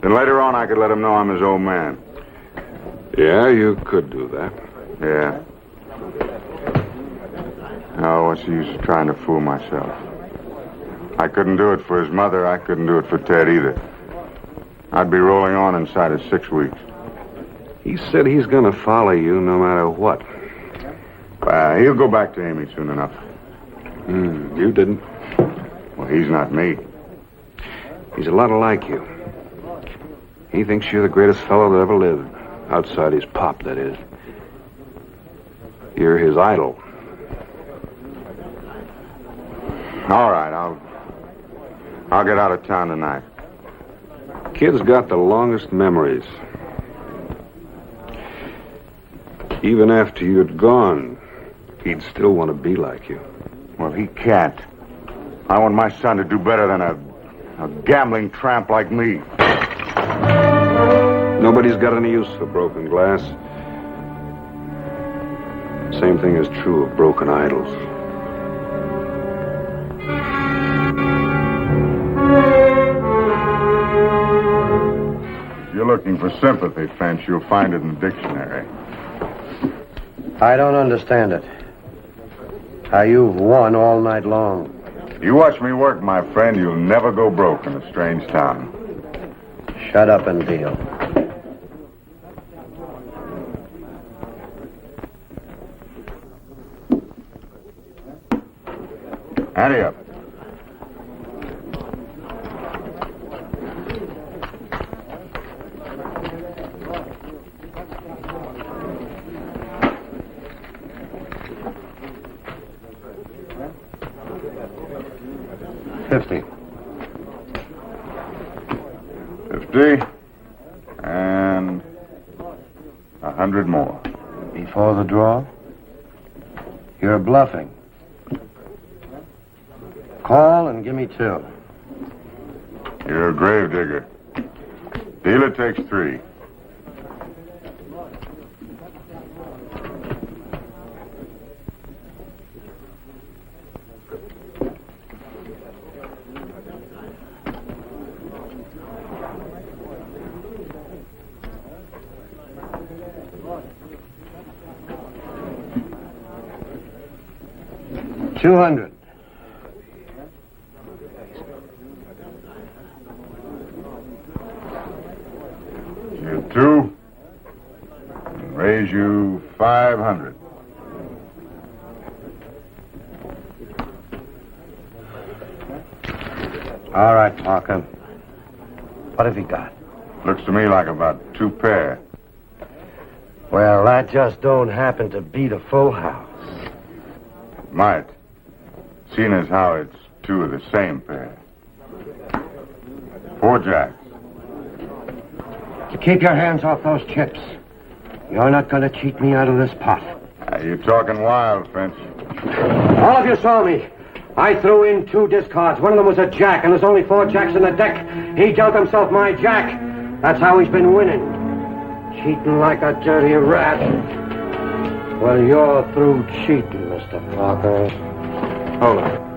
G: Then later on I could let him know I'm his old man.
A: Yeah, you could do that.
G: Yeah. Oh, what's the use of trying to fool myself? I couldn't do it for his mother. I couldn't do it for Ted either. I'd be rolling on inside of 6 weeks.
A: He said he's going to follow you no matter what.
G: He'll go back to Amy soon enough.
A: You didn't.
G: Well, he's not me.
A: He's a lot like you. He thinks you're the greatest fellow that ever lived. Outside his pop, that is. You're his idol.
G: All right, I'll get out of town tonight.
A: Kid's got the longest memories. Even after you'd gone, he'd still want to be like you.
G: Well, he can't. I want my son to do better than a gambling tramp like me.
A: Nobody's got any use for broken glass. Same thing is true of broken idols.
G: If you're looking for sympathy, Finch, you'll find it in the dictionary.
R: I don't understand it. How you've won all night long.
G: You watch me work, my friend, you'll never go broke in a strange town.
R: Shut up and deal.
G: Ante up. $50. And 100 more.
D: Before the draw? You're bluffing. Call and give me 2.
G: You're a gravedigger. Dealer takes 3.
D: $200.
G: You 2. And raise you 500.
D: All right, Parker. What have you got?
G: Looks to me like about 2 pair.
D: Well, that just don't happen to be the full house.
G: It might. Seeing as how it's 2 of the same pair. 4 jacks.
D: You keep your hands off those chips. You're not going to cheat me out of this pot.
G: You're talking wild, Finch.
D: All of you saw me. I threw in 2 discards. One of them was a jack, and there's only 4 jacks in the deck. He dealt himself my jack. That's how he's been winning. Cheating like a dirty rat. Well, you're through cheating, Mr. Parker.
G: Hold on.